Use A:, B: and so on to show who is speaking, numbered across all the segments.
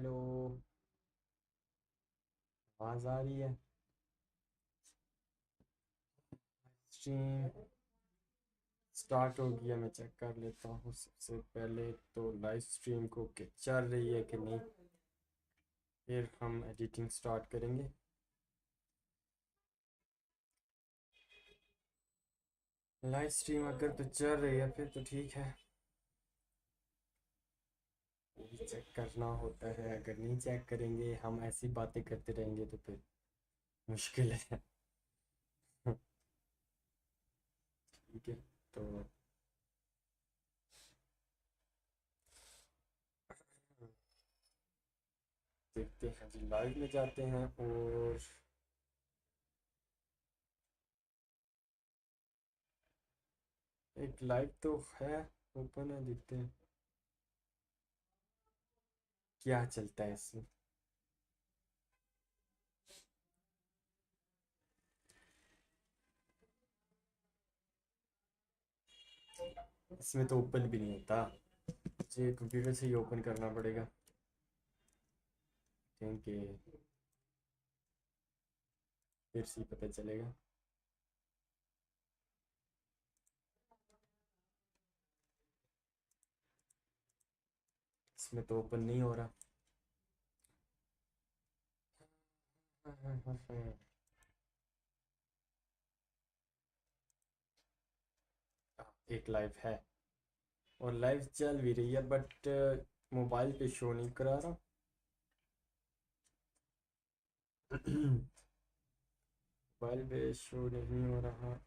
A: Hello. आवाज़ आ रही है? स्ट्रीम स्टार्ट हो गया, मैं चेक कर लेता हूँ सबसे पहले तो लाइव स्ट्रीम को कि चल रही है कि नहीं, फिर हम एडिटिंग स्टार्ट करेंगे। लाइव स्ट्रीम अगर तो चल रही है फिर तो ठीक है, वो भी चेक करना होता है। अगर नहीं चेक करेंगे, हम ऐसी बातें करते रहेंगे तो फिर मुश्किल है। ठीक है, तो देखते हैं जी, लाइव में जाते हैं और एक लाइव तो है, ओपन है, देखते हैं क्या चलता है इसमें। इसमें तो ओपन भी नहीं होता, मुझे कंप्यूटर से ही ओपन करना पड़ेगा क्योंकि फिर से ही पता चलेगा। इसमें तो ओपन नहीं हो रहा। एक लाइव है और लाइव चल भी रही है, बट मोबाइल पे शो नहीं करा रहा। मोबाइल पे शो नहीं हो रहा।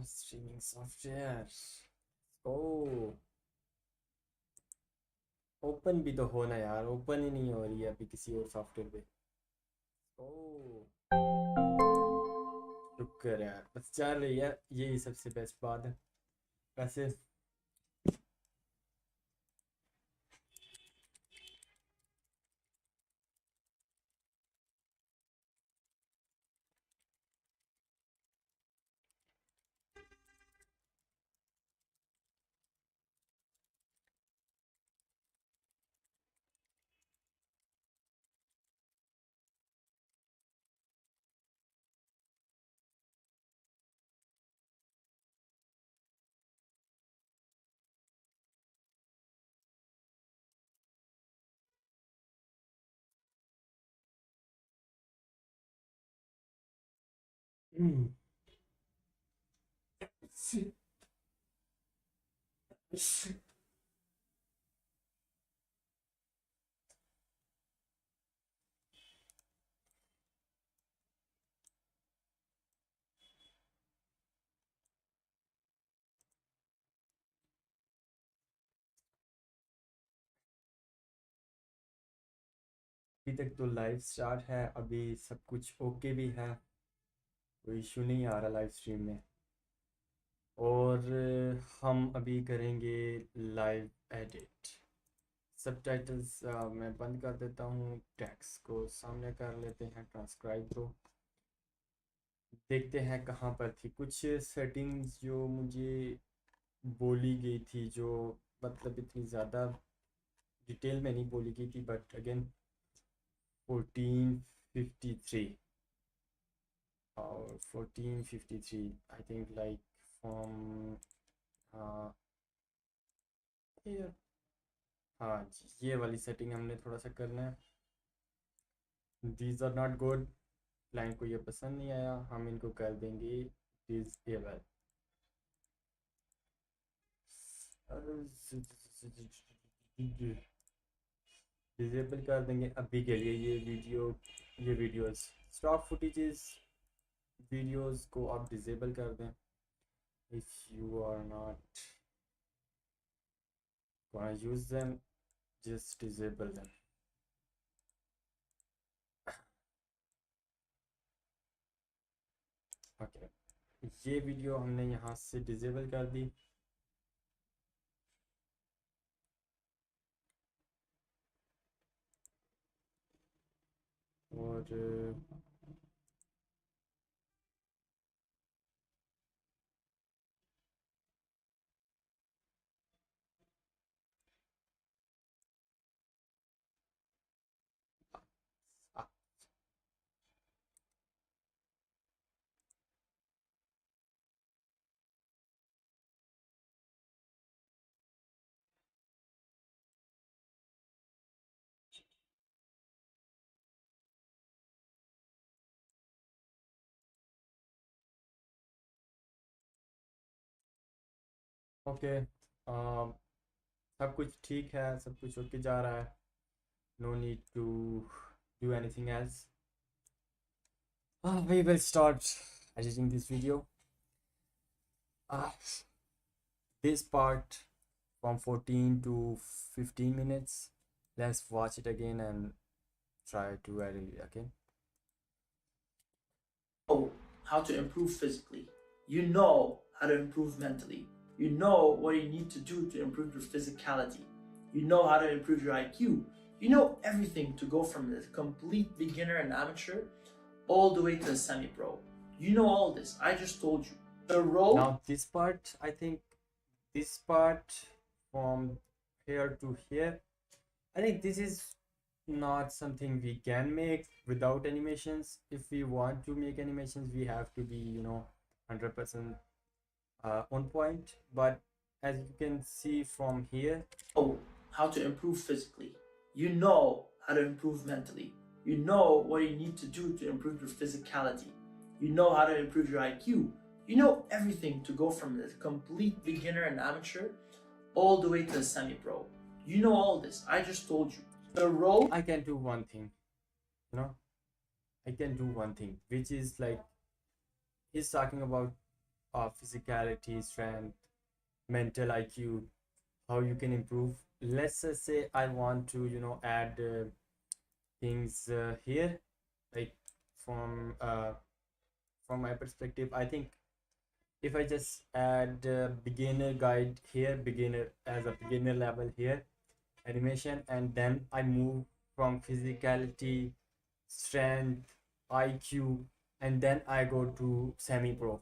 A: स्ट्रीमिंग सॉफ्टवेयर ओ ओपन भी तो होना यार, ओपन ही नहीं हो रही है अभी किसी और सॉफ्टवेयर पे। ओ शुक्र है यार, बस चल रही है, यही सबसे बेस्ट बात है वैसे। हम्म। अभी तक तो लाइव स्टार्ट है, अभी सब कुछ ओके भी है, कोई इशू नहीं आ रहा लाइव स्ट्रीम में। और हम अभी करेंगे लाइव एडिट। सबटाइटल्स मैं बंद कर देता हूँ, टेक्स्ट को सामने कर लेते हैं, ट्रांसक्राइब को देखते हैं कहाँ पर थी कुछ सेटिंग्स जो मुझे बोली गई थी, जो मतलब इतनी ज़्यादा डिटेल में नहीं बोली गई थी, बट अगेन 1453 और 1453 आई थिंक लाइक फ्रॉम ये, हाँ जी, ये वाली सेटिंग हमने थोड़ा सा करना है। These are not good, client को ये पसंद नहीं आया, हम इनको कर देंगे डिसेबल। डिसेबल कर देंगे अभी के लिए ये वीडियो, ये वीडियोस स्टॉक फुटेजेस वीडियोस को आप डिसेबल कर दें। If you are not gonna use them, just disable them. Okay, ये वीडियो हमने यहाँ से डिसेबल कर दी। और ओके, सब कुछ ठीक है, सब कुछ ओके जा रहा है। No need to do anything else. We will start editing this video. This part from 14 to 15 minutes. Let's watch it again and try to edit it again.
B: Know how to improve physically. You know how to improve mentally. You know what you need to do to improve your physicality. You know how to improve your IQ. You know everything to go from the complete beginner and amateur all the way to the semi-pro. You know all this. I just told you. The road.
A: Now this part, I think this part from here to here, I think this is not something we can make without animations. If we want to make animations, we have to be 100% on point. But as you can see from here,
B: know how to improve physically. You know how to improve mentally. You know what you need to do to improve your physicality. You know how to improve your IQ. You know everything to go from the complete beginner and amateur all the way to the semi-pro. You know all this. I just told you. The road.
A: I can do one thing, I can do one thing, which is like he's talking about physicality, strength, mental IQ, how you can improve. Let's just say I want to add things here, like from my perspective, I think if I just add beginner guide here, beginner as a beginner level here, animation, and then I move from physicality, strength, IQ, and then I go to semi pro.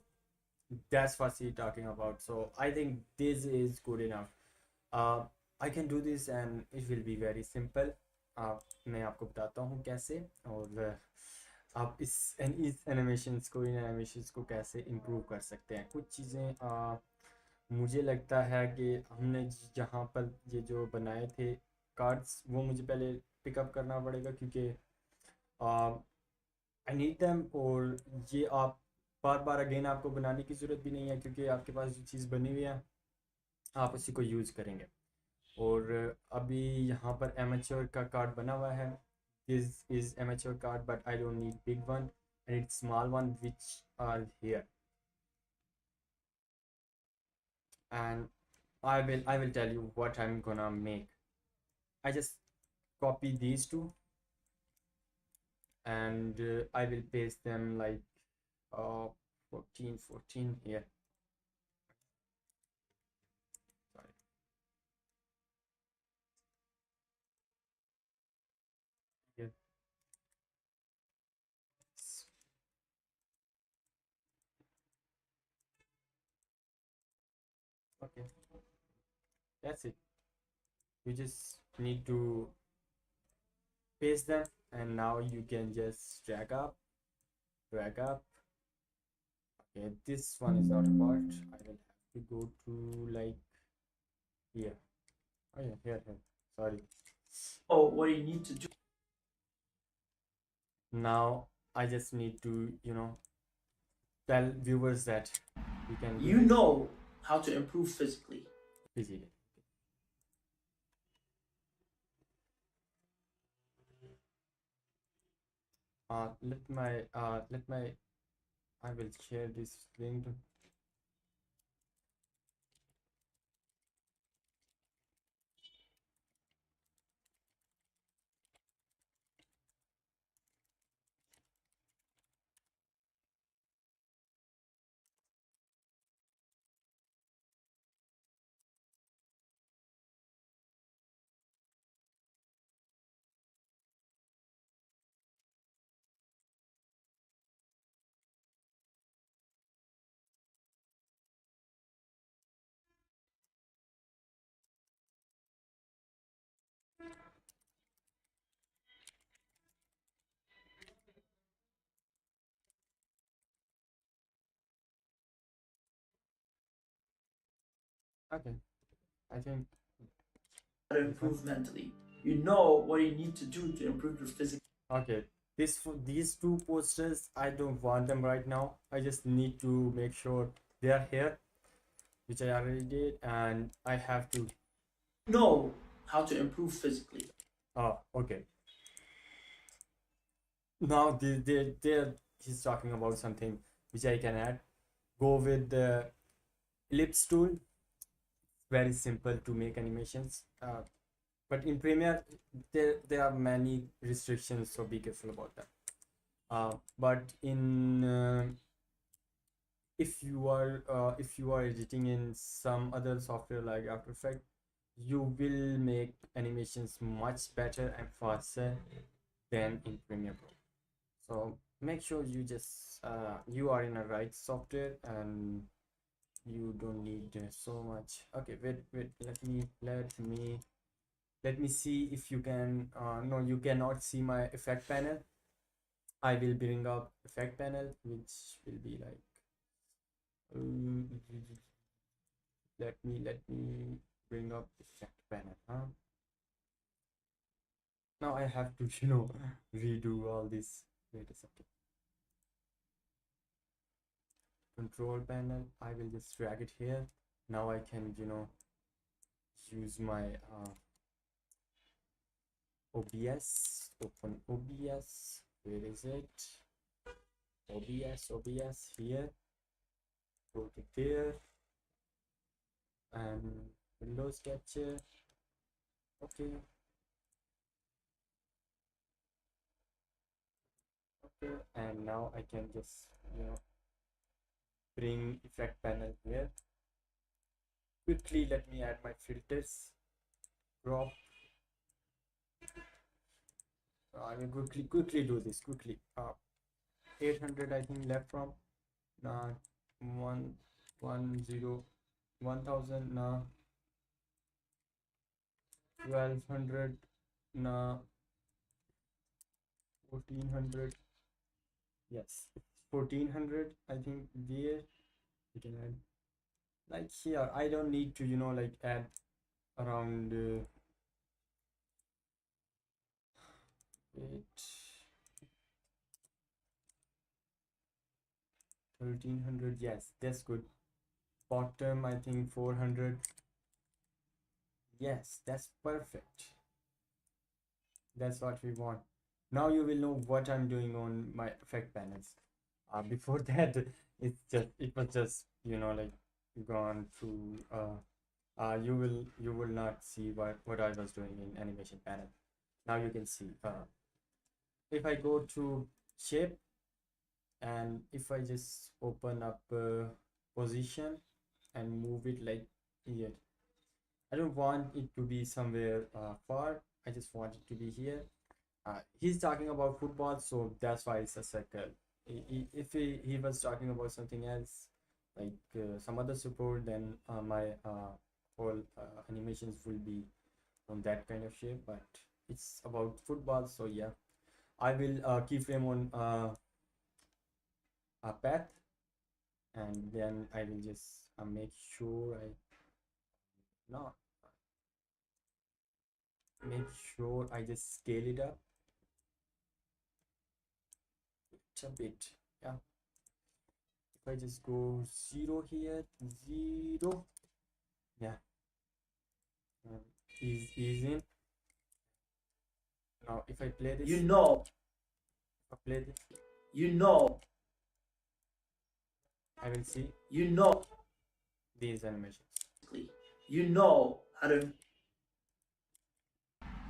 A: That's what he's talking about. So I think this is good enough. uh, I can do this and it will be very simple. मैं आपको बताता हूँ कैसे, और आप इस animations को, इन animations को कैसे इम्प्रूव कर सकते हैं। कुछ चीज़ें मुझे लगता है कि हमने जहाँ पर ये जो बनाए थे कार्ड्स, वो मुझे पहले पिकअप करना पड़ेगा, क्योंकि आई नीड दैम। और ये आप बार बार अगेन आपको बनाने की ज़रूरत भी नहीं है, क्योंकि आपके पास जो चीज़ बनी हुई है आप उसी को यूज़ करेंगे। और अभी यहाँ पर एमेच्योर का कार्ड बना हुआ है। This is amateur card, but I don't need big one and it's small one which are here, and I will tell you what I'm gonna make. I just copy these two and I will paste them like 14 here. Sorry. Here. Okay, that's it. You just need to paste them, and now you can just drag up. Okay, this one is not a part. I will have to go to like here. Oh yeah, here. Sorry.
B: Oh, what you need to do.
A: Now I just need to tell viewers that we can do
B: You
A: this
B: know how to improve physically.
A: easily. Let my I will share this link. Okay, I think
B: how to
A: this one.
B: improve mentally. You know what you need to do to improve your physical.
A: Okay, these two posters, I don't want them right now. I just need to make sure they are here, which I already did, and I have to.
B: Know how to improve physically.
A: Oh, okay. Now he's talking about something which I can add. Go with the ellipse tool. Very simple to make animations. But in Premiere, there are many restrictions, so be careful about that. But in if you are editing in some other software like After Effects, you will make animations much better and faster than in Premiere Pro. So make sure you just you are in a right software and you don't need so much. Okay, wait, let me see if you can. No, you cannot see my effect panel. I will bring up effect panel, which will be like let me bring up effect panel. Now I have to redo all this. Wait a second. Control panel. I will just drag it here. Now I can use my OBS. Open OBS. Where is it? OBS here. Go to there and Windows Sketcher. Okay. Okay, and now I can just bring effect panel here. Quickly, let me add my filters. Crop. I will quickly do this quickly. 800 I think left from. Nah, 110 1000. Nah, 1200. Nah, 1400. Yes, 1400. I think there we can add like here. I don't need to like add around wait 1300. Yes, that's good. Bottom I think 400. Yes, that's perfect. That's what we want. Now you will know what I'm doing on my effect panels. Before that, it was just like gone through. You will not see what I was doing in animation panel. Now you can see. If I go to shape and if I just open up position and move it like here. I don't want it to be somewhere far. I just want it to be here. He's talking about football, so that's why it's a circle. If he was talking about something else, like some other support, then my whole animations will be on that kind of shape. But it's about football, so yeah, I will keyframe on a path, and then I will just make sure I not make sure I just scale it up a bit. Yeah, if I just go 0 here, 0. Yeah, is in. Now if I play this,
B: You know,
A: if I play this,
B: you know,
A: I will see
B: you know,
A: these animations.
B: you know how to,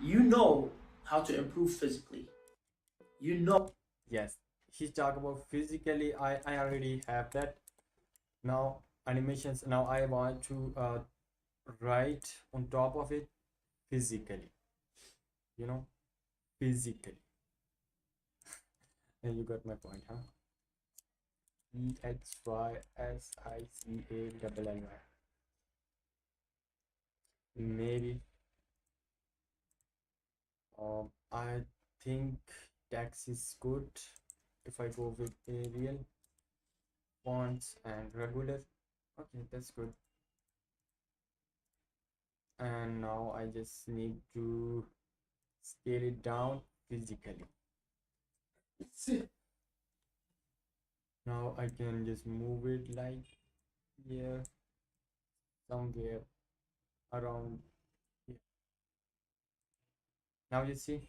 B: you know how to improve physically. You know.
A: Yes, he talk about physically. I already have that. Now animations. Now I want to write on top of it physically. You know, physically. And you got my point, huh? EXYSICALLY. Maybe. I think text is good if I go with Arial fonts and regular. Okay, that's good. and now I just need to scale it down physically. Now I can just move it like here, somewhere around here. Now you see,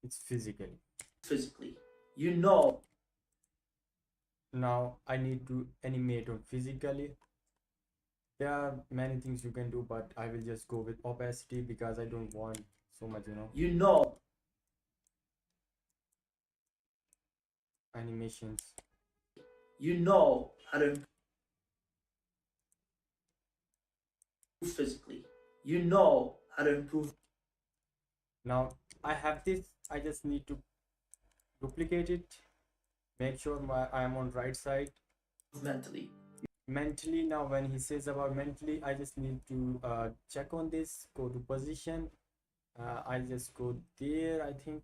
A: it's physically.
B: Physically. You know.
A: Now I need to animate on physically. There are many things you can do, but I will just go with opacity because I don't want so much,
B: You know.
A: animations.
B: You know how to improve physically. You know how to improve
A: Now I have this, I just need to duplicate it, make sure I am on right side.
B: mentally.
A: Mentally, now when he says about mentally, I just need to check on this, go to position, I just go there, I think,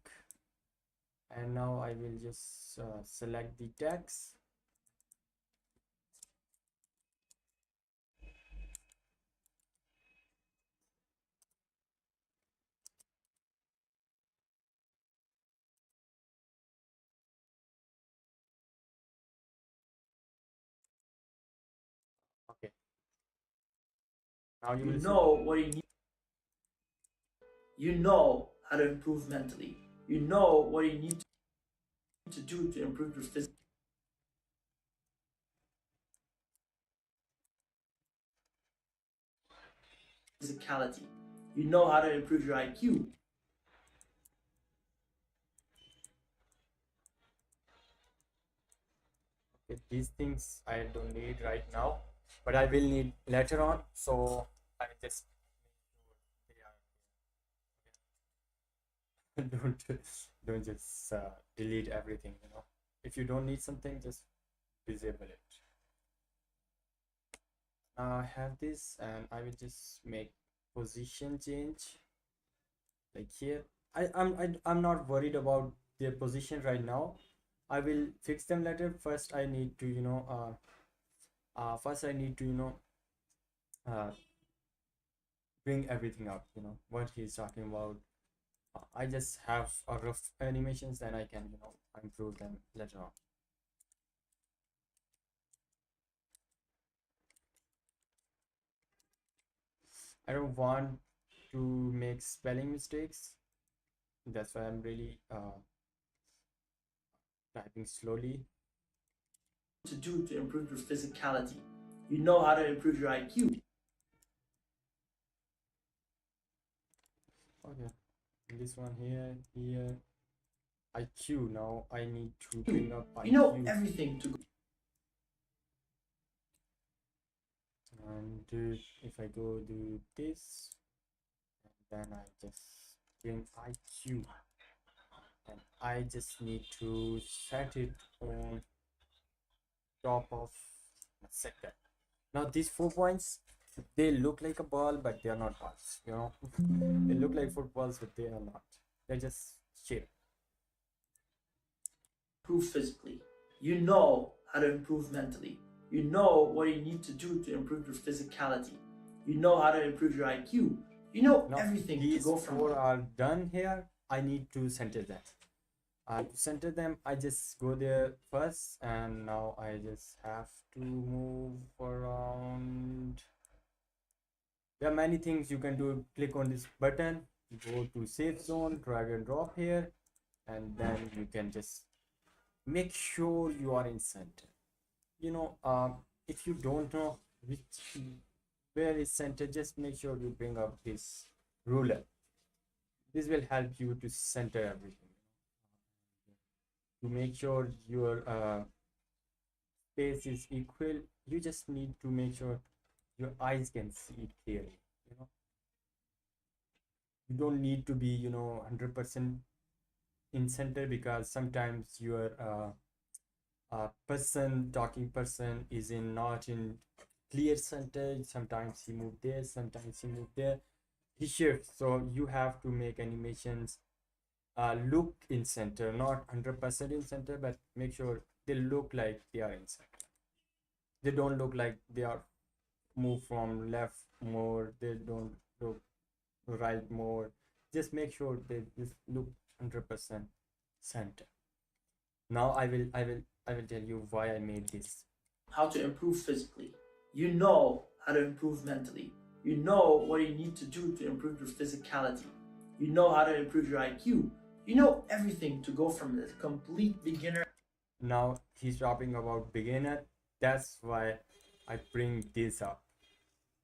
A: and now I will just select the text. Okay, now you
B: You
A: will see.
B: know what you need. You know how to improve mentally. You know what you need to do to improve your physicality. You know how to improve your IQ.
A: Okay, these things I don't need right now, but I will need later on, so I will just don't just delete everything, if you don't need something, just disable it. I have this, and I will just make position change like here. I'm not worried about their position right now. I will fix them later. First I need to first I need to uh, bring everything up, what he's talking about. I just have a rough animations, then I can improve them later on. I don't want to make spelling mistakes. That's why I'm really typing slowly.
B: To do to improve your physicality. You know how to improve your IQ.
A: Okay, this one here, IQ. Now I need to bring up IQ.
B: You know everything to
A: And if I go do this, and then I just bring IQ, and I just need to set it on top of sector. Now these 4 points, they look like a ball, but they are not balls, they look like footballs, but they are not. They're just shape.
B: improve physically. You know how to improve mentally. You know what you need to do to improve your physicality. You know how to improve your IQ. You know
A: Now
B: everything
A: these
B: to go from
A: 4 are done here. I need to center that. To center them, I just go there first, and now I just have to move around. There are many things you can do. Click on this button, go to safe zone, drag and drop here, and then you can just make sure you are in center. If you don't know where is center, just make sure you bring up this ruler. This will help you to center everything, to make sure your space is equal. You just need to make sure your eyes can see it clearly. You don't need to be 100% in center, because sometimes your talking person is in not in clear center. Sometimes he moved there, sometimes he moved there, he shifts. So you have to make animations look in center, not 100% in center, but make sure they look like they are in center. They don't look like they are moved from left more. They don't right mode. Just make sure they this look 100% center. Now I will tell you why I made this.
B: how to improve physically. You know how to improve mentally. You know what you need to do to improve your physicality. You know how to improve your IQ. You know everything to go from the complete beginner.
A: Now he's talking about beginner. That's why I bring this up.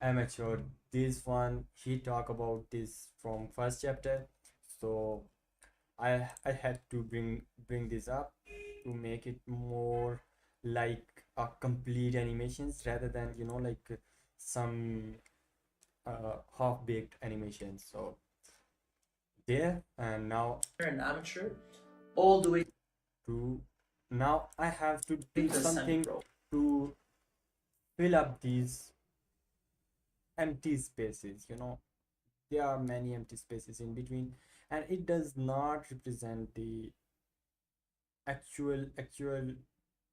A: Amateur. This one he talk about this from first chapter. So I had to bring this up to make it more like a complete animations rather than like some half-baked animations. So there, and now
B: An amateur, all the way
A: to now I have to do
B: to
A: something
B: semi-pro.
A: to fill up these empty spaces. There are many empty spaces in between, and it does not represent the actual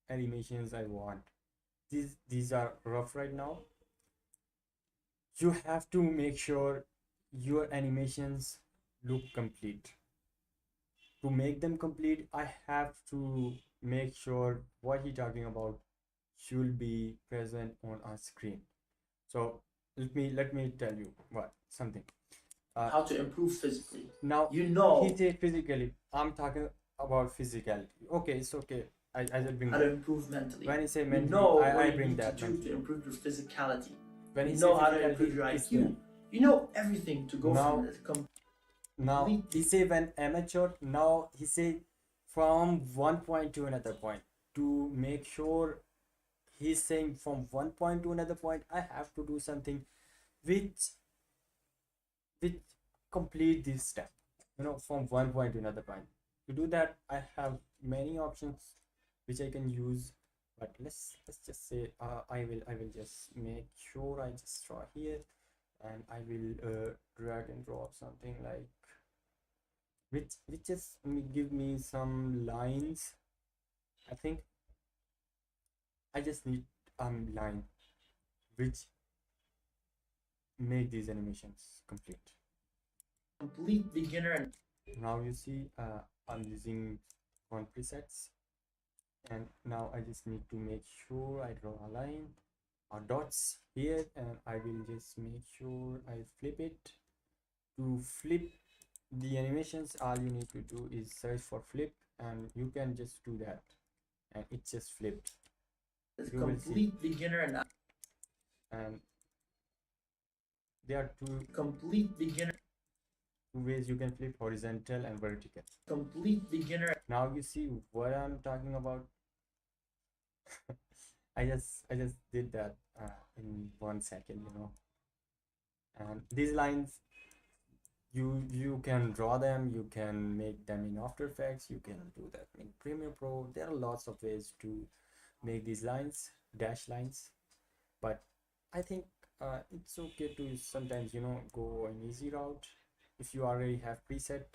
A: animations I want. These are rough right now. You have to make sure your animations look complete. To make them complete, I have to make sure what he's talking about should be present on our screen. So let me tell you what something.
B: How to improve physically.
A: Now
B: You know
A: he said physically. I'm talking about physicality. Okay, it's okay. I will bring
B: how to
A: that.
B: improve mentally.
A: When he say
B: You
A: mentally,
B: know what
A: I
B: you
A: bring
B: need
A: that
B: to do
A: mentally.
B: to improve your physicality.
A: When
B: You
A: he
B: know
A: say
B: how to improve your
A: physicality, it's
B: IQ. You know everything to go
A: Now-
B: from the
A: now he say when amateur. Now he say from one point to another point. To make sure he's saying from one point to another point, I have to do something which complete this step. From one point to another point. To do that, I have many options which I can use. But let's just say I will just make sure I just draw here, and I will drag and drop something like which just give me some lines. I think I just need line which make these animations complete.
B: complete beginner and
A: Now you see I'm using one presets, and now I just need to make sure I draw a line or dots here, and I will just make sure I flip it. To flip the animations, all you need to do is search for flip, and you can just do that, and it just flipped. You will see.
B: complete beginner
A: And there are
B: complete beginner
A: two ways you can flip: horizontal and vertical.
B: complete beginner
A: Now you see what I'm talking about. I just did that in 1 second. And these lines, you can draw them, you can make them in After Effects, you can do that in Premiere Pro. There are lots of ways to make these lines, dash lines, but I think it's okay to sometimes go an easy route if you already have preset.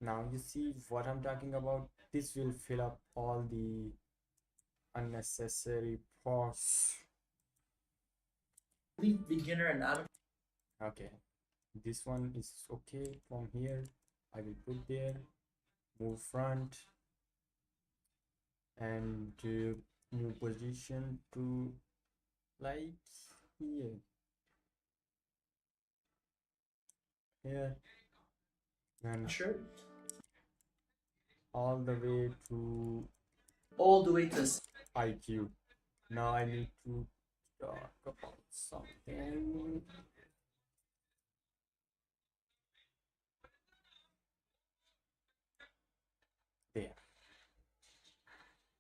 A: Now you see what I'm talking about. This will fill up all the unnecessary pause.
B: complete beginner and amateur
A: Okay, this one is okay. From here I will put there, move front, and move position to like here, and all the way to
B: all the way to
A: IQ. Now I need to talk about something. There.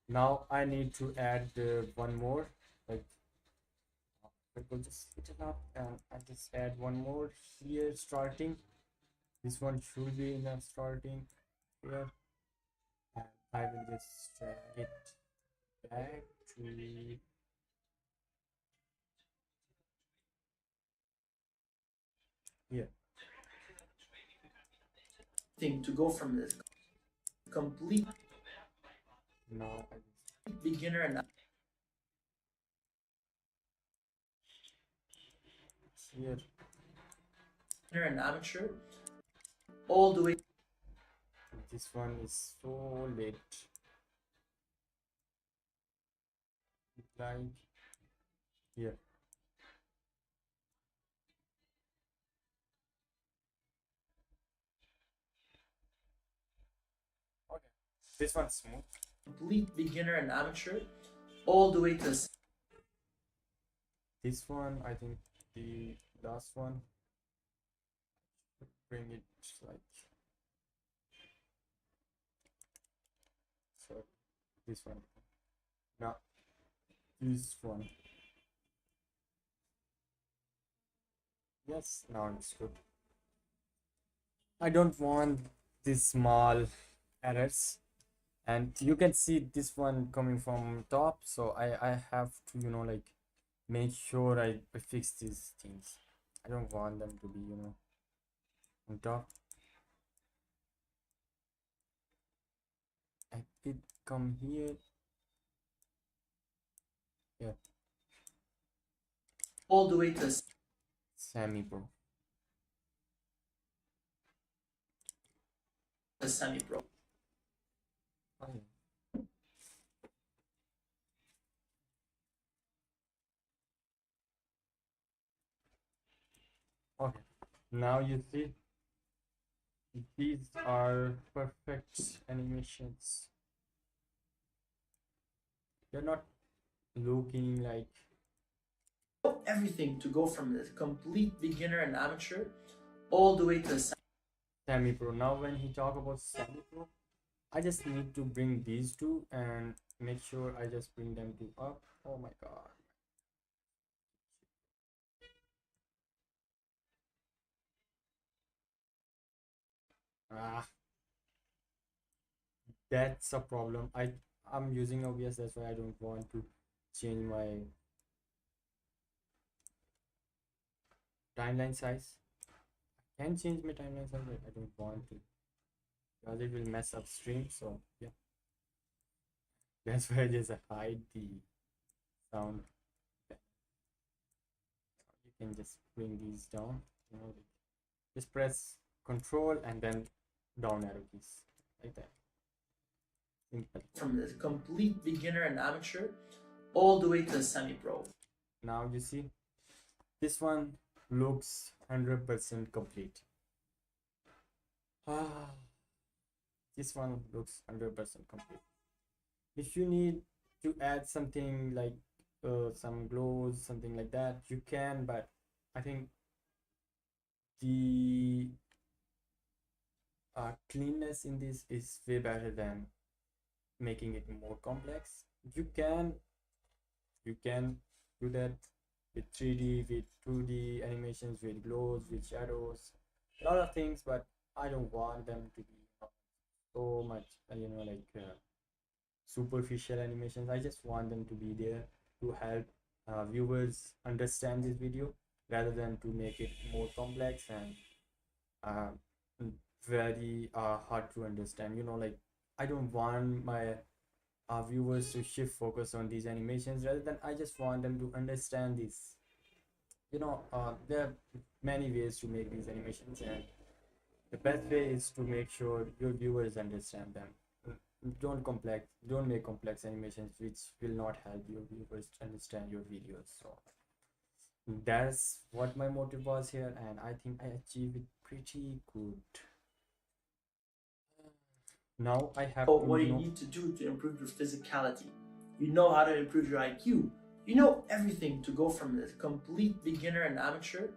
A: Now I need to add one more. Like I will just set it up, and I just add one more here starting. This one should be enough starting here, and I will just drag it back to here.
B: thing to go from this complete
A: Now I just
B: beginner and
A: here.
B: You're an amateur, all the way.
A: This one is so late. Like here. Okay. This one's smooth.
B: Complete beginner and amateur, all the way to.
A: This one, I think the last one. Bring it like so. This one. No, this one. Yes, now it's good. I don't want these small errors, and you can see this one coming from top, so I have to, you know, like make sure I fix these things. I don't want them to be, you know, on top. I did come here. Yeah,
B: All the way to.
A: semi pro.
B: Semi-pro.
A: Oh, okay, now you see these are perfect animations. They're not looking like
B: Everything to go from the complete beginner and amateur, all the way to.
A: semi pro. Now, when he talk about semi pro, I just need to bring these two and make sure I just bring them to up. Oh my god. Ah, that's a problem. I'm using OBS, that's why I don't want to change my timeline size. I can change my timeline size, but I don't want to because it will mess up stream. So yeah, that's why I just hide the sound. You can just bring these down. You know, like, just press Control and then down arrow keys like that. Simple.
B: From the complete beginner and amateur, all the way to semi-pro.
A: Now you see, this one looks 100% complete. Ah, this one looks 100% complete. If you need to add something like some glows, something like that, you can, but I think the cleanness in this is way better than making it more complex. You can do that with 3D, with 2D animations, with glows, with shadows, a lot of things, but I don't want them to be so much, you know, like superficial animations. I just want them to be there to help viewers understand this video rather than to make it more complex and very hard to understand. You know, like I don't want my viewers to shift focus on these animations, rather than I just want them to understand this. You know, there are many ways to make these animations, and the best way is to make sure your viewers understand them. Don't make complex animations which will not help your viewers understand your videos. So that's what my motive was here, and I think I achieved it pretty good. Now I have to,
B: What you need to do to improve your physicality. You know how to improve your IQ. You know everything to go from the complete beginner and amateur,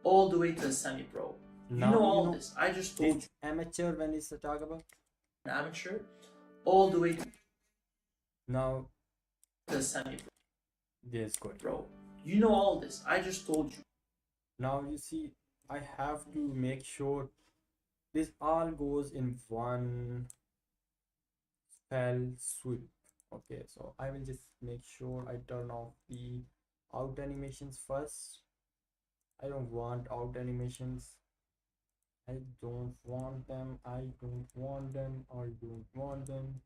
B: all the way to semi-pro. You
A: now
B: know all this. I just told you.
A: this amateur, when it's a talk about
B: Amateur, all the way to
A: now
B: semi-pro.
A: this good.
B: You know all this. I just told you.
A: Now you see, I have to make sure this all goes in one fell swoop. Okay, so I will just make sure I turn off the out animations first. I don't want out animations. I don't want them. I don't want them. I don't want them.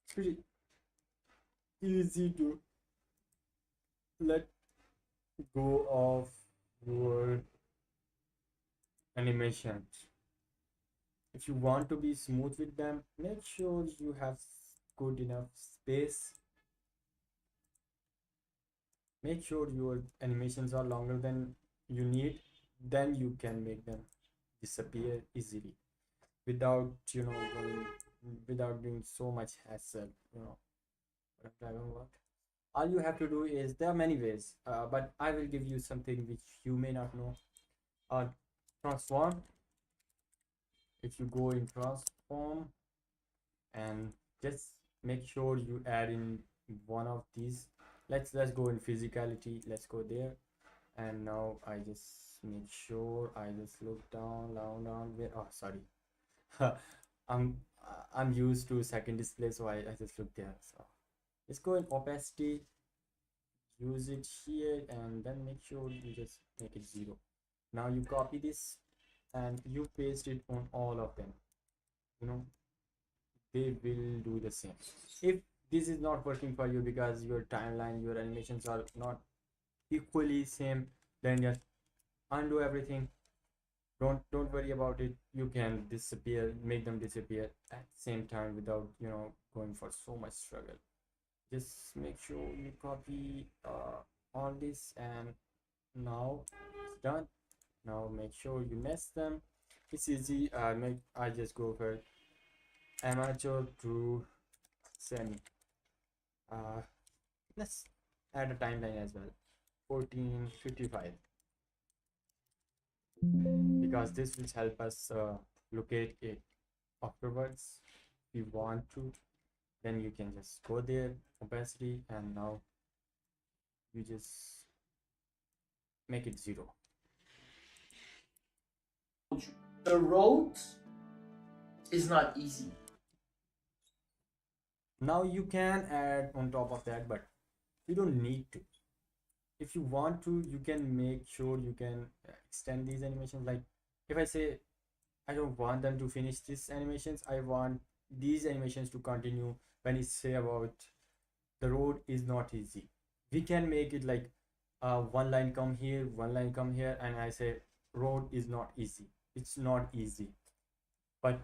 A: It's pretty easy to let go of your animations. If you want to be smooth with them, make sure you have good enough space. Make sure your animations are longer than you need, then you can make them disappear easily without without doing so much hassle. What I'm talking about. All you have to do is, there are many ways, but I will give you something which you may not know. uh, Transform. If you go in transform and just make sure you add in one of these. Let's go in physicality, let's go there. And now I just make sure I just look down where, oh sorry. i'm I'm used to second display, so I just look there. So let's go in opacity, use it here, and then make sure you just make it 0. Now you copy this and you paste it on all of them. you know they will do the same. If this is not working for you because your timeline, your animations are not equally same, then just undo everything. Don't worry about it. You can disappear, make them disappear at the same time without going for so much struggle. Just make sure you copy all this, and now it's done. Now make sure you nest them. It's easy. I just go for amateur to semi. uh let's add a timeline as well, 1455, because this will help us locate it afterwards. If you want to, then you can just go there, opacity, and now you just make it 0.
B: The road is not easy.
A: Now you can add on top of that, but you don't need to. If you want to, you can make sure you can extend these animations. Like if I say I don't want them to finish these animations, I want these animations to continue. When you say about the road is not easy, we can make it like one line come here, one line come here, and I say road is not easy. It's not easy. But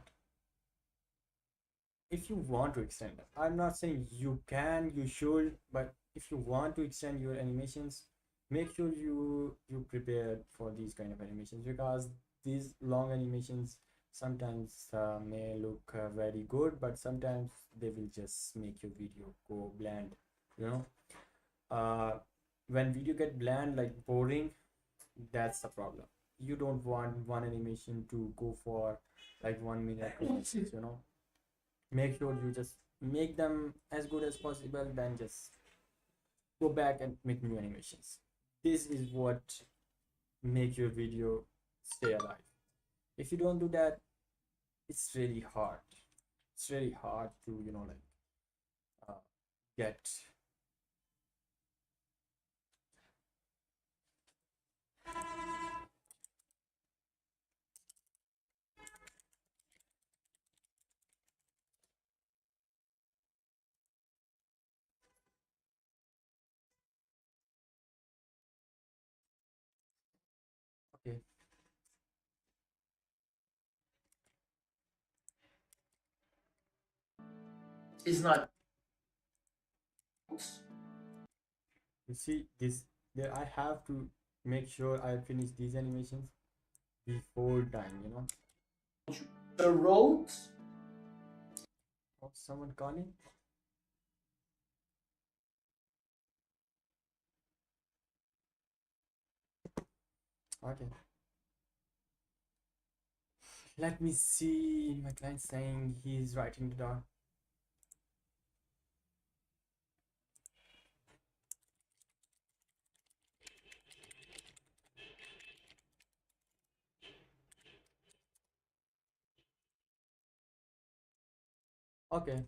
A: if you want to extend it, I'm not saying you can, you should, but if you want to extend your animations, make sure you prepare for these kind of animations, because these long animations sometimes may look very good, but sometimes they will just make your video go bland. you know uh when video get bland, like boring, that's the problem. You don't want one animation to go for like 1 minute make sure you just make them as good as possible, then just go back and make new animations. This is what make your video stay alive. If you don't do that, it's really hard. It's really hard to get. Okay.
B: It's not.
A: You see this, there I have to make sure I finish these animations before time.
B: The road.
A: Oh, someone calling. Okay. Let me see. My client saying he's writing it down. Okay.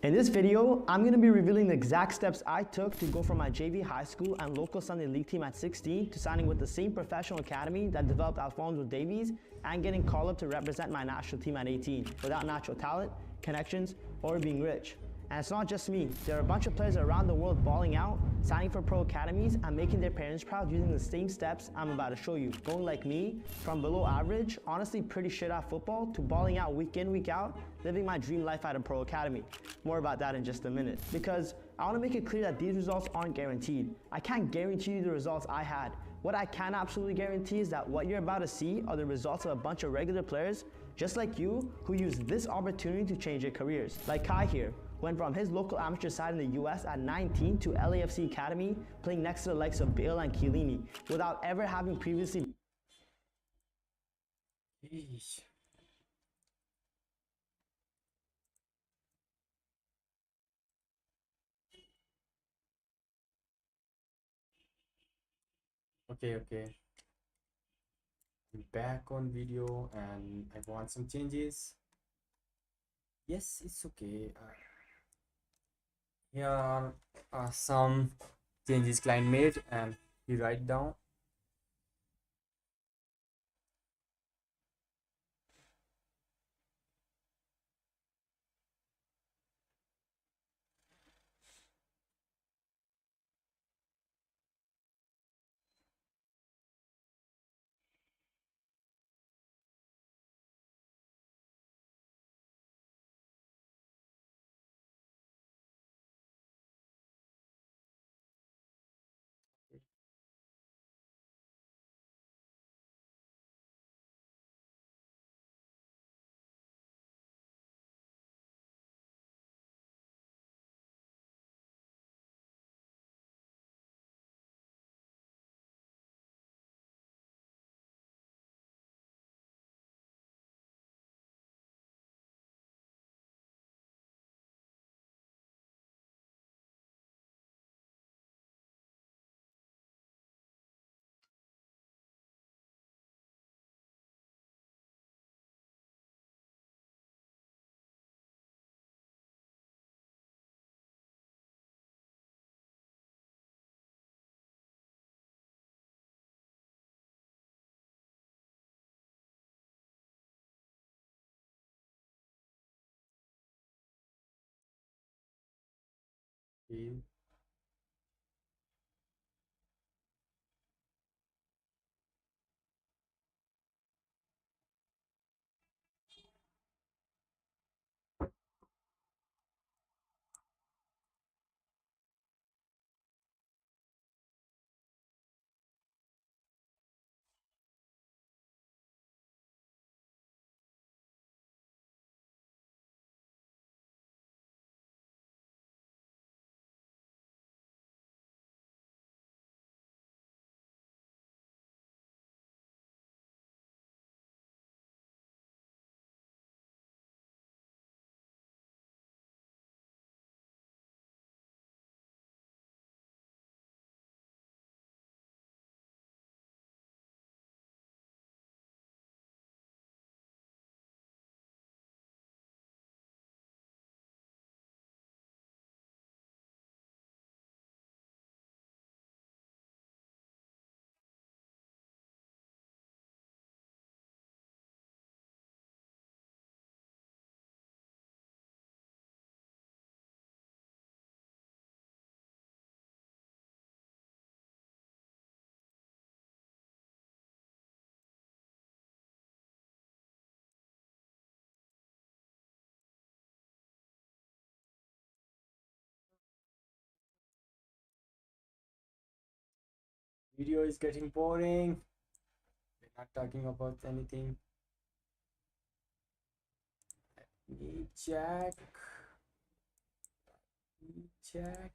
C: In this video, I'm going to be revealing the exact steps I took to go from my JV high school and local Sunday league team at 16 to signing with the same professional academy that developed Alphonso Davies and getting called up to represent my national team at 18 without natural talent, connections, or being rich. And it's not just me. There are a bunch of players around the world balling out, signing for pro academies, and making their parents proud using the same steps I'm about to show you. Going like me, from below average, honestly pretty shit at football, to balling out week in, week out, living my dream life at a pro academy. More about that in just a minute. Because I want to make it clear that these results aren't guaranteed. I can't guarantee you the results I had. What I can absolutely guarantee is that what you're about to see are the results of a bunch of regular players just like you who use this opportunity to change their careers. Like Kai here, went from his local amateur side in the US at 19 to LAFC Academy, playing next to the likes of Bale and Chiellini, without ever having previously.
A: Eesh. Okay. I'm back on video and I want some changes. Yes, it's okay. Here are some changes client made and you write down. Okay. Video is getting boring. We're not talking about anything. Let me check. Let me check.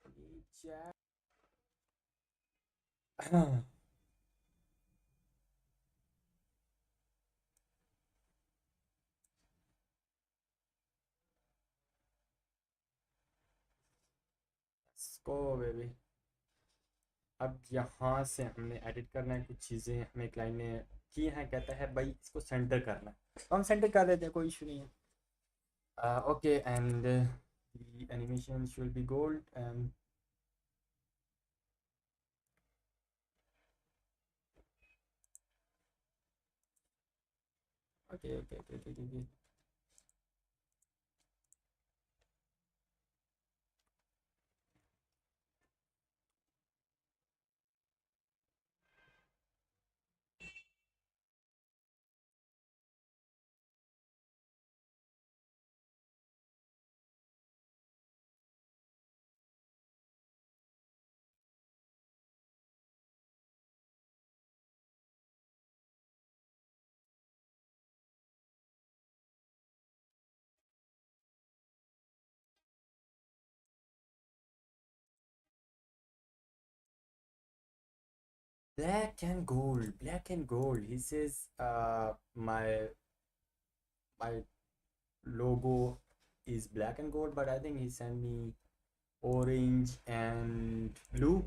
A: Let me check. Let's go, baby. अब यहाँ से हमने edit करना है कुछ चीज़ें हमें client ने किए हैं, कहता है भाई इसको सेंटर करना है, तो हम सेंटर कर देते हैं, कोई इशू नहीं है। Okay, and the animation should be gold and okay. Black and gold. He says, my logo is black and gold, but I think he sent me orange and blue,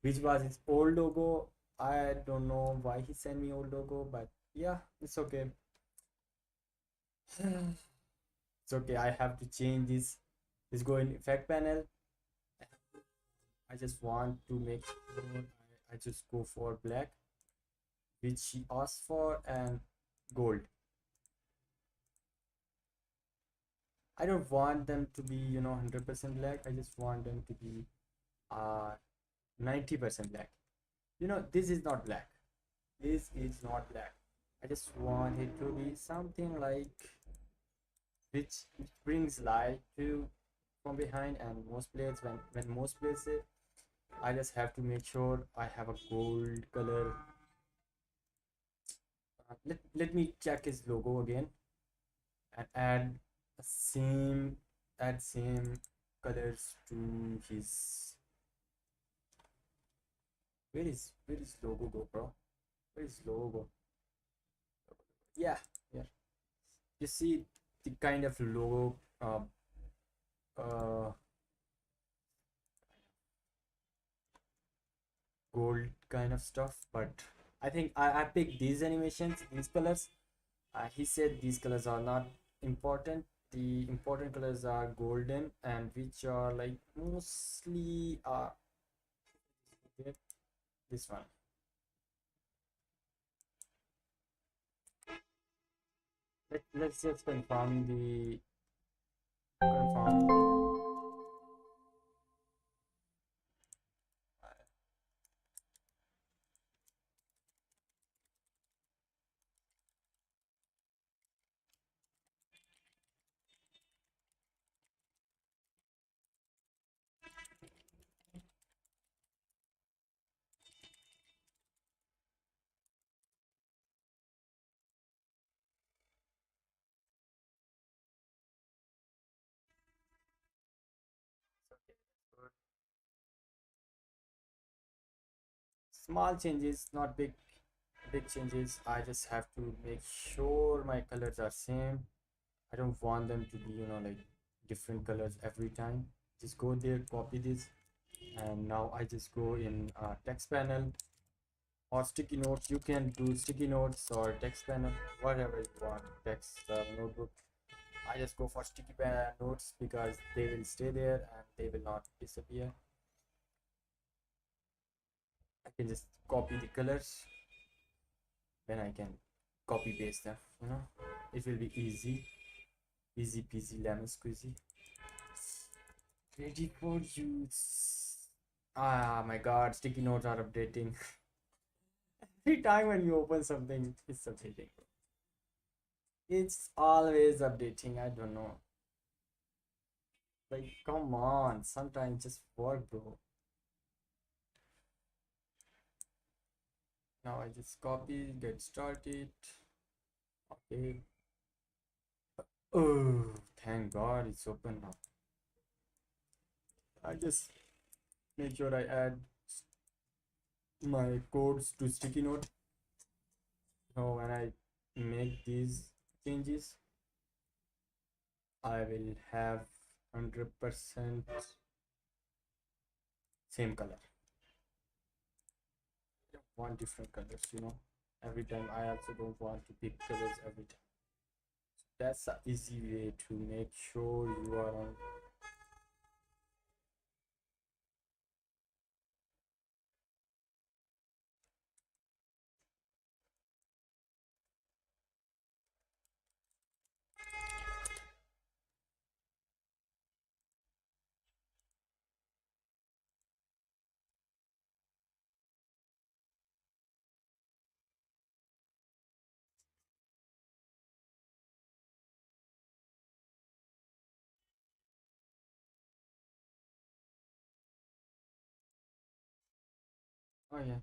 A: which was his old logo. I don't know why he sent me old logo, but yeah, it's okay. It's okay. I have to change this. Let's go in effect panel. I just want to make sure I just go for black, which he asked for, and gold. I don't want them to be, 100% black. I just want them to be 90% black. This is not black. This is not black. I just want it to be something like which brings light to from behind, and most players, when most players say, I just have to make sure I have a gold color. Let me check his logo again and add same colors to his. Where is logo go, bro? Where is logo? Yeah, yeah. You see the kind of logo, uh gold kind of stuff, but I think I picked these animations, these colors. He said these colors are not important. The important colors are golden, and which are like mostly this one. Let's just confirm. Small changes, not big changes. I just have to make sure my colors are same. I don't want them to be, like different colors every time. Just go there, copy this, and now I just go in text panel or sticky notes. You can do sticky notes or text panel, whatever you want. Text notebook. I just go for sticky notes because they will stay there and they will not disappear. I can just copy the colors, then I can copy paste them. It will be easy peasy lemon squeezy. Ready for use. Ah, my god, sticky notes are updating. Every time when you open something, it's updating. It's always updating. I don't know. Like, come on. Sometimes just work, bro. Now I just copy, get started. Okay. Oh, thank God it's open now. I just make sure I add my codes to sticky note. Now when I make these changes, I will have 100% same color. I don't want different colors. every time. I also don't want to pick colors every time. That's an easy way to make sure you are on. Oh yeah.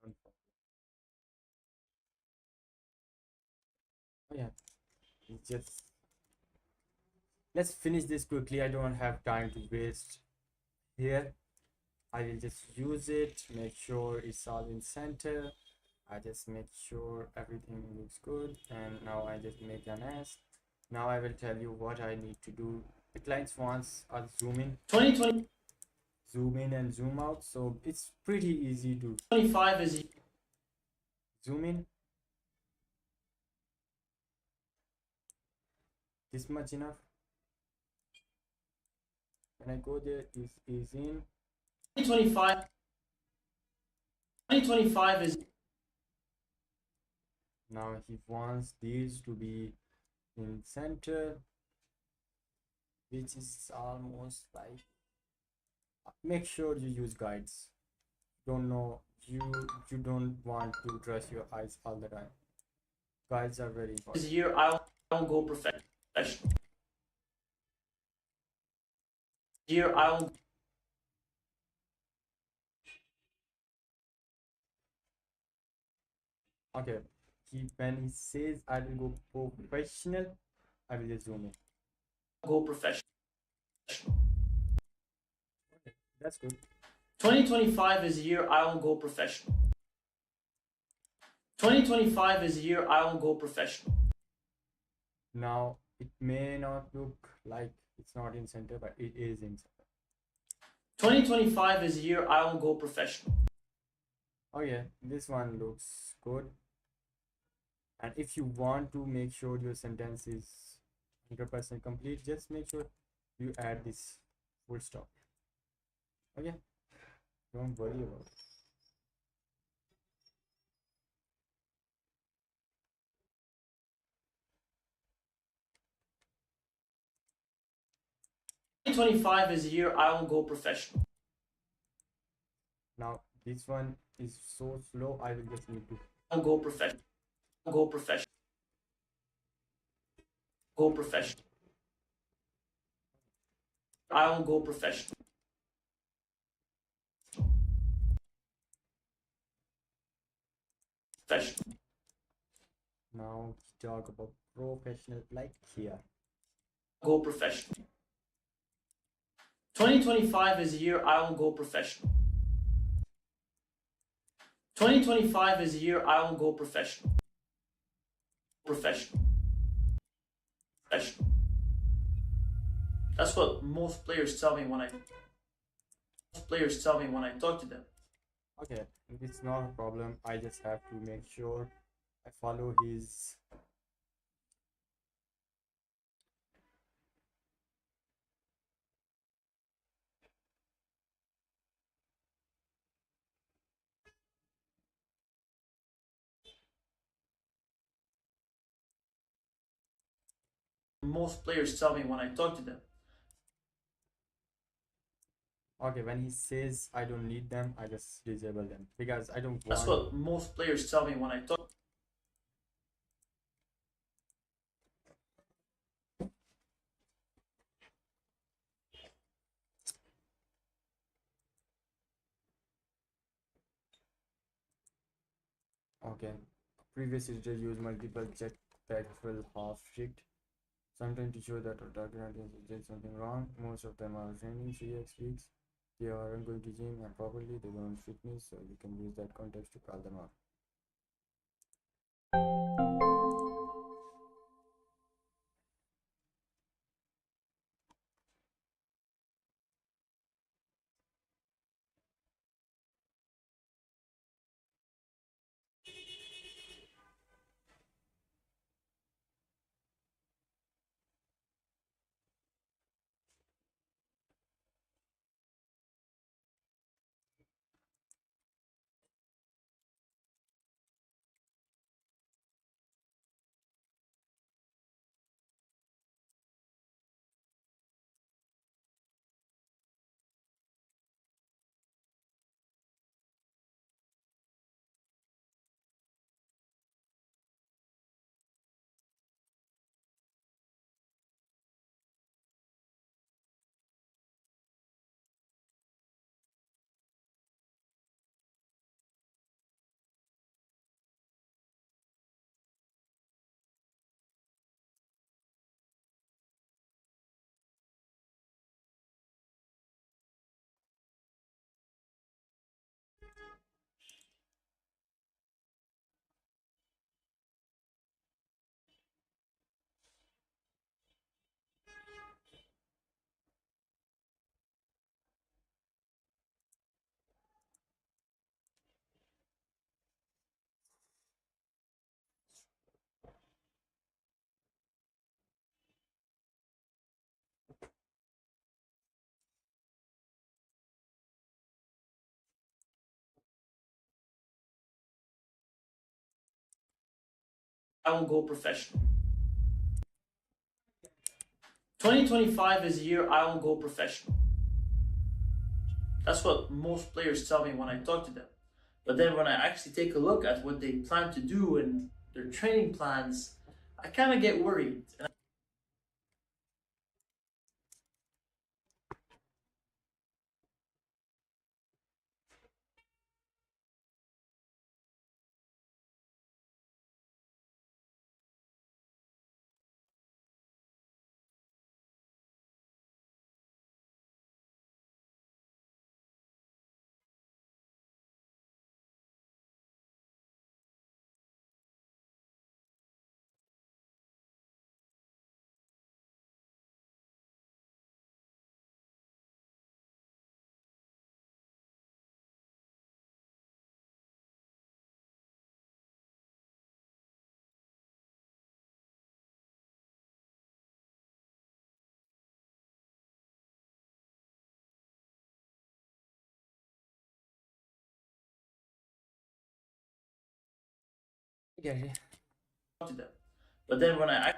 A: Don't- Oh yeah. It's just let's finish this quickly. I don't have time to waste here. I will just use it, make sure it's all in center. I just make sure everything looks good, and now I just make an S. Now I will tell you what I need to do. The clients wants a
B: 2025
A: zoom in and zoom out, so it's pretty easy to
B: is
A: zoom in. This much enough. When I go there, is in.
B: 2025. 2025 is
A: Now he wants these to be in center, which is almost like. Make sure you use guides. Don't know you don't want to trust your eyes all the time. Guides are very
B: a
A: important.
B: year I will go professional. Year I will
A: Okay, when he says I will go professional, I will just zoom in.
B: go professional.
A: That's good.
B: 2025 is a year I will go professional. 2025 is a year I will go professional.
A: Now it may not look like it's not in center, but it is in center.
B: 2025 is a year I will go professional.
A: Oh yeah, this one looks good. And if you want to make sure your sentence is 100% complete, just make sure you add this full stop. Okay, don't worry about it.
B: 2025 is a year I will go professional.
A: Now this one is so slow, I will just need to.
B: I'll go professional. Go professional. Go professional. I will go professional. Professional.
A: Now talk about professional like here.
B: Go professional. 2025 is a year I will go professional. 2025 is a year I will go professional. Professional. Professional. That's what most players tell me when I talk to them.
A: Okay, it's not a problem. I just have to make sure I follow his.
B: Most players tell me when I talk to them.
A: Okay, when he says I don't need them, I just disable them because I don't
B: That's
A: want.
B: what most players tell me when I talk.
A: Okay, previous user use multiple check that will half strict. Sometimes to show that our target audience did something wrong. Most of them are training 3x weeks. They aren't going to gym and properly. They don't fitness, so you can use that context to call them out.
B: I will go professional. 2025 is the year I will go professional. That's what most players tell me when I talk to them. But then when I actually take a look at what they plan to do and their training plans, I kind of get worried. And
A: Yeah, yeah.
B: talk to them. But then when I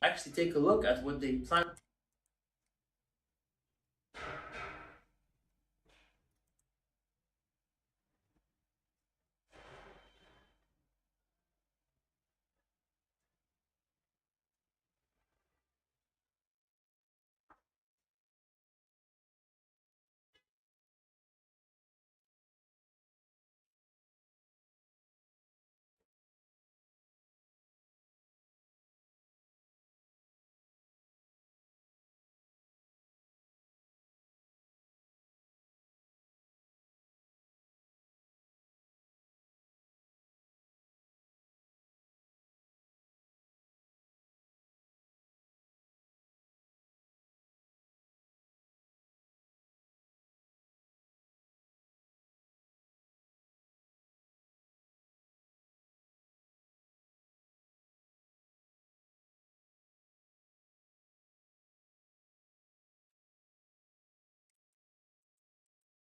B: actually take a look at what they plan,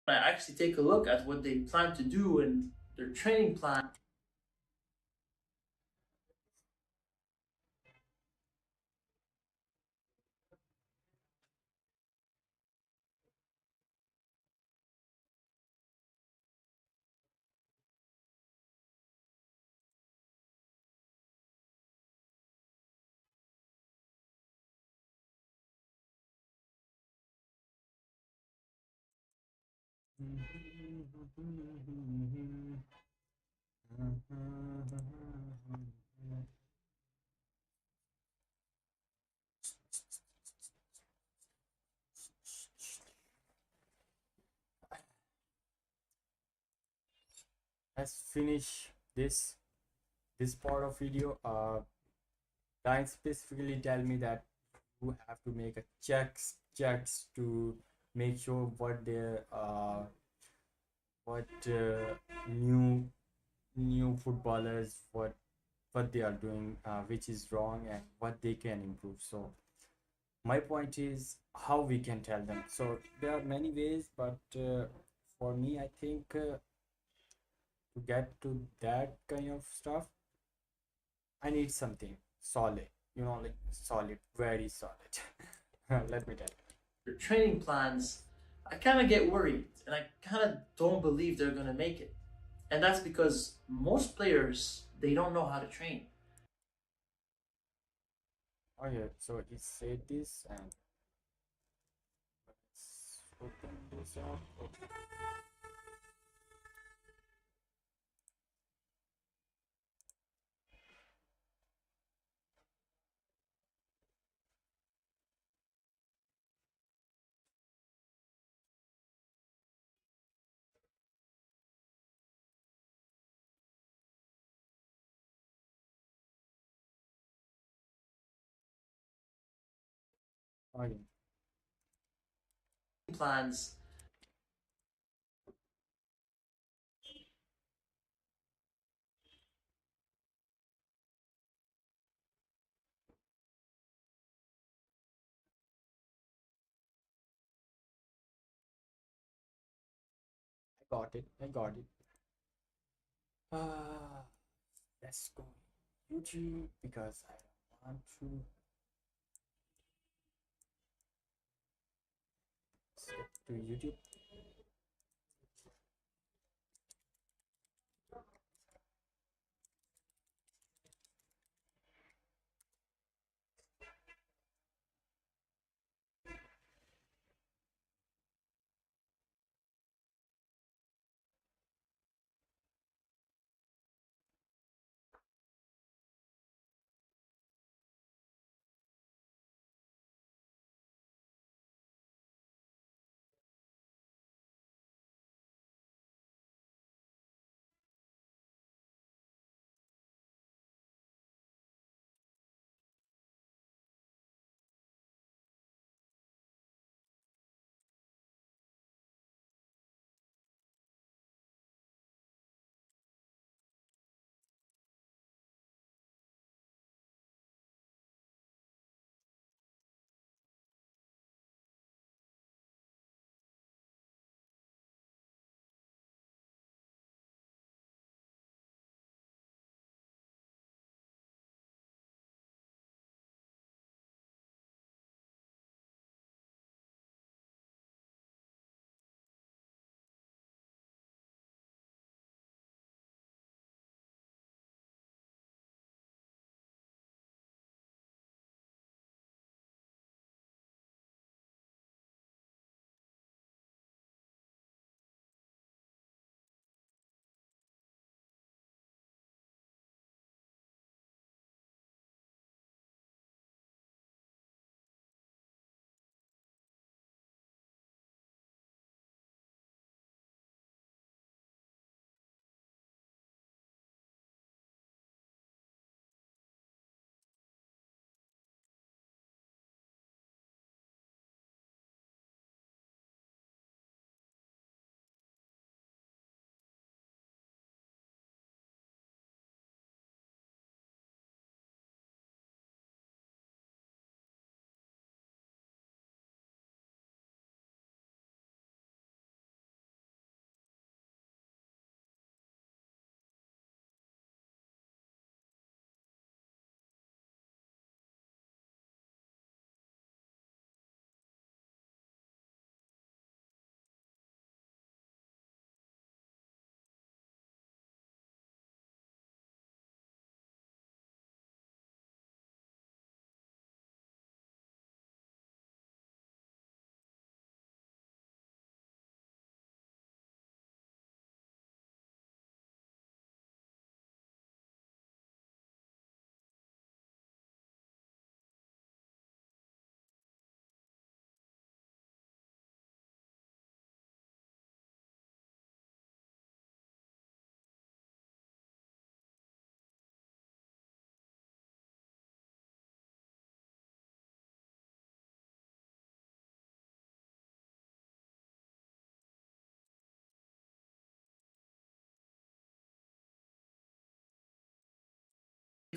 B: actually take a look at what they plan to do and their training plan,
A: Let's finish this part of video. Client specifically tell me that you have to make a checks to make sure what new footballers what they are doing, which is wrong and what they can improve. So my point is how we can tell them. So there are many ways, but for me, I think to get to that kind of stuff, I need something solid, like solid, very solid. Let me tell you.
B: Your training plans, I kind of get worried and I kind of don't believe they're going to make it. And that's because most players, they don't know how to train.
A: Okay, so he said this and let's open this up. Okay. Okay.
B: Plans,
A: I got it. Uh, let's go YouTube because I want to skip to YouTube.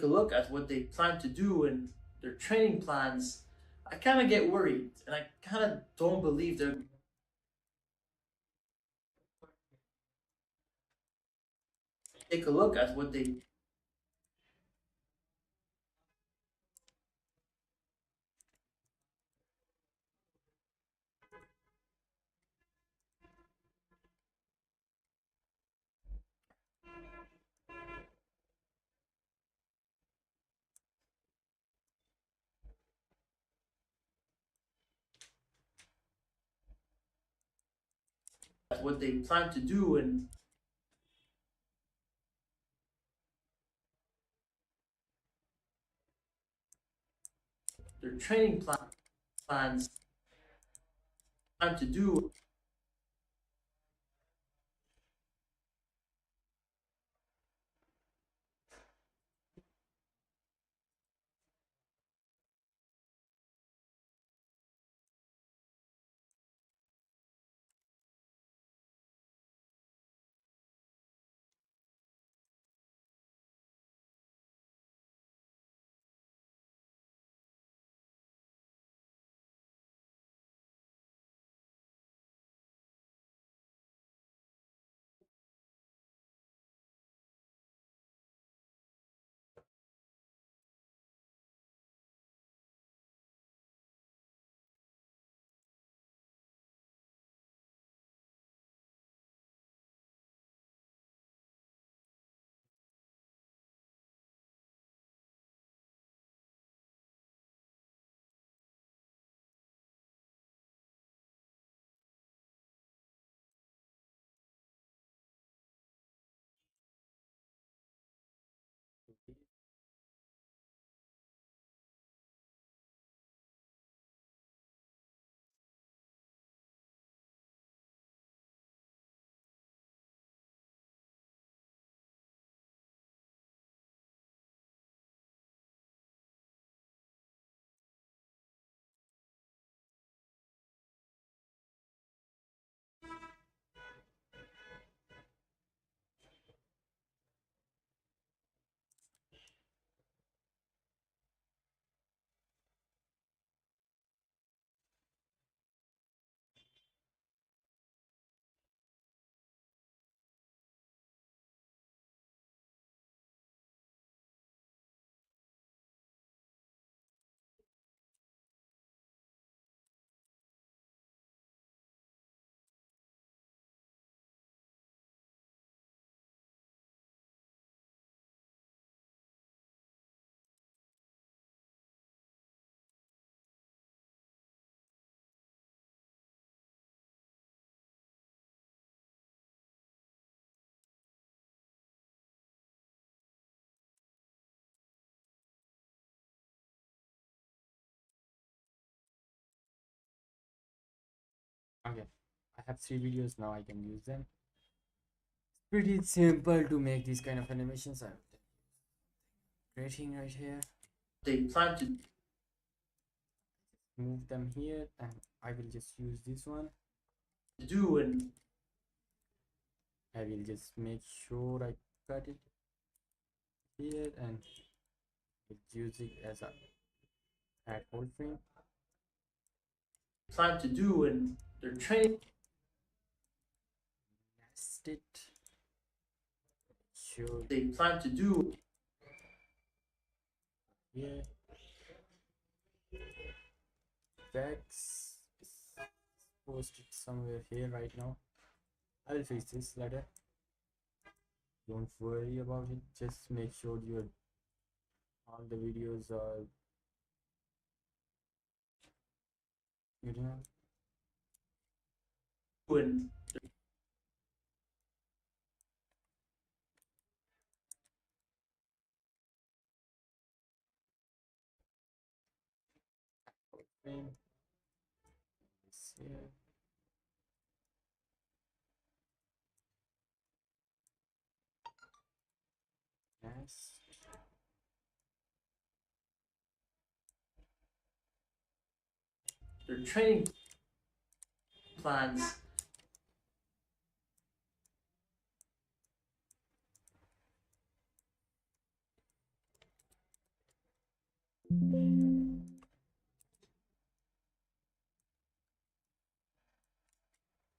B: a look at what they plan to do and their training plans, I kind of get worried and I kind of don't believe they're take a look at what they plan to do and their training plans plan to do.
A: Okay, I have 3 videos now. I can use them. Pretty simple to make these kind of animations. I'm creating right here.
B: They plan to
A: Move them here, and I will just use this one.
B: do and
A: I will just make sure I cut it here and use it as a add whole frame.
B: plan to do and their training
A: Nest it. Sure
B: they plan to do.
A: here. Text is posted somewhere here right now. I will fix this later. Don't worry about it. Just make sure your all the videos are good enough.
B: And
A: Frame. This here. Yes.
B: their training plans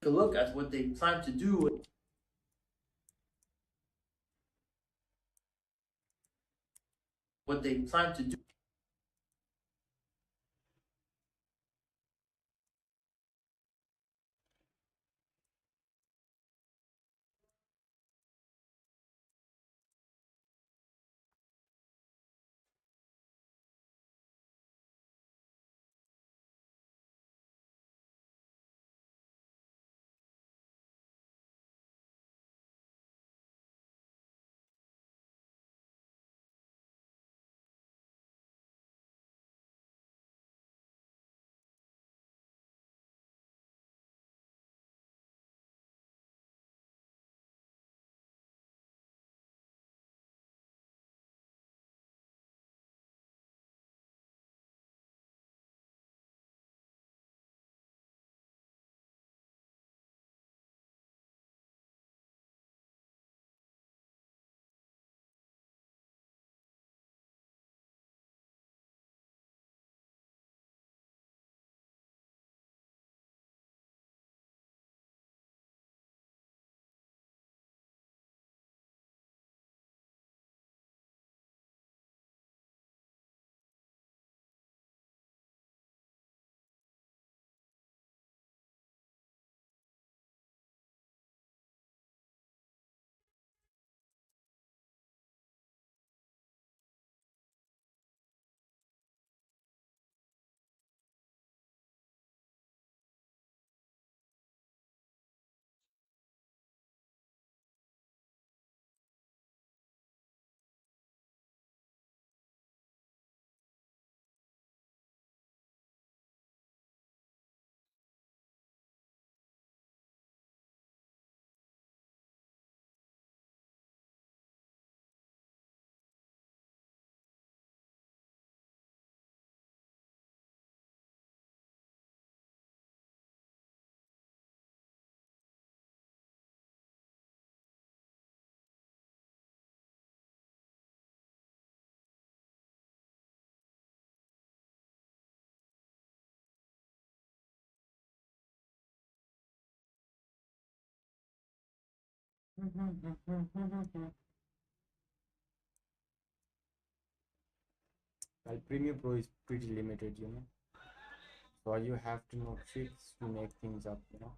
B: a look at what they plan to do. What they plan to do.
A: Well, Premiere Pro is pretty limited, you know. So you have to know tricks to make things up, you know.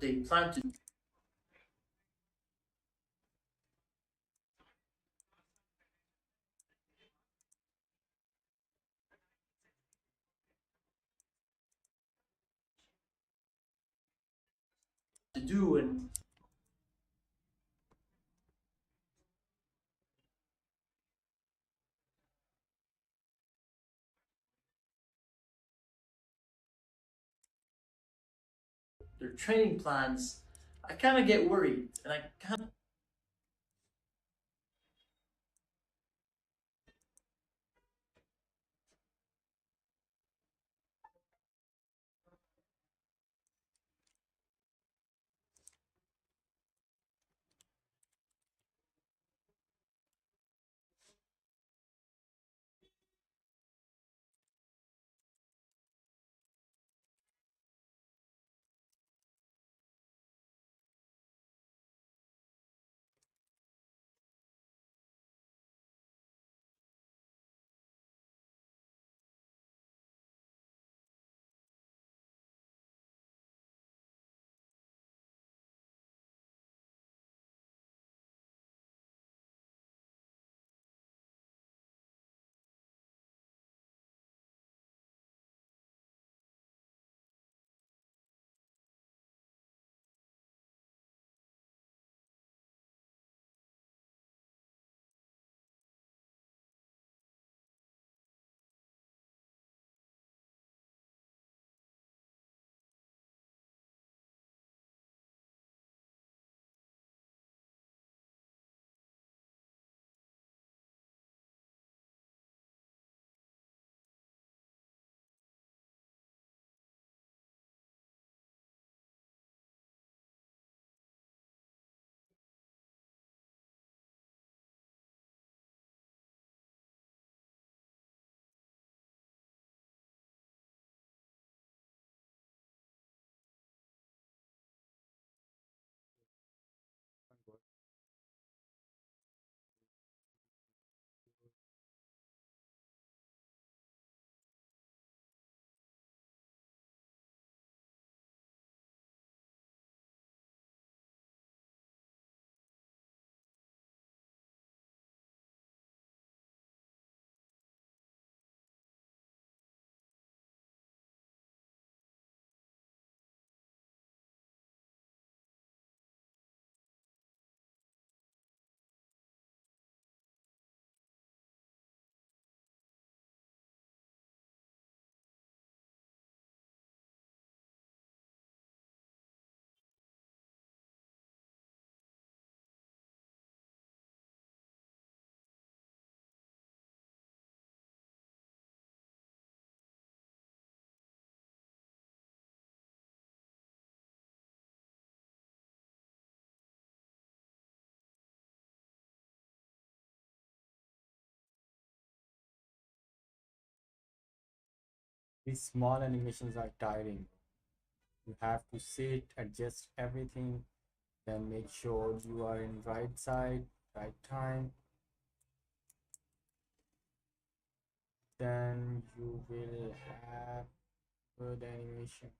B: They plan to do, and their training plans, I kind of get worried, and I kind of
A: These small animations are tiring. You have to sit, adjust everything, then make sure you are in right side, right time. Then you will have good animation.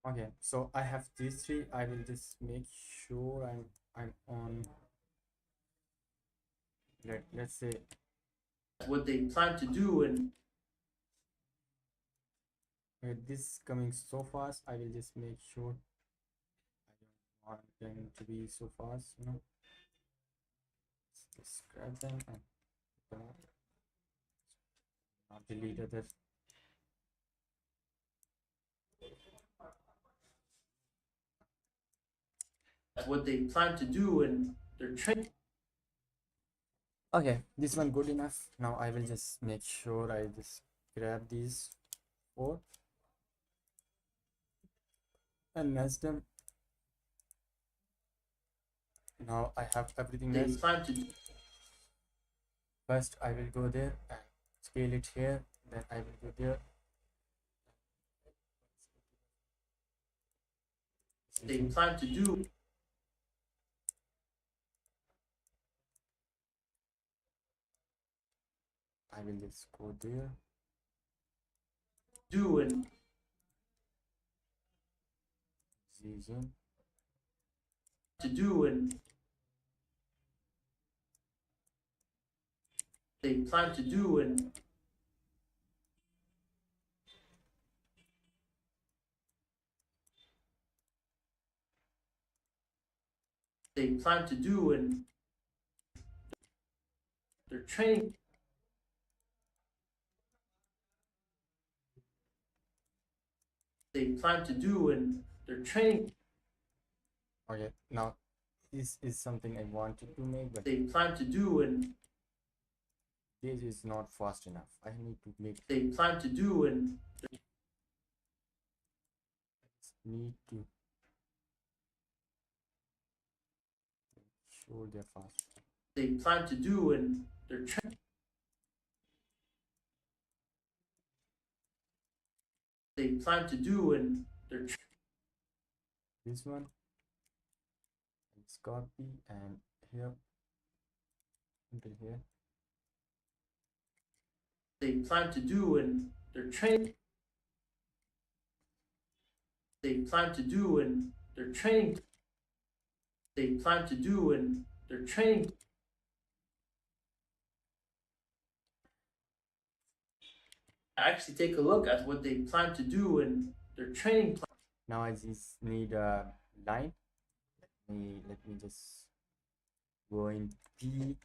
A: Okay, so I have these three. I will just make sure I'm on. Let's say
B: what they plan to do, and
A: with this coming so fast, I will just make sure I don't want them to be so fast. Just grab them and not delete others.
B: what they plan to do, and they're training.
A: Okay, this one good enough. Now I will just make sure I just grab these four and nest them. Now I have everything
B: They
A: nested.
B: plan to do.
A: First I will go there and scale it here, then I will go there.
B: They plan to do.
A: I will just go there.
B: Do and
A: Zoom.
B: to do, and they plan to do, and they plan to do, and they're training. They plan to do, and they're training.
A: Okay, now this is something I wanted to make, but
B: They plan to do, and
A: this is not fast enough. I need to make
B: they plan to do, and
A: need to show they're fast.
B: they plan to do, and they're training. They plan to do, and they're
A: This one, let's copy and here until here.
B: they plan to do, and they're training. They plan to do, and they're training. They plan to do, and they're training. Actually, take a look at what they plan to do, and their training plan.
A: Now I just need a line. Let me just go in PNG.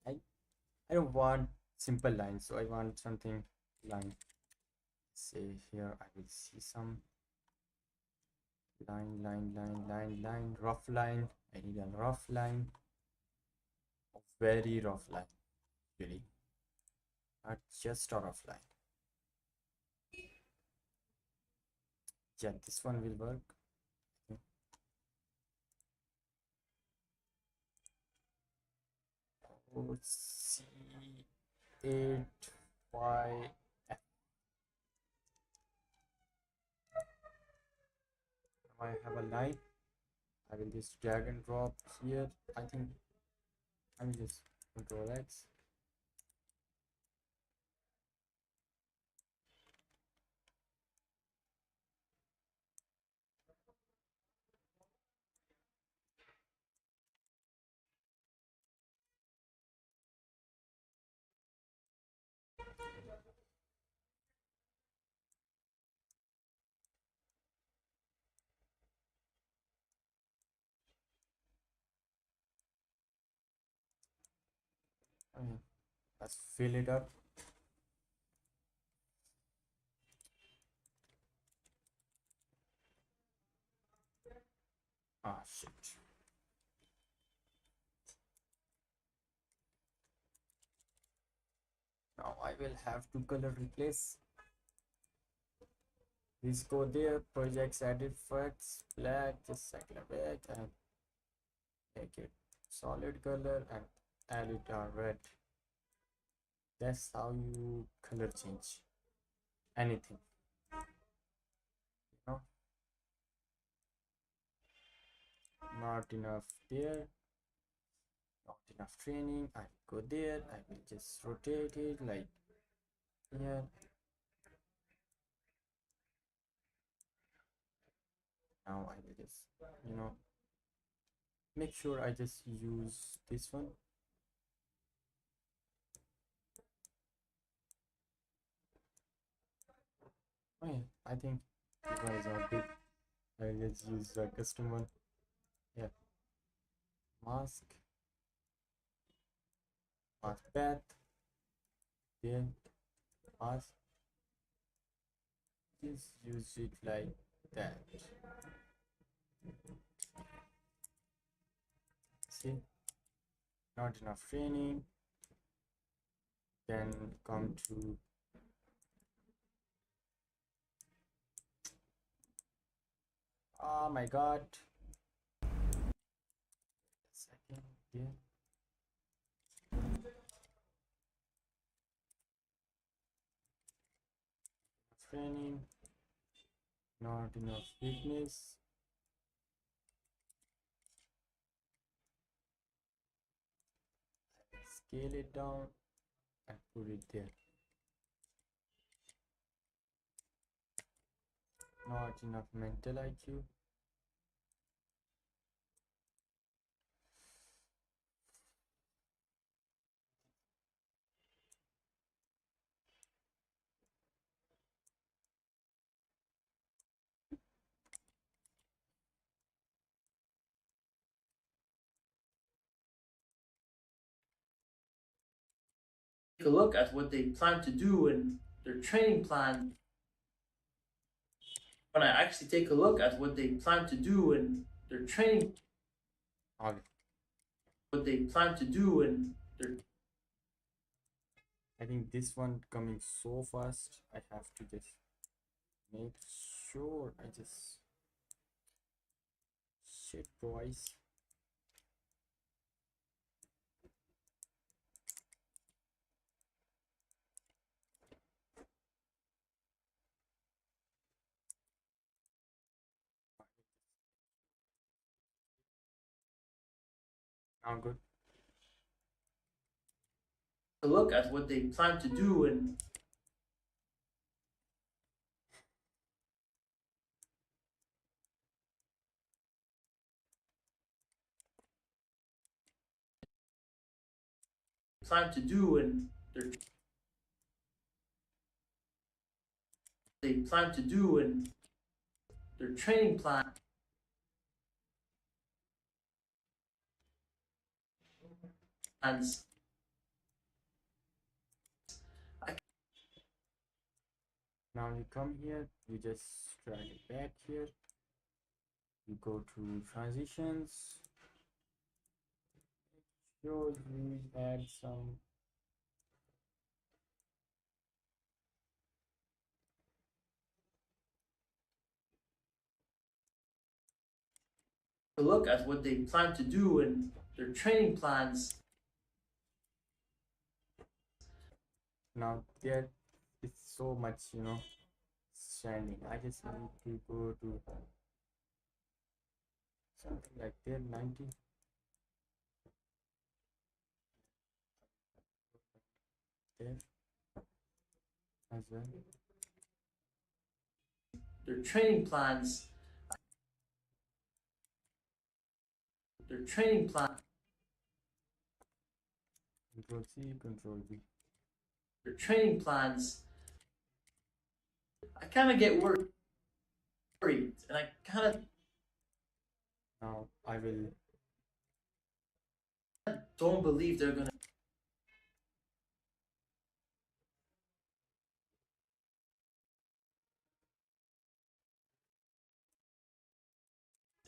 A: I don't want simple lines, so I want something line. Say here I will see some line, rough line. I need a rough line, a very rough line, really, not just a rough line. Yeah, this one will work. C8Y. I have a line. I will just drag and drop here. I think I will just Control X. Let's fill it up. Ah, shit. Now I will have to color replace. Please go there, projects, edit effects, black, just cycle a bit and make it solid color and add it red. That's how you color change anything, you know. Not enough there, not enough training. I will go there, I will just rotate it like here. Now I will just, you know, make sure I just use this one. Oh yeah, I think this one is not good. I will just use a custom one. Yeah, mask, mask path, there, mask. Just use it like that. See, not enough training. Then come to oh my god. Second, yeah. Training, not enough weakness. Scale it down and put it there. Not enough mental IQ.
B: Take a look at what they plan to do in their training plan. When I actually take a look at what they plan to do in their training,
A: Okay.
B: what they plan to do in their
A: I think this one coming so fast. I have to just make sure I just shit boys. Now good.
B: look at what they plan to do and plan to do and they plan to do and their training plan plans.
A: Now you come here, you just drag it back here. You go to transitions. Sure, you add some
B: Look at what they plan to do and their training plans.
A: now there it's so much, you know, standing. I just need to go to something like there 90. There as well.
B: Their training plans. Their training plan.
A: Control C, Control V.
B: Their training plans. I kind of get worried, and I kind of
A: Now I will
B: don't believe they're gonna.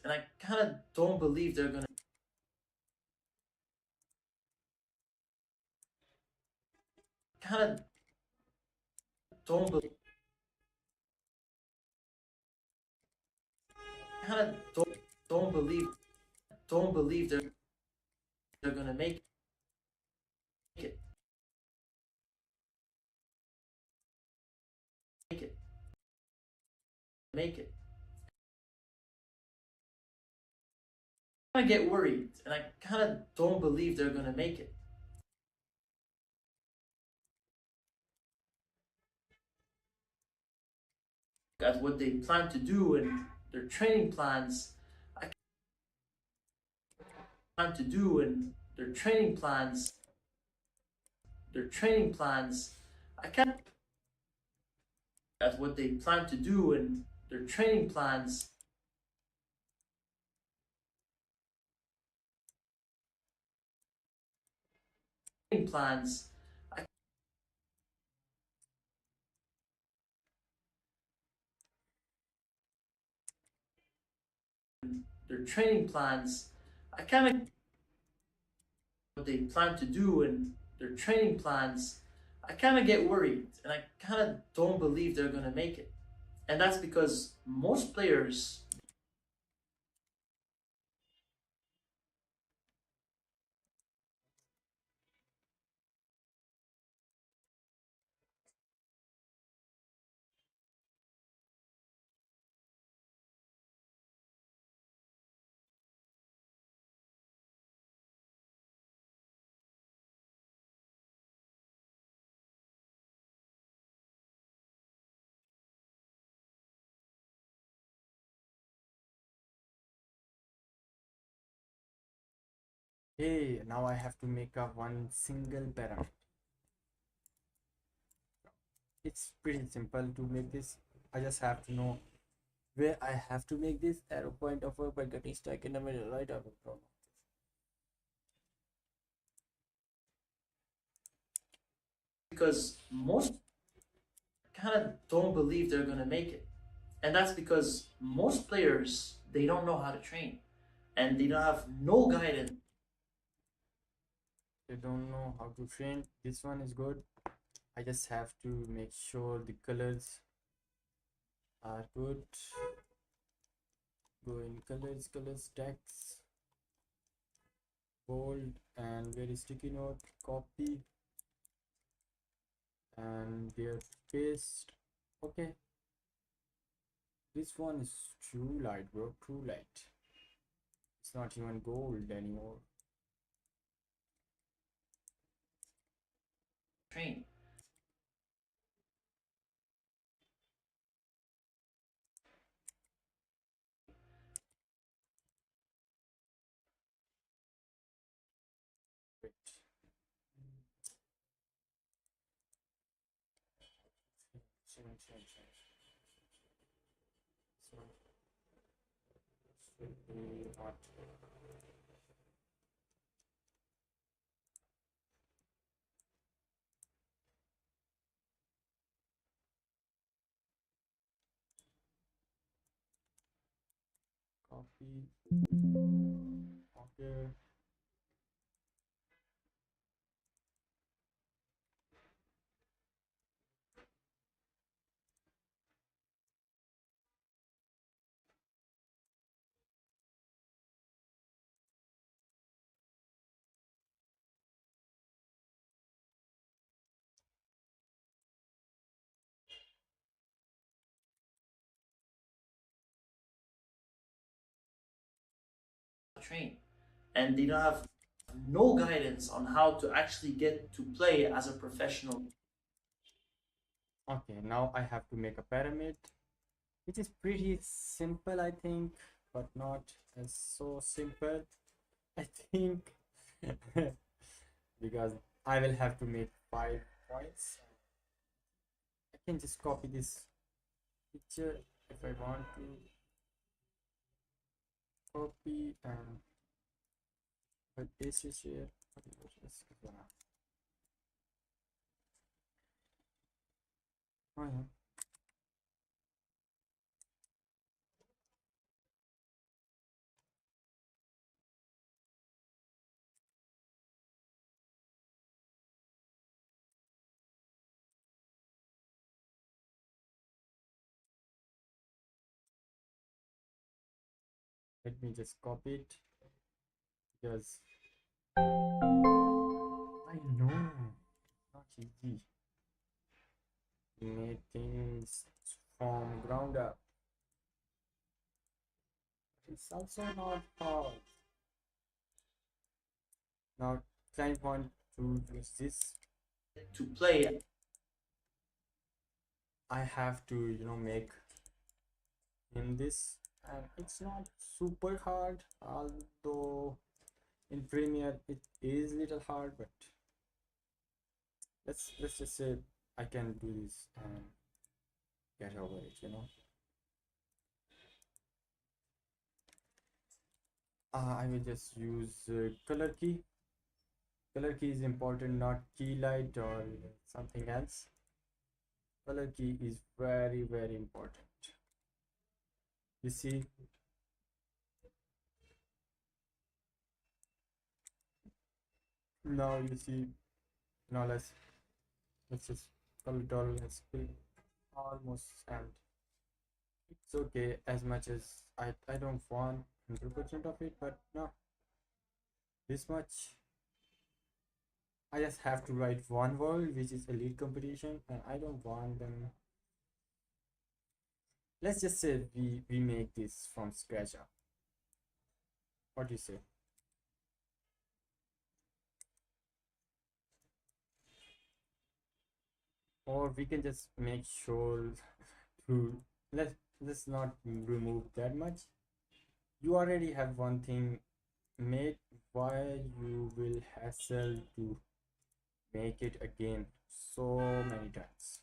B: And I kind of don't believe they're gonna. Kind of don't believe. kind of don't believe they're gonna it make it make it. I get worried, and I kind of don't believe they're gonna make it. At what they plan to do and their training plans, I plan to do and their training plans, I can't. At what they plan to do and their training plans, I their training plans, I kind of what they plan to do and their training plans, I kind of get worried, and I kind of don't believe they're gonna make it. And that's because most players
A: Hey, now I have to make a one single parameter. It's pretty simple to make this. I just have to know where I have to make this arrow point of work by getting stuck in the middle, right? I have a problem.
B: because most kind of don't believe they're gonna make it. And that's because most players they don't know how to train and they don't have no guidance.
A: They don't know how to train. This one is good. I just have to make sure the colors are good. Go in colors, text, bold, and very sticky note, copy, and there paste. Okay, this one is too light, bro, too light. It's not even gold anymore.
B: Train.
A: Wait. Change. This one should be not. Copy. Okay.
B: Train. And they don't have no guidance on how to actually get to play as a professional.
A: Okay, now I have to make a pyramid, which is pretty simple, I think, but not as so simple, I think, because I will have to make 5 points. I can just copy this picture if I want to. Copy and put this is here. Oh yeah. Let me just copy it because I know not easy. Made things from ground up. It's also not hard. Now client want to use this.
B: To play.
A: I have to, make in this, and it's not super hard, although in Premiere it is little hard, but let's just say I can do this and get over it. I will just use color key. Color key is important, not key light or something else. Color key is very, very important. You see, now you see, now let's just color tolerance be almost, and it's okay as much as I don't want 100% of it, but no, this much. I just have to write one word, which is elite competition, and I don't want them. Let's just say we make this from scratch up. What do you say? Or we can just make sure to let's not remove that much. You already have one thing made. Why you will hassle to make it again so many times?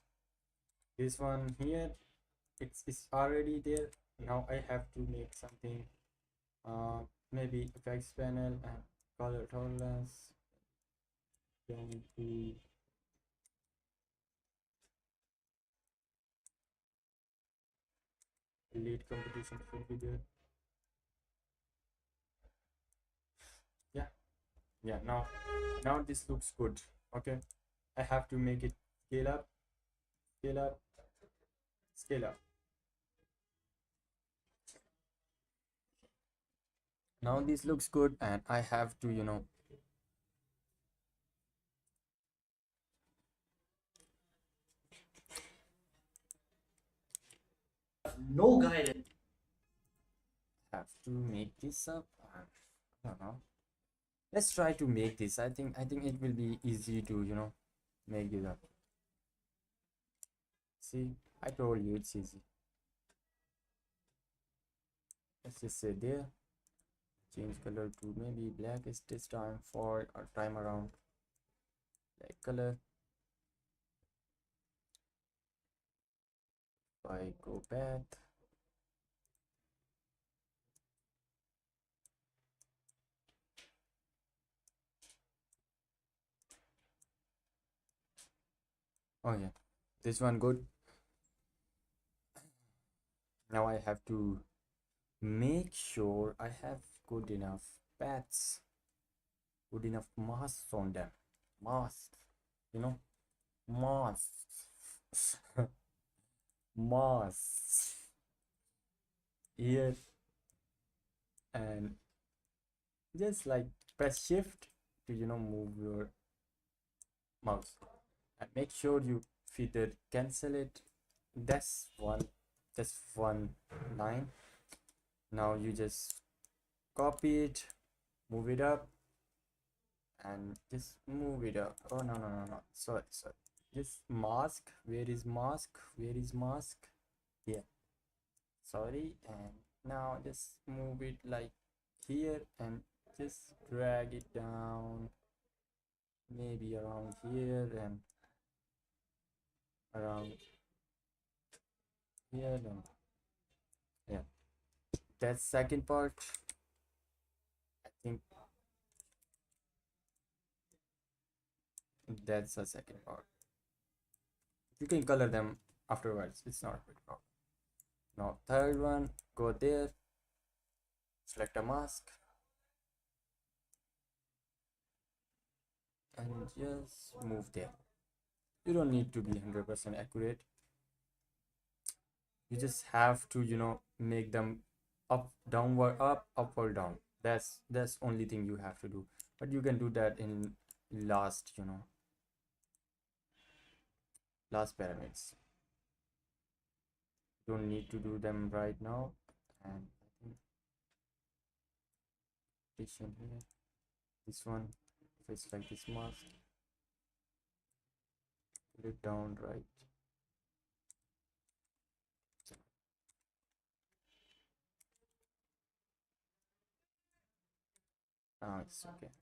A: This one here, it's already there. Now I have to make something, maybe effects panel and color tolerance. Then to elite competition should be there. Yeah, yeah. Now this looks good. Okay, I have to make it scale up, scale up, scale up. Now this looks good, and I have to,
B: No guidance.
A: have to make this up. I don't know. Let's try to make this. I think it will be easy to, make this up. See, I told you it's easy. Let's just say there. Change color to maybe black is this time for our time around. Black color. If I go back. Oh yeah, this one good. Now I have to make sure I have good enough paths, good enough masks on them. Masks, you know, masks, masks. Here, and just like press shift to, move your mouse, and make sure you feather cancel it. That's one line. Now you just copy it, move it up, and just move it up. Oh no, sorry. Just mask. Where is mask? Where is mask? Here. Sorry. And now just move it like here, and just drag it down, maybe around here and around here, and yeah, that's second part. I think that's the second part. You can color them afterwards, it's not a big problem. Now third one, go there, select a mask, and just move there. You don't need to be 100% accurate. You just have to, make them up, downward, up, upward, down. That's only thing you have to do, but you can do that in last, last pyramids. Don't need to do them right now. And I think addition here, this one, if it's like this mask, put it down right. Now it's okay.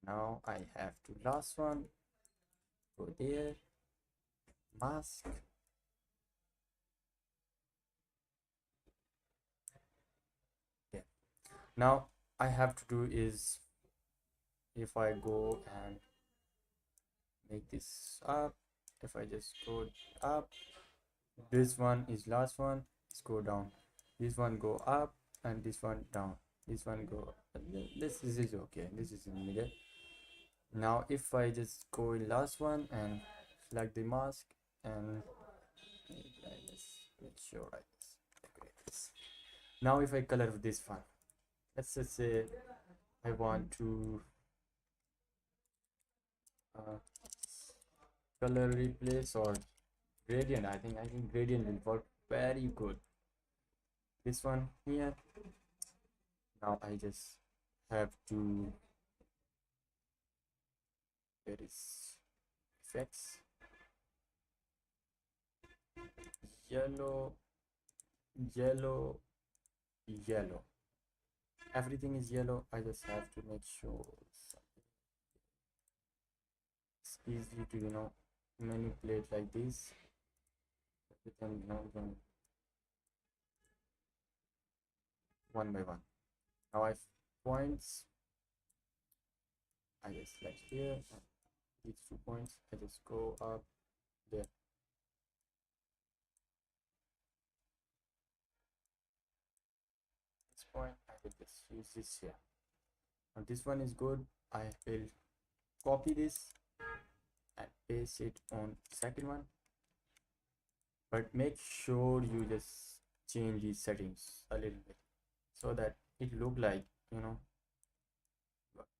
A: Now I have to last one, go there, mask. Yeah. Now I have to do is, if I go and make this up, if I just go up, this one is last one, let's go down, this one go up, and this one down, this one go, this is okay, this is in the middle. Now if I just go in last one and select the mask and make sure I just decorate this. Now if I color this one, let's just say I want to color replace or gradient. I think gradient will work very good. This one here. Now I just have to, there is effects, yellow, yellow, yellow. Everything is yellow. I just have to make sure it's easy to manipulate like this. Everything one by one. Now I have points. I just select here, these 2 points, I just go up there. This point, I will just use this here. Now this one is good. I will copy this and paste it on second one, but make sure you just change these settings a little bit so that it look like you're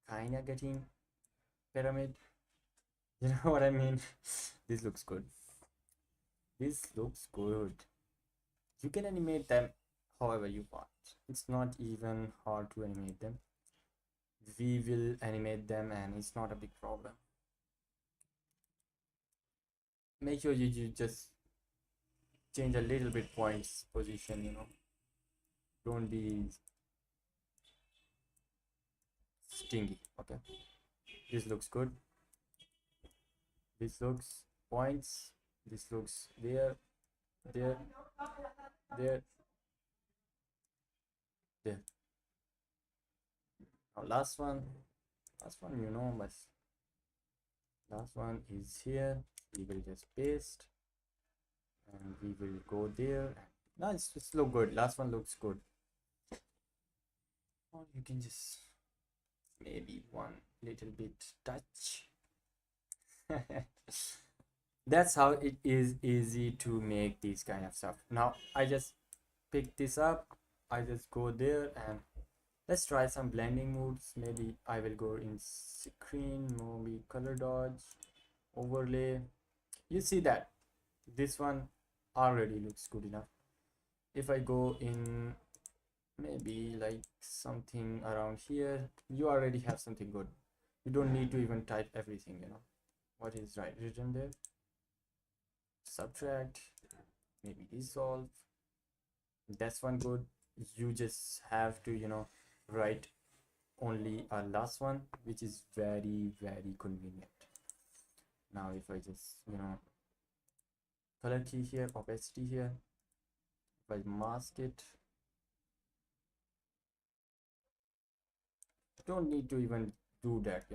A: kind of getting pyramid. You know what I mean? This looks good. This looks good. You can animate them however you want. It's not even hard to animate them. We will animate them and it's not a big problem. Make sure you just change a little bit points position, don't be stingy. Okay, this looks good, this looks points, this looks there, there, there, there. Now last one, but last one is here. We will just paste and we will go there. No, it's look good. Last one looks good. Or you can just maybe one little bit touch. That's how it is easy to make these kind of stuff. Now I just pick this up, I just go there and let's try some blending modes. Maybe I will go in screen, maybe color dodge, overlay. You see that this one already looks good enough. If I go in maybe like something around here, you already have something good. You don't need to even type everything, what is right written there. Subtract, maybe dissolve, that's one good. You just have to write only a last one, which is very convenient. Now if I just color key here, opacity here, if I mask it, don't need to even do that,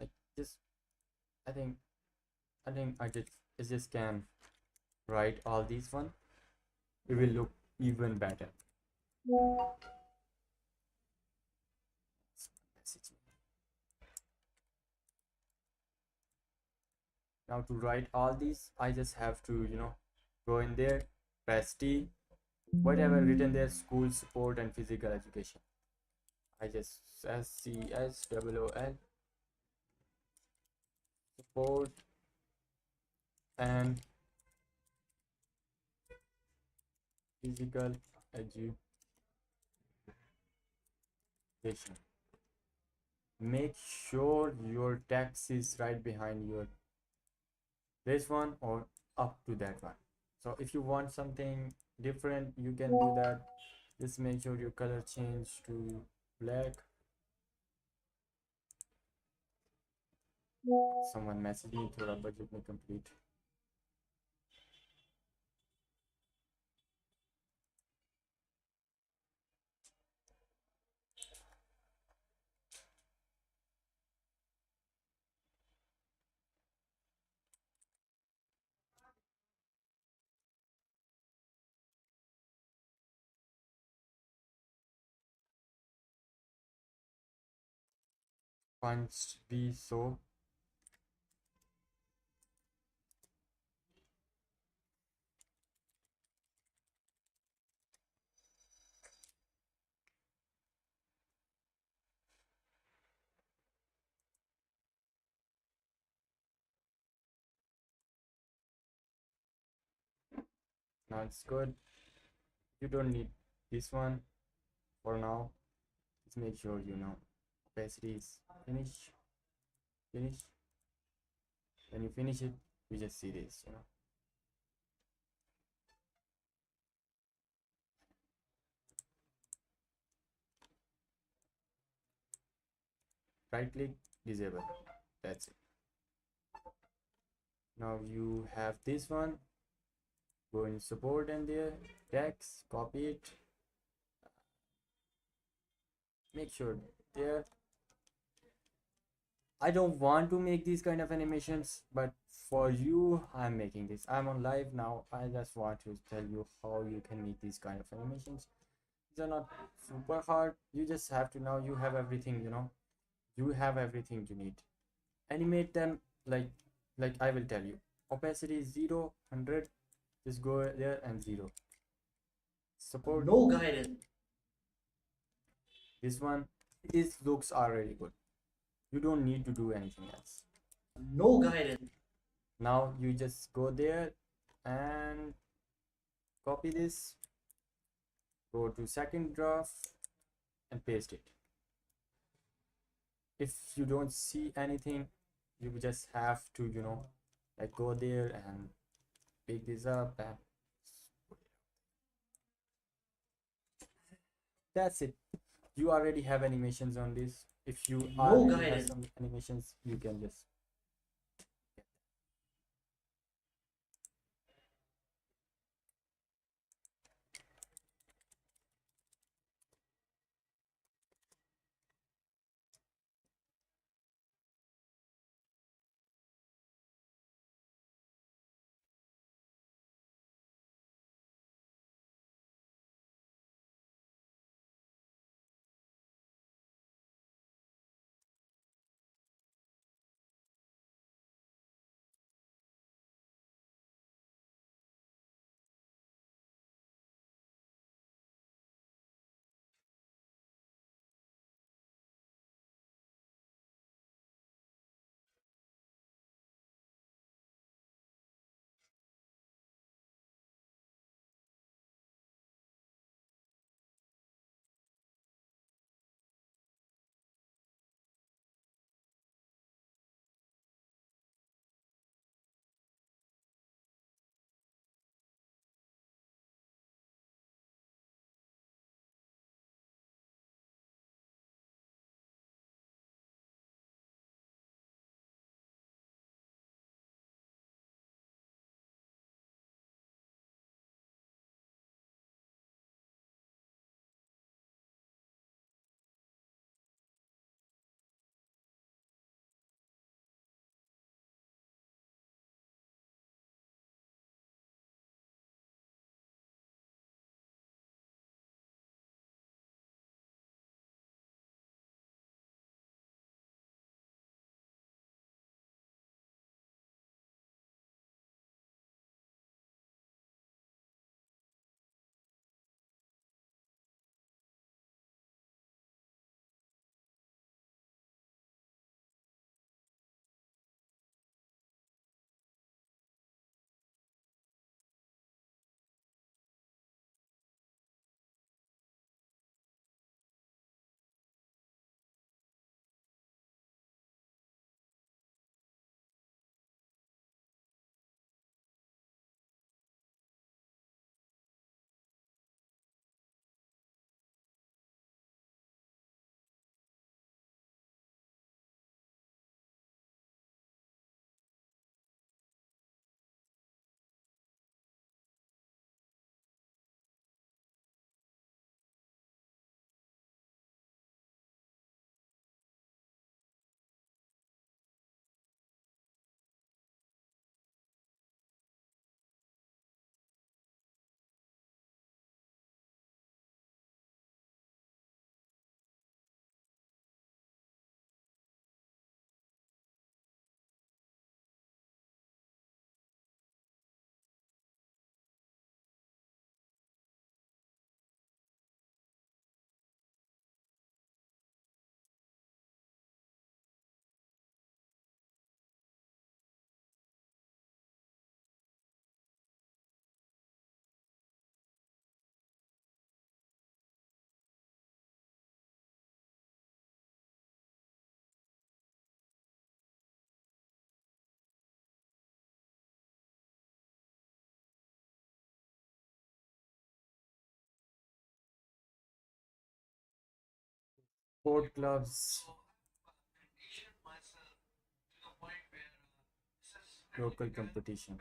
A: like just I think I just can write all these one, it will look even better. Now to write all these, I just have to go in there, press T, whatever written there, school support and physical education. I just SCSOOL support and physical education. Make sure your text is right behind your this one or up to that one. So if you want something different, you can do that. Just make sure your color change to black. Someone messaged me, थोड़ा budget में complete. Punch be so. Now it's good. You don't need this one for now. Just make sure you know opacity is finish. When you finish it, you just see this, you know. Right click, disable. That's it. Now you have this one. Go in support and there, text, copy it. Make sure there. I don't want to make these kind of animations, but for you, I'm making this. I'm on live now. I just want to tell you how you can make these kind of animations. These are not super hard. You just have to now you have everything, you know. You have everything you need. Animate them like I will tell you. Opacity is 0, 100. Just go there and 0. Support.
B: No guidance.
A: This one, this looks already good. You don't need to do anything else.
B: No guidance.
A: Now you just go there and copy this, go to second draft and paste it. If you don't see anything, you just have to, you know, like go there and pick this up and that's it. You already have animations on this. If you
B: No
A: already have
B: guidance.
A: some animations, you can just Sport clubs, local competition.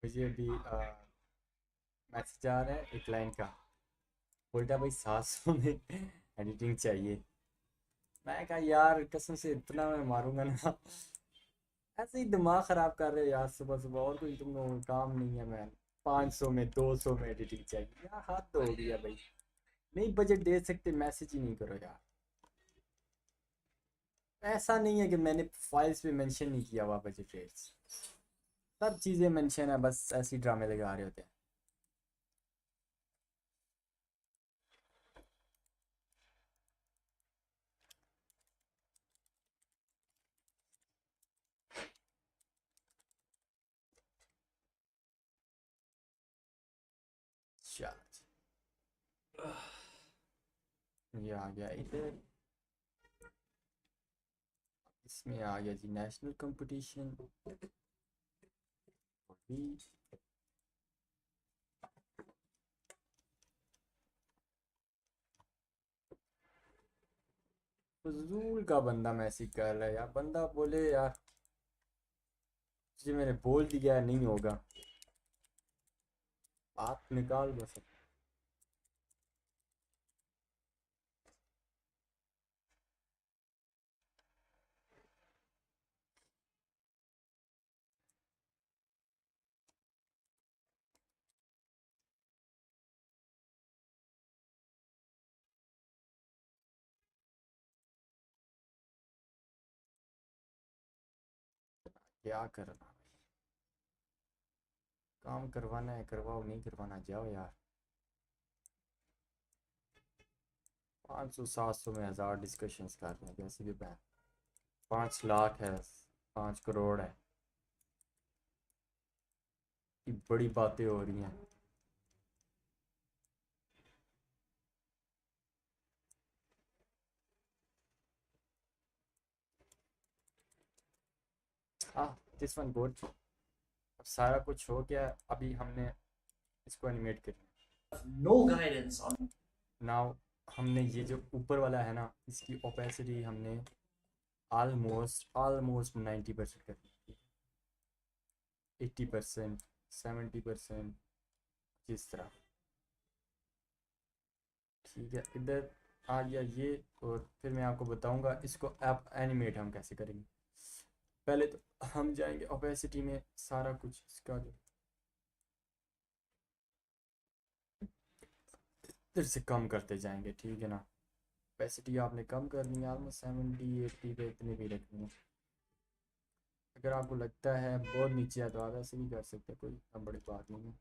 A: मुझे अभी message आ रहा है एक client का, बोलता है भाई 700 में एडिटिंग चाहिए। मैं कहा यार कसम से इतना मैं मारूंगा ना। ऐसे ही दिमाग ख़राब कर रहे हो यार सुबह सुबह, और कोई तुम लोगों का काम नहीं है मैन। 500 में 200 में एडिटिंग चाहिए यार, हाथ तो हो गया भाई। नहीं बजट दे सकते, मैसेज ही नहीं करो यार। ऐसा नहीं है कि मैंने फाइल्स पे मेंशन नहीं किया हुआ बजट रेट्स, सब चीज़ें मेंशन है, बस ऐसे ही ड्रामे लगा रहे होते हैं। चलो ये आ गया इधर, इसमें आ गया जी नेशनल कंपटीशन भी। फजूल का बंदा मैसेज कर रहा है यार, बंदा बोले यार जी मैंने बोल दिया है नहीं होगा, बात निकाल बस। क्या करना, काम करवाना है करवाओ, नहीं करवाना जाओ यार। 500 700 में 1000 डिस्कशंस कर रहे हैं कैसे भी बैन। 5 लाख है, 5 करोड़ है, कि बड़ी बातें हो रही हैं। हाँ दिस वन गुड। अब सारा कुछ हो गया, अभी हमने इसको एनिमेट करना।
B: No guidance on
A: नाउ हमने ये जो ऊपर वाला है ना, इसकी ओपेसिटी हमने ऑलमोस्ट ऑलमोस्ट 90% कर दी, 80%, 70%, जिस तरह। ठीक है, इधर आ गया ये। और फिर मैं आपको बताऊंगा इसको ऐप एनिमेट हम कैसे करेंगे। पहले तो हम जाएंगे ओपेसिटी में, सारा कुछ इसका जो इधर से कम करते जाएंगे, ठीक है ना। ओपेसिटी आपने कम करनी है, ऑलमोस्ट 70 80 पे इतनी भी रखनी है। अगर आपको लगता है बहुत नीचे है तो आप ऐसे भी कर सकते हैं, कोई इतना बड़ी बात नहीं है।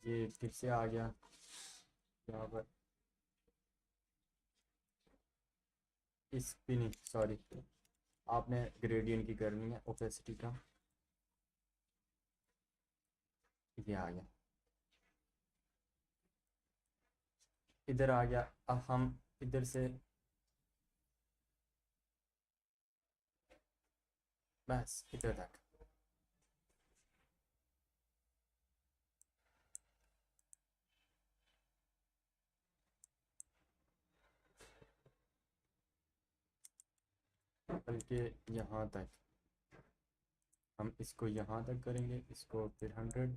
A: ये फिर से आ गया यहाँ पर, इस भी नहीं सॉरी, आपने ग्रेडियंट की करनी है ओपेसिटी का। ये आ गया, इधर आ गया। अब हम इधर से बस इधर तक। बल्कि यहाँ तक, हम इसको यहाँ तक करेंगे, इसको फिर 100,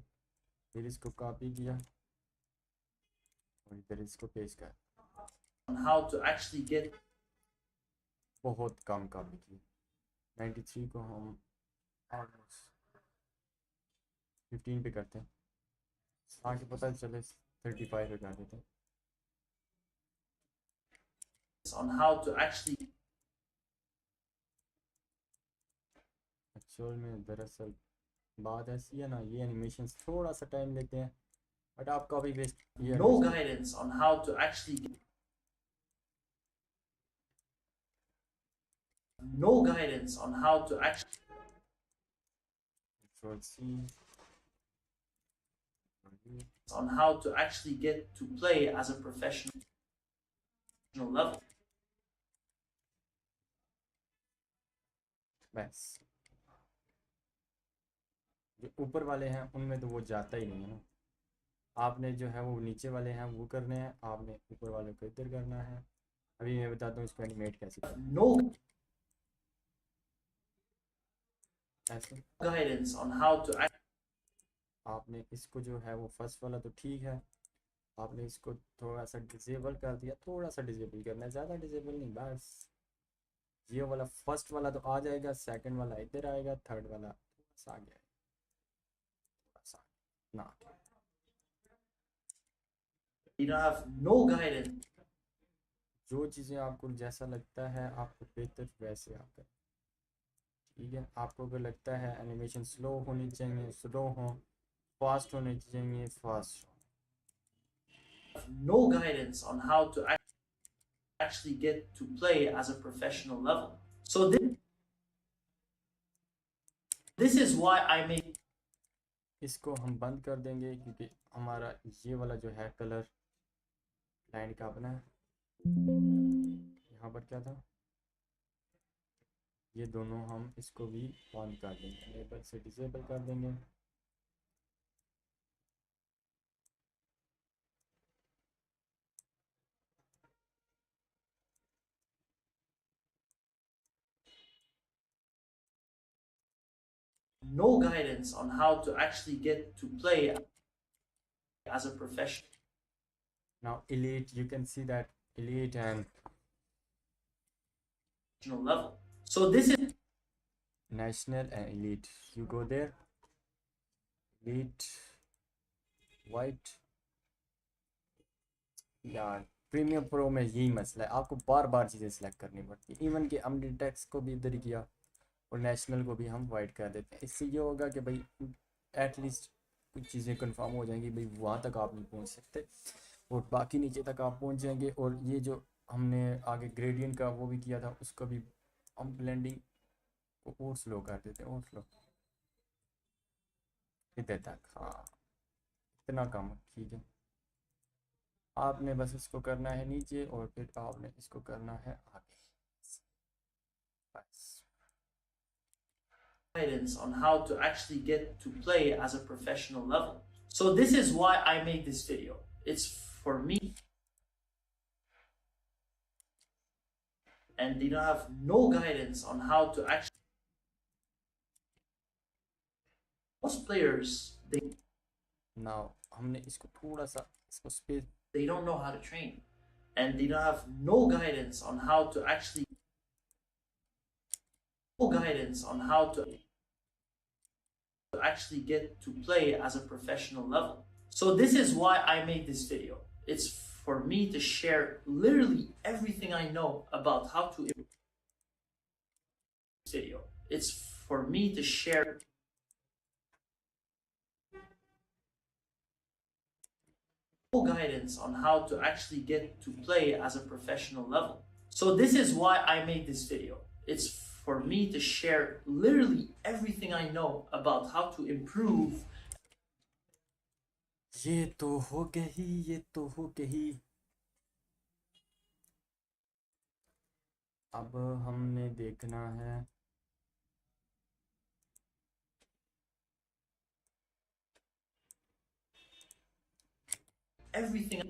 A: फिर इसको कॉपी किया और इधर इसको पेस्ट कर।
B: how to actually get
A: बहुत कम कॉपी की, 93 को हम ऑलमोस्ट 15 पे करते हैं, आगे पता चले 35 पे कर देते हैं।
B: on how to actually
A: actual में दरअसल बात ऐसी है ना, ये एनिमेशन थोड़ा सा टाइम लेते हैं, बट आप कॉपी पेस्ट ये
B: no guidance on how to actually no guidance on how to actually
A: Control C,
B: on how to actually get to play as a professional level.
A: बस जो ऊपर वाले हैं उनमें तो वो जाता ही नहीं है ना। आपने जो है वो नीचे वाले हैं वो करने हैं, आपने ऊपर वाले को इधर करना है। अभी मैं बताता हूँ इसको एनिमेट कैसे करना है।
B: No
A: ऐसे
B: guidance on how to
A: आपने इसको जो है वो फर्स्ट वाला तो ठीक है, आपने इसको थोड़ा सा डिसेबल कर दिया, थोड़ा सा डिसेबल करना है, ज़्यादा डिसेबल नहीं, बस ये वाला फर्स्ट वाला तो आ जाएगा, सेकंड वाला इधर आएगा, थर्ड वाला थोड़ा सा आ गया, थोड़ा सा ना।
B: you don't have no guidance
A: जो चीज़ें आपको जैसा लगता है आपको बेहतर वैसे आप करें, ठीक है। आपको अगर लगता है एनिमेशन स्लो होनी चाहिए स्लो हो, फास्ट होने चाहिए फास्ट हो।
B: no guidance on how to actually get to play as a professional level. So this is why I make
A: इसको हम बंद कर देंगे क्योंकि हमारा ये वाला जो है कलर लाइन का अपना है। यहाँ पर क्या था, ये दोनों हम इसको भी बंद कर देंगे, लेबल से डिसेबल कर देंगे।
B: no guidance on how to actually get to play as a professional
A: Now elite, you can see that elite and
B: level. So this is
A: national and elite. You go there, elite, white. यार premium pro में यही मसला है, आपको बार बार चीज़ें select करनी पड़ती है। इवन कि हमने टेक्स्ट को भी इधर ही किया और नेशनल को भी हम वाइट कर देते हैं। इससे ये होगा कि भाई एटलीस्ट कुछ चीज़ें कंफर्म हो जाएंगी, भाई वहाँ तक आप नहीं पहुँच सकते और बाकी नीचे तक आप पहुँच जाएंगे। और ये जो हमने आगे ग्रेडियंट का वो भी किया था, उसको भी हम ब्लेंडिंग को और स्लो कर देते हैं, और स्लो इधर तक। हाँ, इतना कम, ठीक है। आपने बस इसको करना है नीचे और फिर आपने इसको करना है आगे, बस।
B: guidance on how to actually get to play as a professional level. So this is why I made this video. It's for me. And they don't have no guidance on how to actually. Most players,
A: Now हमने इसको थोड़ा सा इसको space,
B: they don't know how to train. And they don't have no guidance on how to actually. No guidance on how to actually get to play as a professional level. So this is why I made this video. It's for me to share literally everything I know about how to video. It's for me to share guidance on how to actually get to play as a professional level. So this is why I made this video. It's for me to share literally everything I know about how to improve.
A: ये तो हो गई, ये तो हो गई। अब हमने देखना है
B: Everything.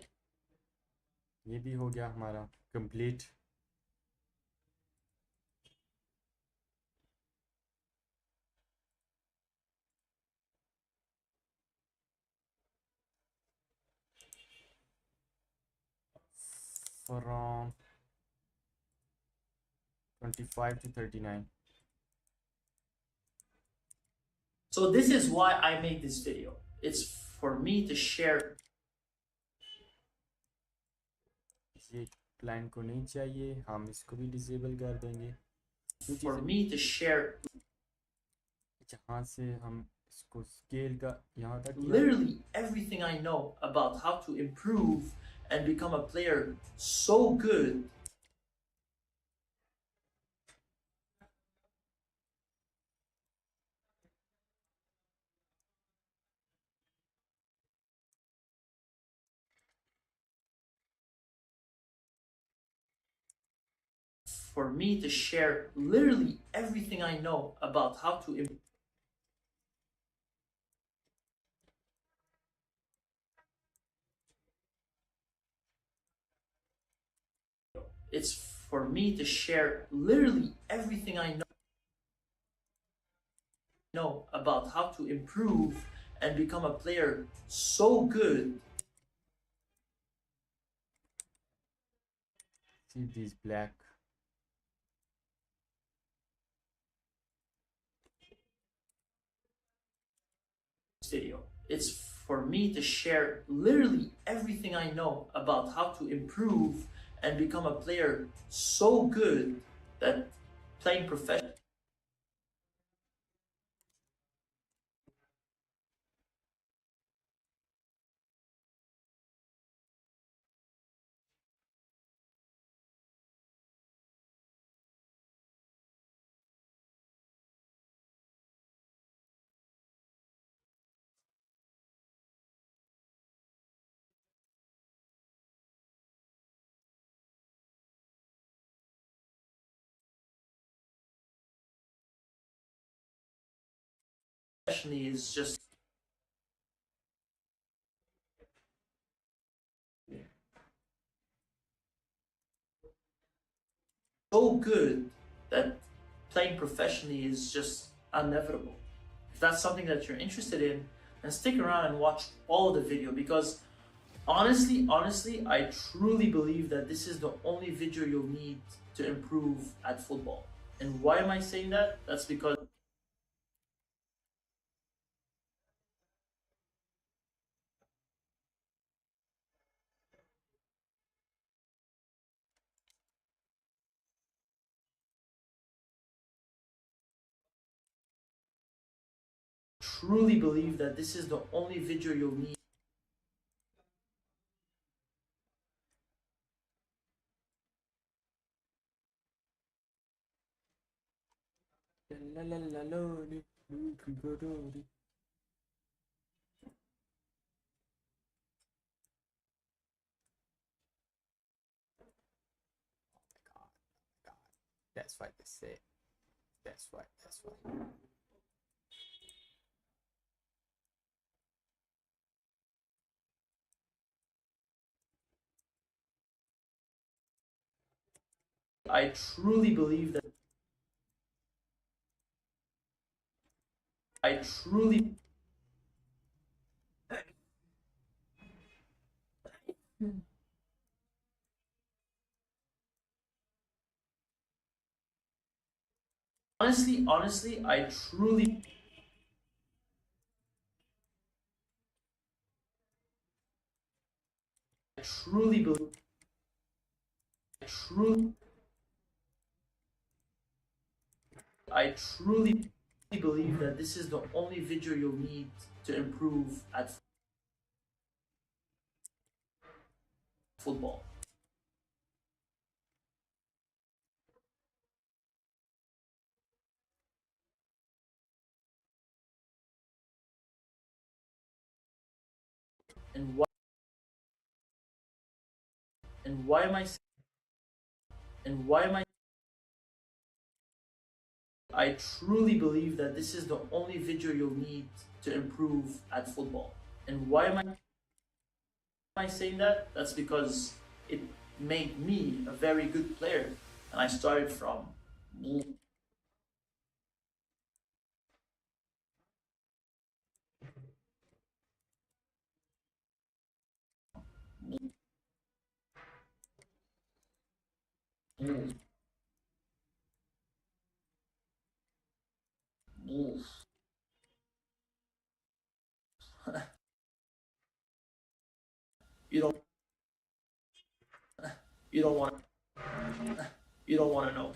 A: ये भी हो गया हमारा complete. From 25 to 39.
B: So this is why I made this video. It's for me to share.
A: ये क्लाइंट को नहीं चाहिए, हम इसको भी डिसेबल कर देंगे।
B: For me to share
A: जहाँ से हम इसको स्केल का यहाँ तक
B: literally everything I know about how to improve and become a player so good. For me to share literally everything I know about how to improve. It's for me to share literally everything I know about how to improve and become a player so good.
A: See these black.
B: Video. It's for me to share literally everything I know about how to improve and become a player so good that playing professional. Is just so good that playing professionally is just inevitable. If that's something that you're interested in, then stick around and watch all of the video, because honestly, I truly believe that this is the only video you'll need to improve at football. And why am I saying that? That's because truly believe that this is the only video you'll need.
A: That's what they say. That's why.
B: I truly believe that. I truly. Honestly, I truly. I truly believe. I truly believe that this is the only video you'll need to improve at football. And why? And why am I? And why am I? I truly believe that this is the only video you'll need to improve at football. And why am I saying that? That's because it made me a very good player, and I started from. You don't. You don't want. You don't want to know.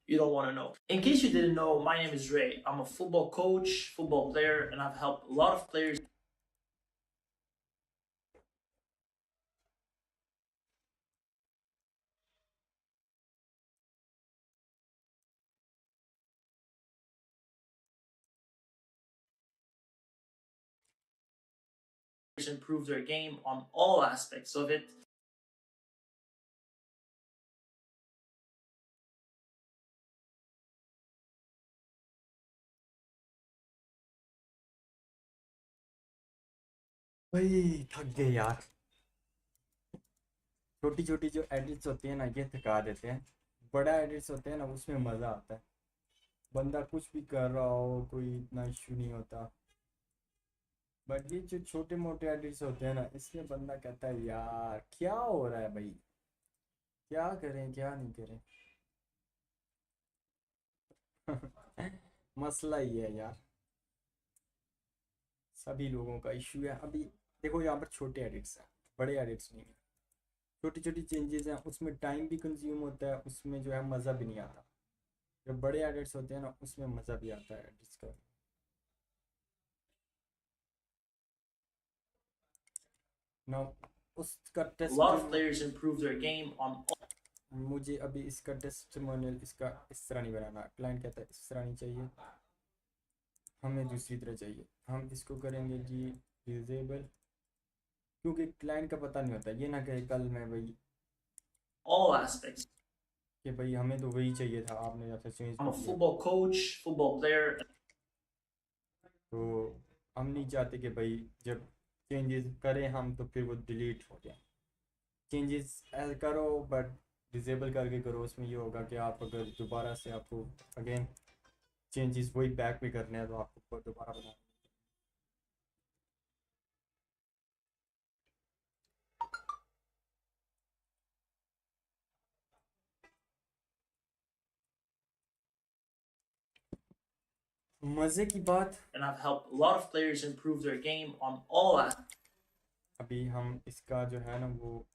B: You don't want to know. In case you didn't know, my name is Ray. I'm a football coach, football player, and I've helped a lot of players improve their game on all aspects of it.
A: भाई थक गए यार। छोटी छोटी जो edits होती है ना, ये थका देते हैं। बड़ा एडिट्स होते हैं ना, उसमें मज़ा आता है। बंदा कुछ भी कर रहा हो, कोई इतना इशू नहीं होता। बट ये जो छोटे मोटे एडिट्स होते हैं ना, इसमें बंदा कहता है यार क्या हो रहा है भाई, क्या करें क्या नहीं करें। मसला ही है यार, सभी लोगों का इशू है। अभी देखो यहाँ पर छोटे एडिट्स हैं, बड़े एडिट्स नहीं है। छोटी छोटी चेंजेस हैं, उसमें टाइम भी कंज्यूम होता है, उसमें जो है मज़ा भी नहीं आता। जब बड़े एडिट्स होते हैं ना, उसमें मज़ा भी आता है एडिट्स का। नाउ उसका
B: A lot of
A: test
B: players improve their game on
A: मुझे अभी इसका टेस्टिमोनियल इसका इस तरह नहीं बनाना, क्लाइंट कहता है इस तरह नहीं चाहिए, हमें दूसरी तरह चाहिए। हम इसको करेंगे जी डिसेबल, क्योंकि क्लाइंट का पता नहीं होता, ये ना कहे कल मैं भाई
B: all aspects.
A: कि भाई हमें तो वही चाहिए था, आपने जब से चेंज
B: I'm
A: कर
B: a
A: दिया।
B: football coach, football player.
A: तो हम नहीं चाहते कि भाई जब चेंजेस करें हम तो फिर वो डिलीट हो जाए। चेंजेस करो बट डिसेबल करके करो, उसमें ये होगा कि आप अगर दोबारा से आपको अगेन चेंजेस वही बैक में करने हैं तो आपको दोबारा बनाना। मज़े की बात,
B: And I've helped a lot of players improve their game on all aspects.
A: अभी हम इसका जो है ना वो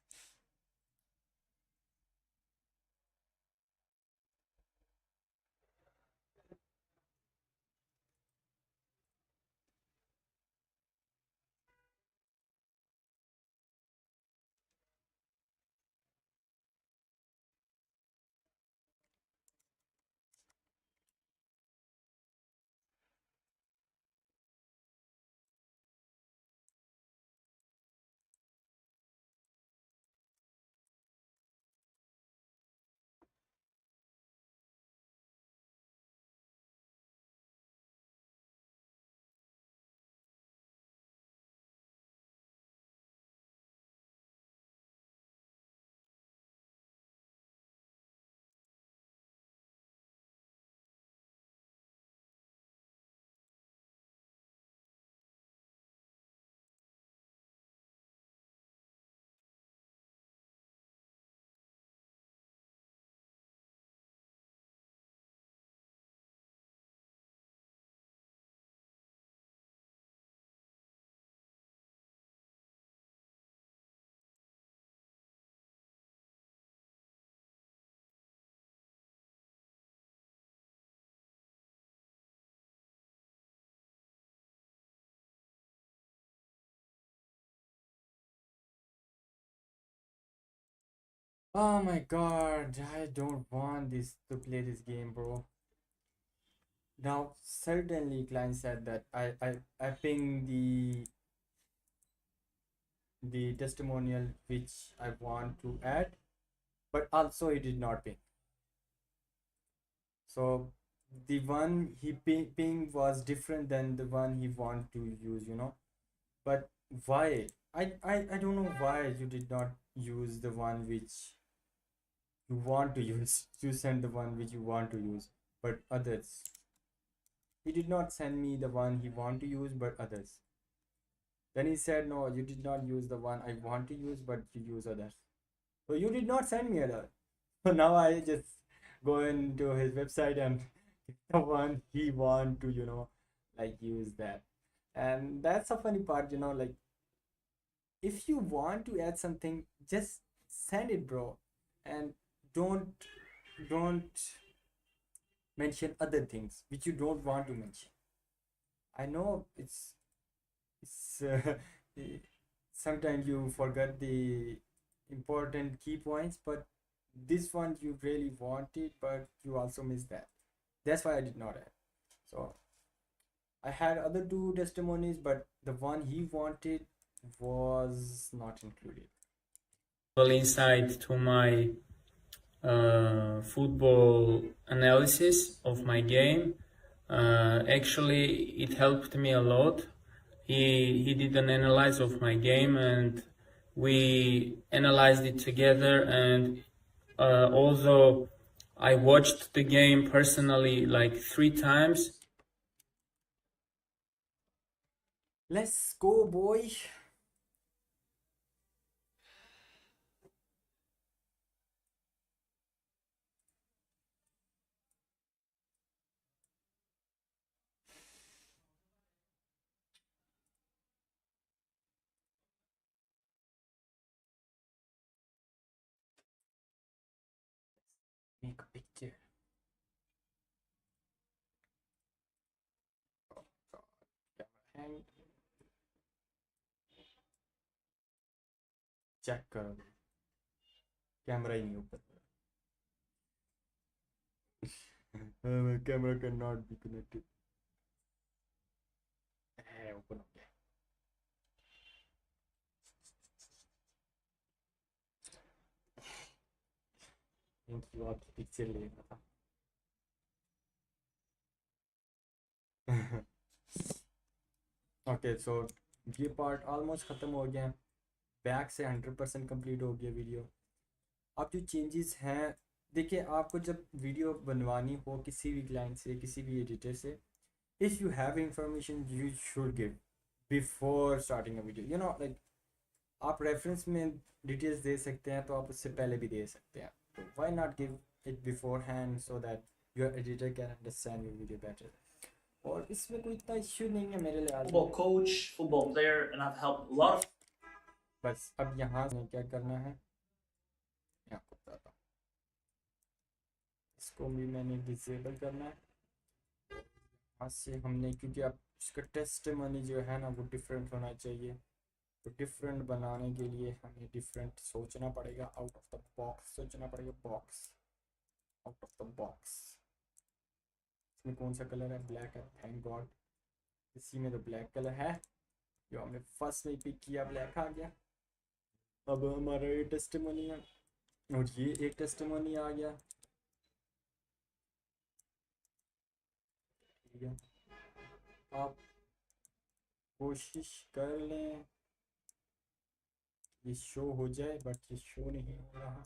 A: oh my god, I don't want this to play this game, bro. Now certainly client said that I ping the testimonial which I want to add, but also he did not ping. So the one he ping was different than the one he want to use, you know. But why? I don't know why you did not use the one which you want to use. You send the one which you want to use, but others. He did not send me the one he want to use, but others. Then he said, no, you did not use the one I want to use, but you use others. So you did not send me other. So now I just go into his website and the one he want to, you know, like use that. And that's a funny part, you know, like if you want to add something, just send it, bro. And don't don't mention other things which you don't want to mention. I know it's sometimes you forget the important key points, but this one you really wanted, but you also missed that. That's why I did not add. So I had other two testimonies, but the one he wanted was not included.
D: Insight to my football analysis of my game. Actually, it helped me a lot. He did an analysis of my game, and we analyzed it together. And although I watched the game personally like 3 times.
A: Let's go, boy. Make a picture. Oh, God. Camera hang. Check करो, camera ही नहीं ऊपर। Camera can not be connected. है open हो गया। इनकी बात picture ले रहा था। ओके सो ये पार्ट ऑलमोस्ट ख़त्म हो गया। बैक से 100% कंप्लीट हो गया वीडियो। अब जो चेंजेस हैं, देखिए आपको जब वीडियो बनवानी हो किसी भी क्लाइंट से, किसी भी एडिटर से, if you have information you should give before starting a video, you know like आप रेफरेंस में डिटेल्स दे सकते हैं तो आप उससे पहले भी दे सकते हैं, तो why not give it before hand so that your editor can understand your video better. और इसमें कोई इतना इश्यू नहीं है मेरे लिहाज
B: Football
A: में।
B: coach, football player, and I've helped a lot of
A: बस अब यहाँ से क्या करना है, मैं आपको बताता हूँ। इसको भी मैंने डिसेबल करना है। यहाँ से हमने, क्योंकि अब इसका टेस्टिमनी जो है ना वो डिफरेंट होना चाहिए, तो डिफरेंट बनाने के लिए हमें डिफरेंट सोचना पड़ेगा, आउट ऑफ द बॉक्स सोचना पड़ेगा, box out of the box. इसमें कौन सा कलर है, ब्लैक है, थैंक गॉड। इसी में तो ब्लैक कलर है जो हमने फर्स्ट में पिक किया, ब्लैक आ गया। अब हमारा ये टेस्टिमनी है और ये एक टेस्टिमनी आ गया, ठीक है। आप कोशिश कर लें ये शो हो जाए, बट ये शो नहीं हो रहा।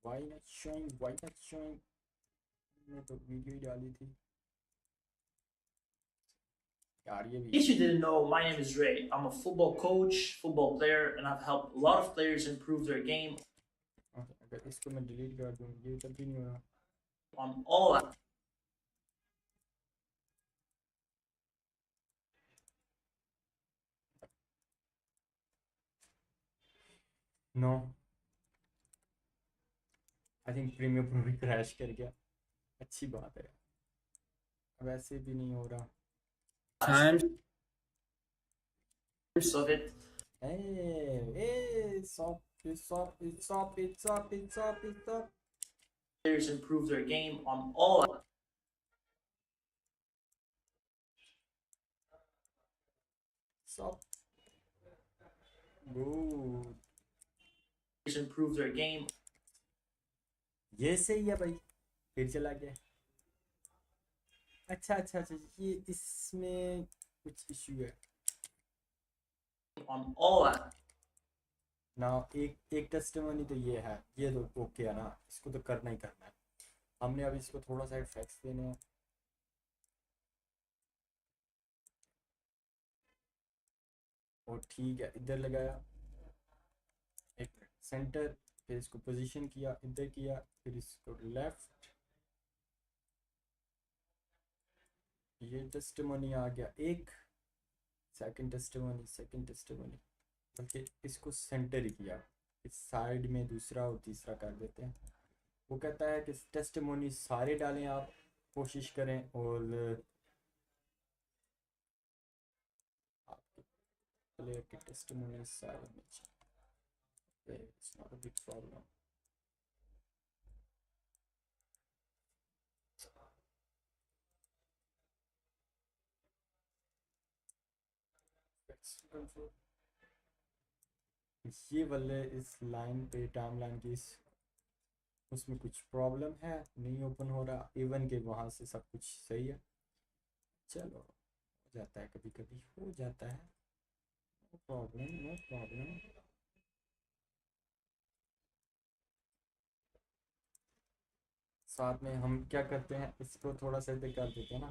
A: Why not showing, why not showing. मैंने तो वीडियो ही डाली थी यार, ये
B: In
A: भी।
B: case you didn't know, my name is Ray. I'm a football coach, football player, and I've helped a lot of players improve their game
A: अगर इसको मैं डिलीट कर दूँ ये तब भी नहीं हो रहा।
B: on all
A: no, I think premium pro भी क्रैश कर गया। अच्छी बात है, वैसे भी नहीं हो रहा।
D: times.
B: of it.
A: Hey, it's up, it's up, it's up, it's up, it's up, it's up.
B: Players improve their game on all
A: It's up. Good.
B: players improve their game
A: ये सही है भाई, फिर चला गया। अच्छा अच्छा अच्छा, ये इसमें कुछ इशू है
B: on all
A: ना। एक टेस्टिमनी तो ये है, ये तो ओके है ना, इसको तो करना ही करना है। हमने अभी इसको थोड़ा सा इफेक्ट्स देने हैं। और ठीक है, इधर लगाया, एक मिनट, सेंटर, फिर इसको पोजीशन किया, इधर किया, फिर इसको लेफ्ट। ये टेस्टिमनी आ गया एक, सेकंड टेस्टिमनी, बल्कि इसको सेंटर ही किया, इस साइड में दूसरा और तीसरा कर देते हैं। वो कहता है कि टेस्टिमनी सारे डालें, आप कोशिश करें, और आपके प्लेयर के टेस्टिमनी सारे में चाहिए। It's not a big problem. ये वाले इस लाइन पे, टाइम लाइन की उसमें कुछ प्रॉब्लम है, नहीं ओपन हो रहा, इवन के वहाँ से सब कुछ सही है। चलो, हो जाता है, कभी कभी हो जाता है, नो प्रॉब्लम नो प्रॉब्लम। साथ में हम क्या करते हैं, इसको थोड़ा सा इधर कर देते हैं ना,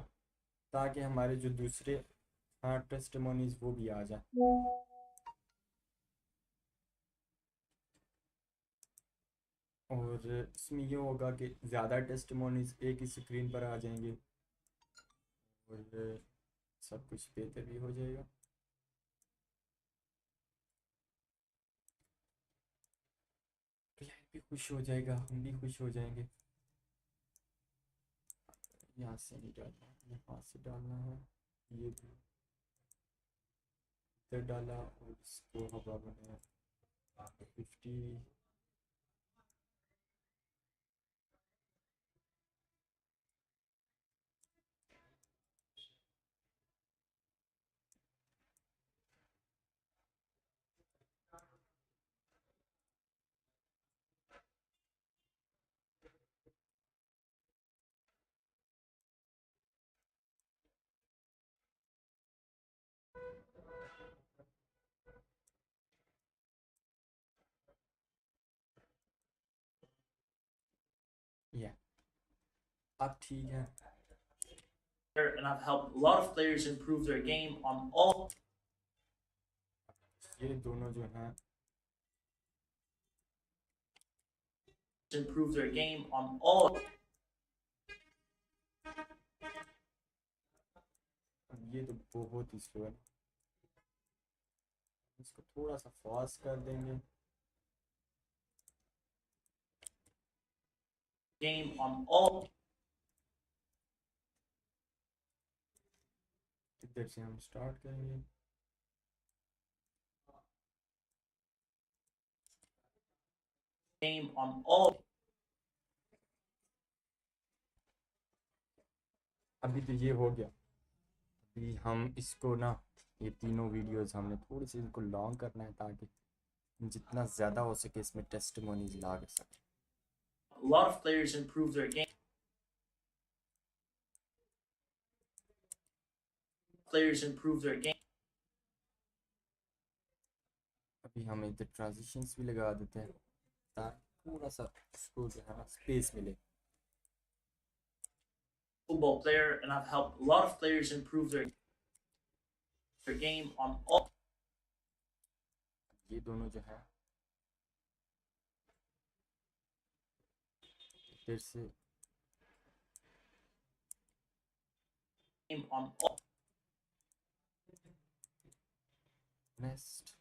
A: ताकि हमारे जो दूसरे टेस्टिमोनीज वो भी आ जाए। और इसमें ये होगा कि ज़्यादा टेस्टिमोनीज एक ही स्क्रीन पर आ जाएंगे और सब कुछ बेहतर भी हो जाएगा। क्लाइंट भी खुश हो जाएगा, हम भी खुश हो जाएंगे। यहाँ से नहीं डालना, यहाँ से डालना है, ये भी इधर डाला और इसको हवा बनाया। 50. Yeah, अब ठीक है।
B: And I've helped a lot of players improve their game on all
A: ये दोनों जो हैं
B: improve their game on all
A: अब ये तो बहुत ही स्लो है, इसको थोड़ा सा फास्ट कर देंगे।
B: game on all
A: इधर से हम स्टार्ट करेंगे।
B: game on all
A: अभी तो ये हो गया। अभी हम इसको ना, ये तीनों वीडियोस हमने थोड़ी सी इनको लॉन्ग करना है ताकि जितना ज़्यादा हो सके इसमें टेस्टिमोनीज ला कर सकें।
B: a lot of players improve their game. Players improve their game.
A: अभी हम इधर ट्रांजिशंस भी लगा देते हैं ताकि थोड़ा सा उसको जो है ना स्पेस मिले।
B: Football player, and I've helped a lot of players improve their game on all
A: ये दोनों जो है इधर से
B: game on all
A: next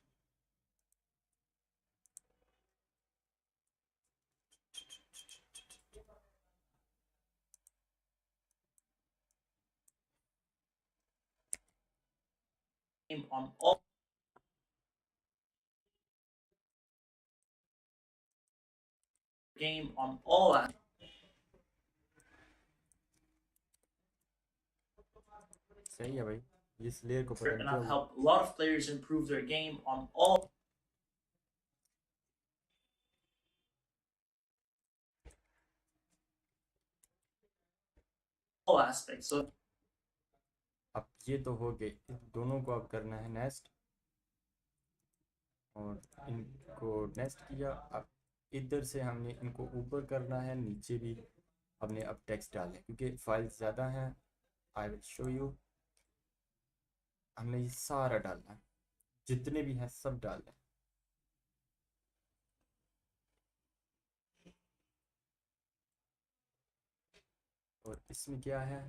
B: game on all game on all
A: सही है भाई, इस लेयर को पता
B: and
A: नहीं
B: I've
A: क्या
B: helped a lot of players improve their game on all aspects. So
A: अब ये तो हो गए, इन दोनों को अब करना है नेक्स्ट, और इनको नेक्स्ट किया। अब इधर से हमने इनको ऊपर करना है, नीचे भी हमने अब टेक्स्ट डालना है क्योंकि फाइल ज़्यादा हैं। I will show you. हमने ये सारा डालना है, जितने भी हैं सब डालना है। और इसमें क्या है,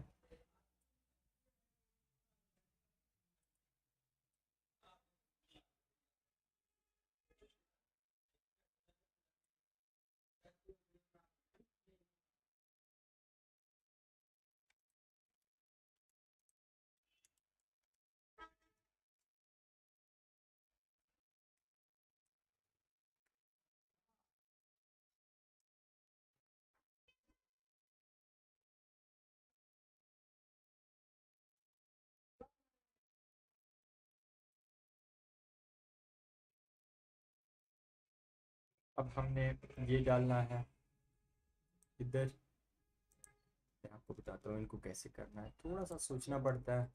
A: अब हमने ये डालना है इधर। मैं आपको बताता हूँ इनको कैसे करना है, थोड़ा सा सोचना पड़ता है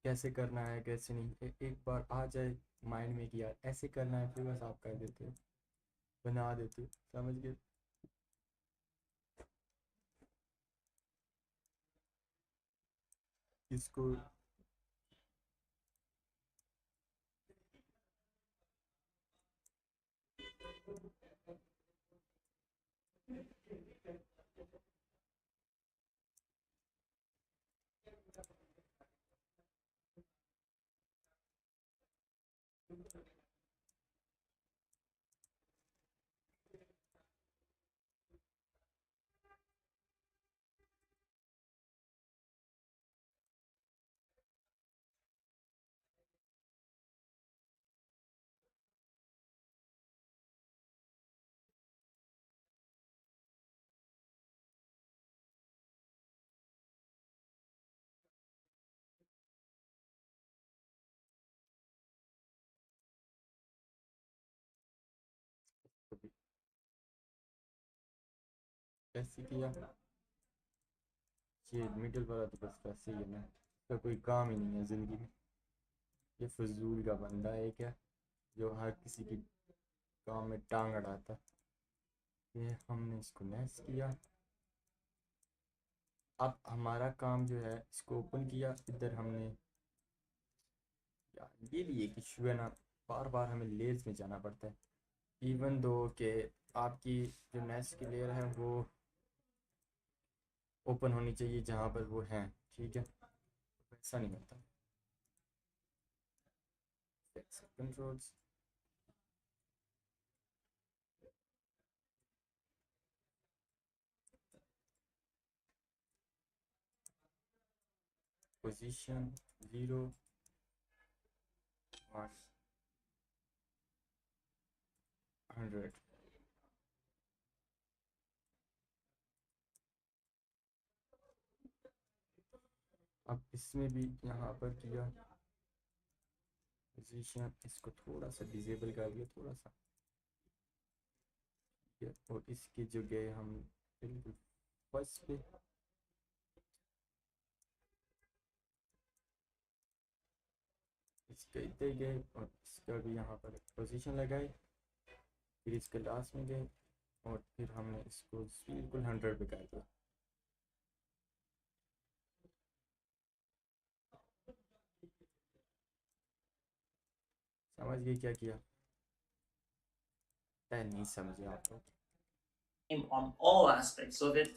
A: कैसे करना है कैसे नहीं। एक बार आ जाए माइंड में कि यार ऐसे करना है, फिर बस आप कर देते हो, बना देते हो, समझ गए। इसको ऐसे किया। ये मिडिल वाला तो बस वैसे ही है ना, इसका कोई काम ही नहीं है ज़िंदगी में। ये फजूल का बंदा है क्या, जो हर किसी की काम में टांग अड़ाता। ये हमने इसको नेक्स्ट किया। अब हमारा काम जो है, इसको ओपन किया। इधर हमने, यार ये भी एक इशू है ना, बार बार हमें लेयर्स में जाना पड़ता है। इवन दो कि आपकी जो नेक्स्ट की लेयर है वो ओपन होनी चाहिए जहाँ पर वो हैं, ठीक है, ऐसा नहीं होता। Controls, position 0 100। अब इसमें भी यहाँ पर किया पोजीशन, इसको थोड़ा सा डिजेबल कर दिया, थोड़ा सा, ठीक है। और इसकी जगह हम बिल्कुल फर्स्ट पे, इसके इधर गए और इसका भी यहाँ पर पोजीशन लगाई, फिर इसके लास्ट में गए और फिर हमने इसको बिल्कुल 100 पे कर दिया। समझ गए क्या किया? नहीं समझे आप तो।
B: On all aspects of it,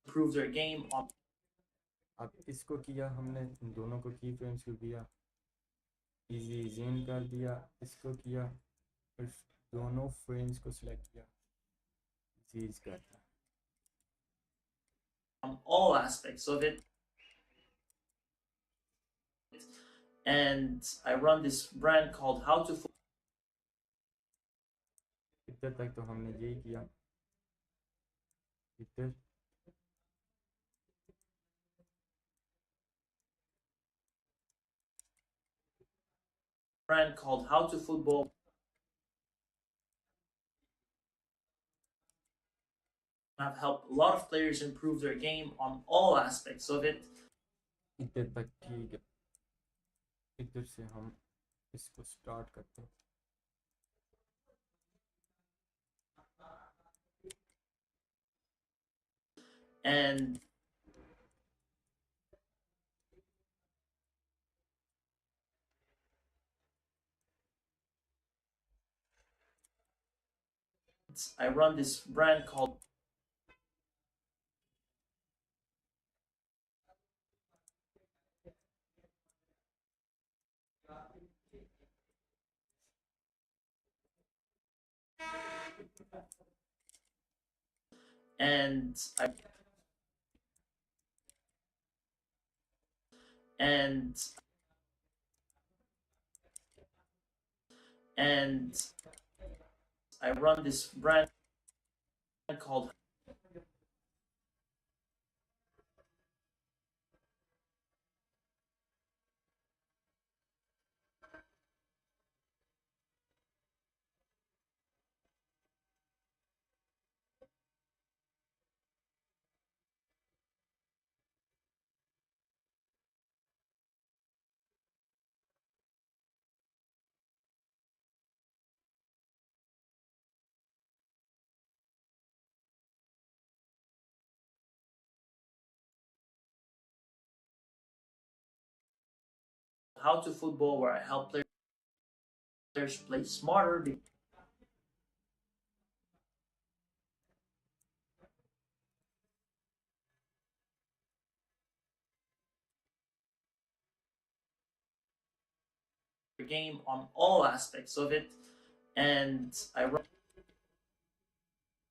B: improve their game on.
A: अब इसको किया हमने, इन दोनों को की फ्रेम्स को किया, इजी जेन कर दिया, इसको किया, फिर दोनों फ्रेम्स को सिलेक्ट किया, चीज कर दिया।
B: On all aspects of it, and I run this brand called How to.
A: इधर तक तो हमने यही किया। इधर
B: Brand called How to Football. I've helped a lot of players improve their game on all aspects of it.
A: इधर तक ठीक है। इधर से हम इसको स्टार्ट करते हैं।
B: And I run this brand called. And I run this brand called. How to Football, where I help players play smarter. Game on all aspects of it, and I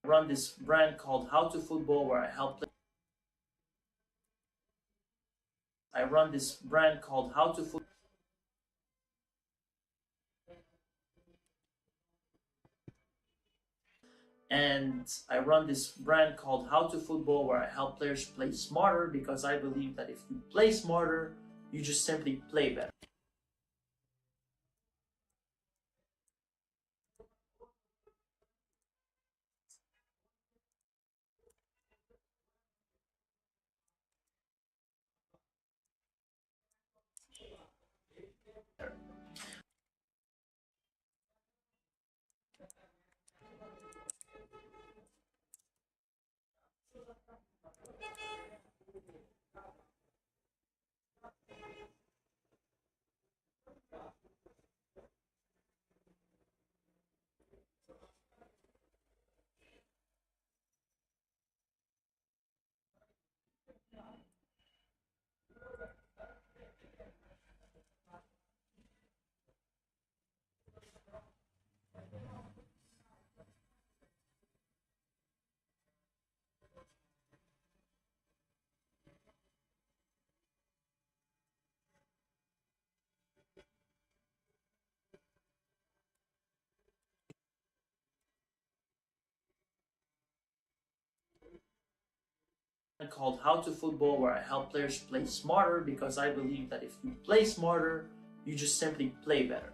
B: run this brand called How to Football, where I help. I run this brand called How to Football. And I run this brand called How to Football, where I help players play smarter, because I believe that if you play smarter, you just simply play better. event called How to Football, where I help players play smarter, because I believe that if you play smarter, you just simply play better.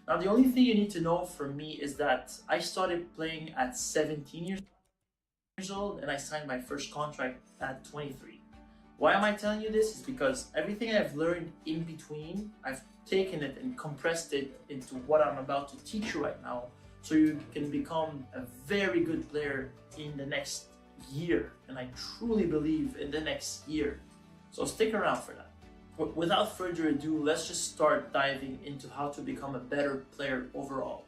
B: Now, the only thing you need to know from me is that I started playing at 17 years old, and I signed my first contract at 23. Why am I telling you this? Is because everything I've learned in between, I've taken it and compressed it into what I'm about to teach you right now, so you can become a very good player in the next year. And I truly believe in the next year. So stick around for that. But without further ado, let's just start diving into how to become a better player overall.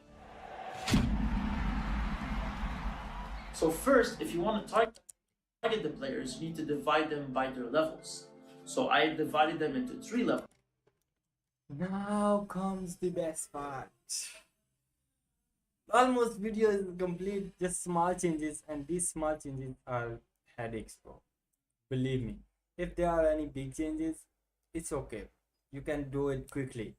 B: So first, if you want to target the players, you need to divide them by their levels. So I divided them into 3 levels.
A: Now comes the best part. Almost video is complete, just small changes, and these small changes are headaches, bro. Believe me, if there are any big changes, it's okay. You can do it quickly.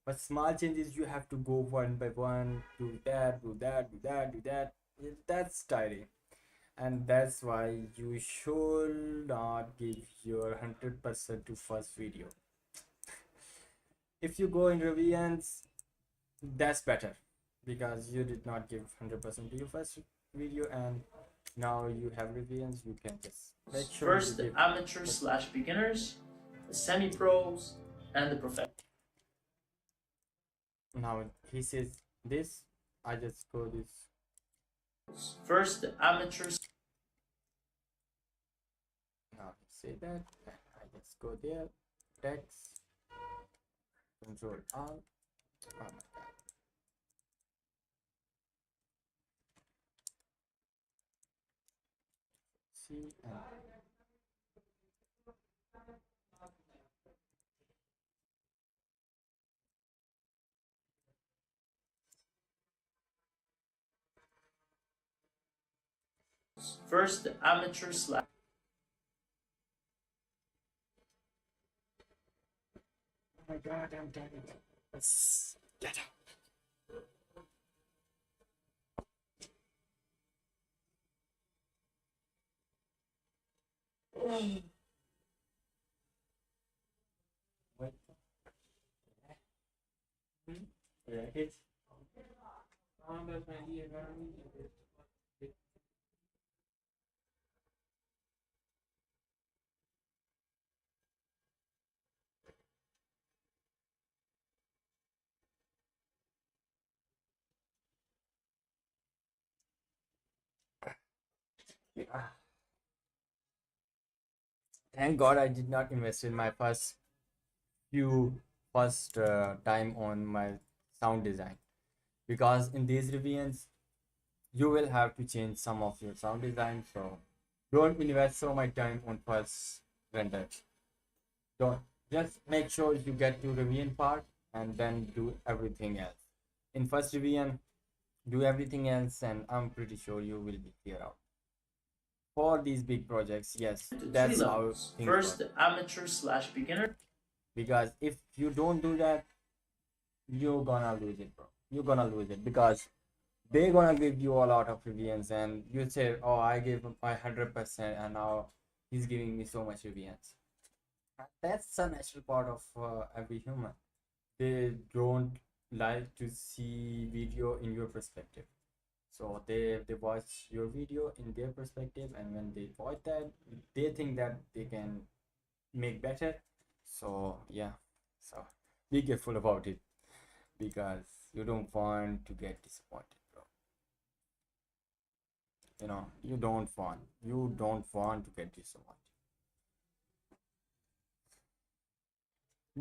A: But small changes, you have to go one by one, do that, do that, do that, do that. That's tiring. And that's why you should not give your 100% to first video. If you go in revisions, that's better, because you did not give 100% to your first video, and now you have revisions. You can just make sure
B: First,
A: you
B: the
A: give
B: amateur/beginners, the semi-pros, and the professionals.
A: now he says this, I just go this.
B: First, the amateurs.
A: Now say that, and I just go there, text, control alt. Oh my god. See, and
B: First, the amateur/.
A: oh my god, I'm done. Let's get out. Wait. Yeah, it's ah. Thank God I did not invest in my first time on my sound design, because in these revisions you will have to change some of your sound design. So don't invest so much time on first render. Don't, just make sure you get to revision part and then do everything else. In first revision, do everything else, and I'm pretty sure you will be clear out. For these big projects, yes,
B: Into 3
A: that's how
B: levels.
A: things
B: First,
A: work.
B: the amateur/beginner.
A: Because if you don't do that, you're gonna lose it, bro. You're gonna lose it, because they're gonna give you a lot of revisions, and you say, oh, I gave him my 100%, and now he's giving me so much revisions. That's a natural part of every human. They don't like to see video in your perspective, so they watch your video in their perspective, and when they watch that, they think that they can make better. So yeah, so be careful about it, because you don't want to get disappointed, bro. You don't want to get disappointed.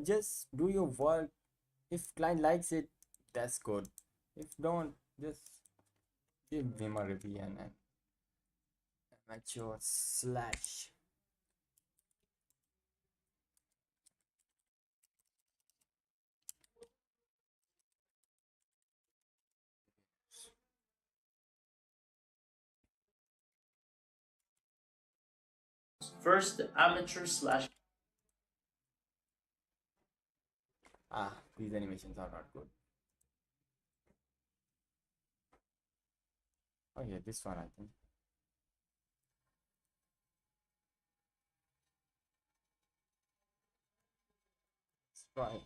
A: Just do your work. If client likes it, that's good. If don't, just give him a review and amateur slash.
B: First, the amateur/.
A: These animations are not good. Oh yeah, this one I think. Try.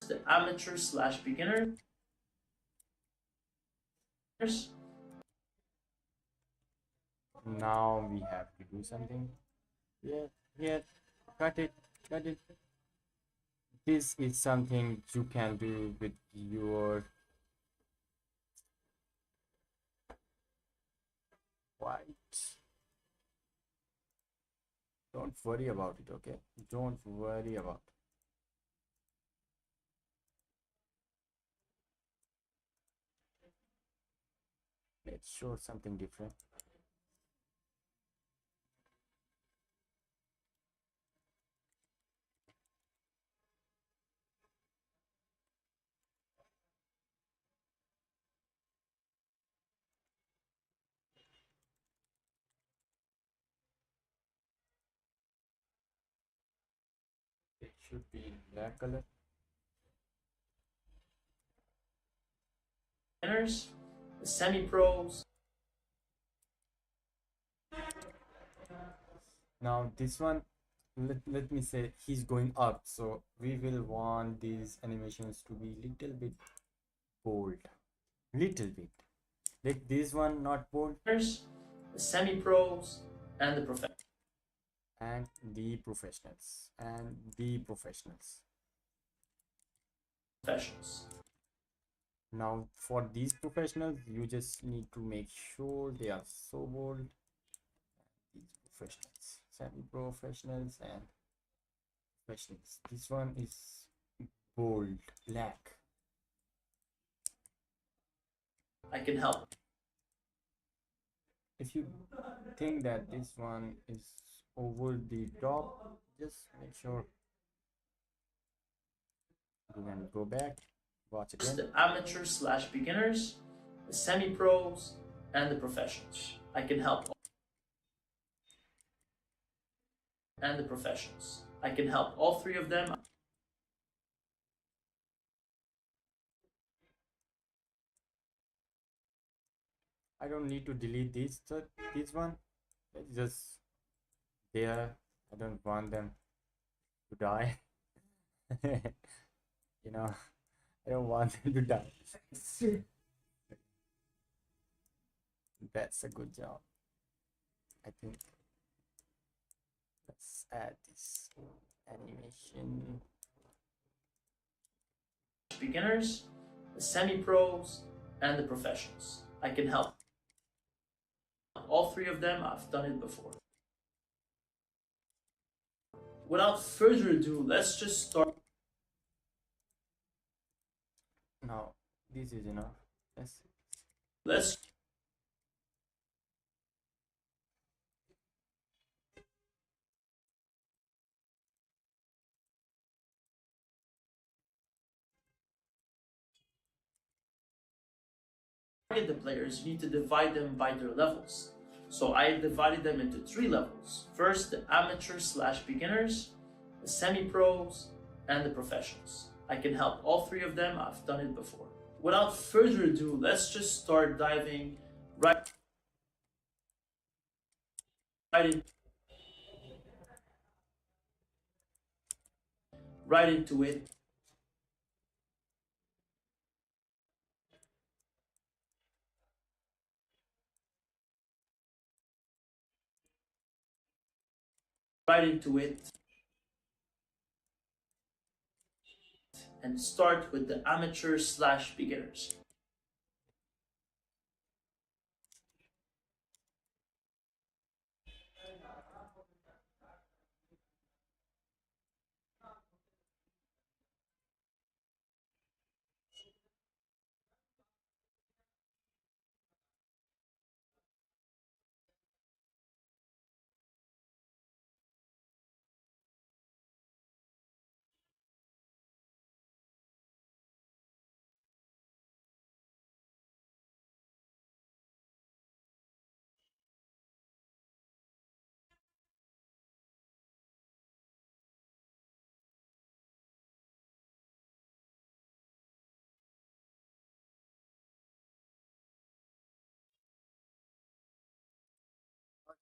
B: The amateur slash beginners.
A: Now we have to do something. Yeah, yeah, cut it, cut it. This is something you can do with your white. Don't worry about it, okay? Don't worry about it. Let's show something different. It should be in black color.
B: Beginners, the semi-pros.
A: Now this one, let me say he's going up, so we will want these animations to be little bit bold. Little bit. Like this one not bold,
B: The semi-pros and the professionals.
A: and the professionals. And the professionals. Now for these professionals, you just need to make sure they are so bold. These professionals, semi-professionals and professionals. This one is bold, black.
B: I can help.
A: If you think that this one is over the top, just make sure you can go back, watch again.
B: The amateur slash beginners, the semi-pros, and the professionals. I can help. And the professionals. I can help all three of them.
A: I don't need to delete this one. It's just there. I don't want them to die. You know, I don't want them to die. That's a good job. I think let's add this animation.
B: Beginners, the semi-pros, and the professionals. I can help. All three of them, I've done it before. Without further ado, let's just start.
A: Now, this is enough. Yes.
B: Let's target the players. You need to divide them by their levels. So I divided them into 3 levels. First, the amateur slash beginners, the semi-pros, and the professionals. I can help all 3 of them. I've done it before. Without further ado, let's just start diving right into it. And start with the amateur slash beginners.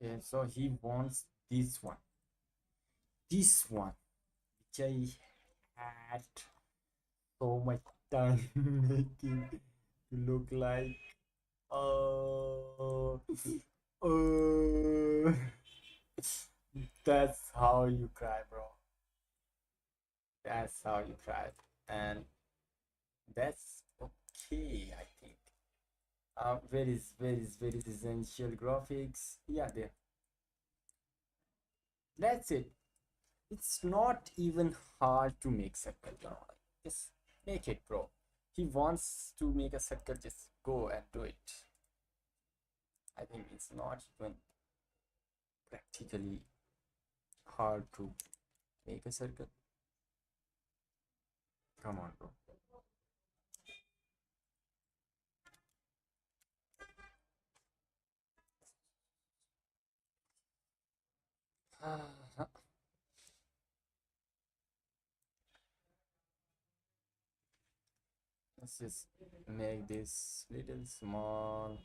A: Okay, so he wants this one. This one, which I had so much time making to look like. Oh, oh, that's how you cry, bro. That's how you cry, and that's okay, I think. Where is essential graphics? Yeah, there. That's it. It's not even hard to make circle, bro. Just make it, bro. He wants to make a circle, just go and do it. I think it's not even practically hard to make a circle. Come on, bro. Let's just make this little small.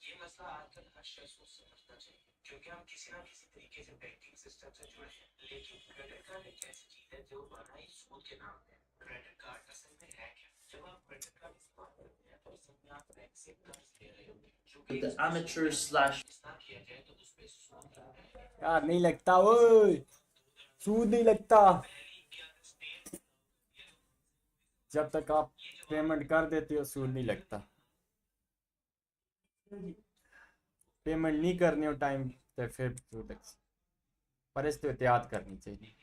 E: ये मसला आजकल हर शख्स को समझना चाहिए क्योंकि हम किसी ना किसी तरीके से बैंकिंग सिस्टम से जुड़े हैं लेकिन क्रेडिट कार्ड एक ऐसी चीज है जो बनाई सूद के नाम पे क्रेडिट कार्ड असल में है क्या जब आप क्रेडिट कार्ड इस्तेमाल करते हैं तो असल में आप बैंक से कर्ज ले रहे होते हैं जो कि
B: The amateur slash
E: इस्तेमाल किया जाए तो उस पे सूद लगता है
A: यार नहीं लगता ओए, सूद नहीं लगता जब तक आप पेमेंट कर देते हो, सूद नहीं लगता। पेमेंट नहीं करनी हो टाइम पे फिर सूद लग, पर इस तो एहतियात करनी चाहिए।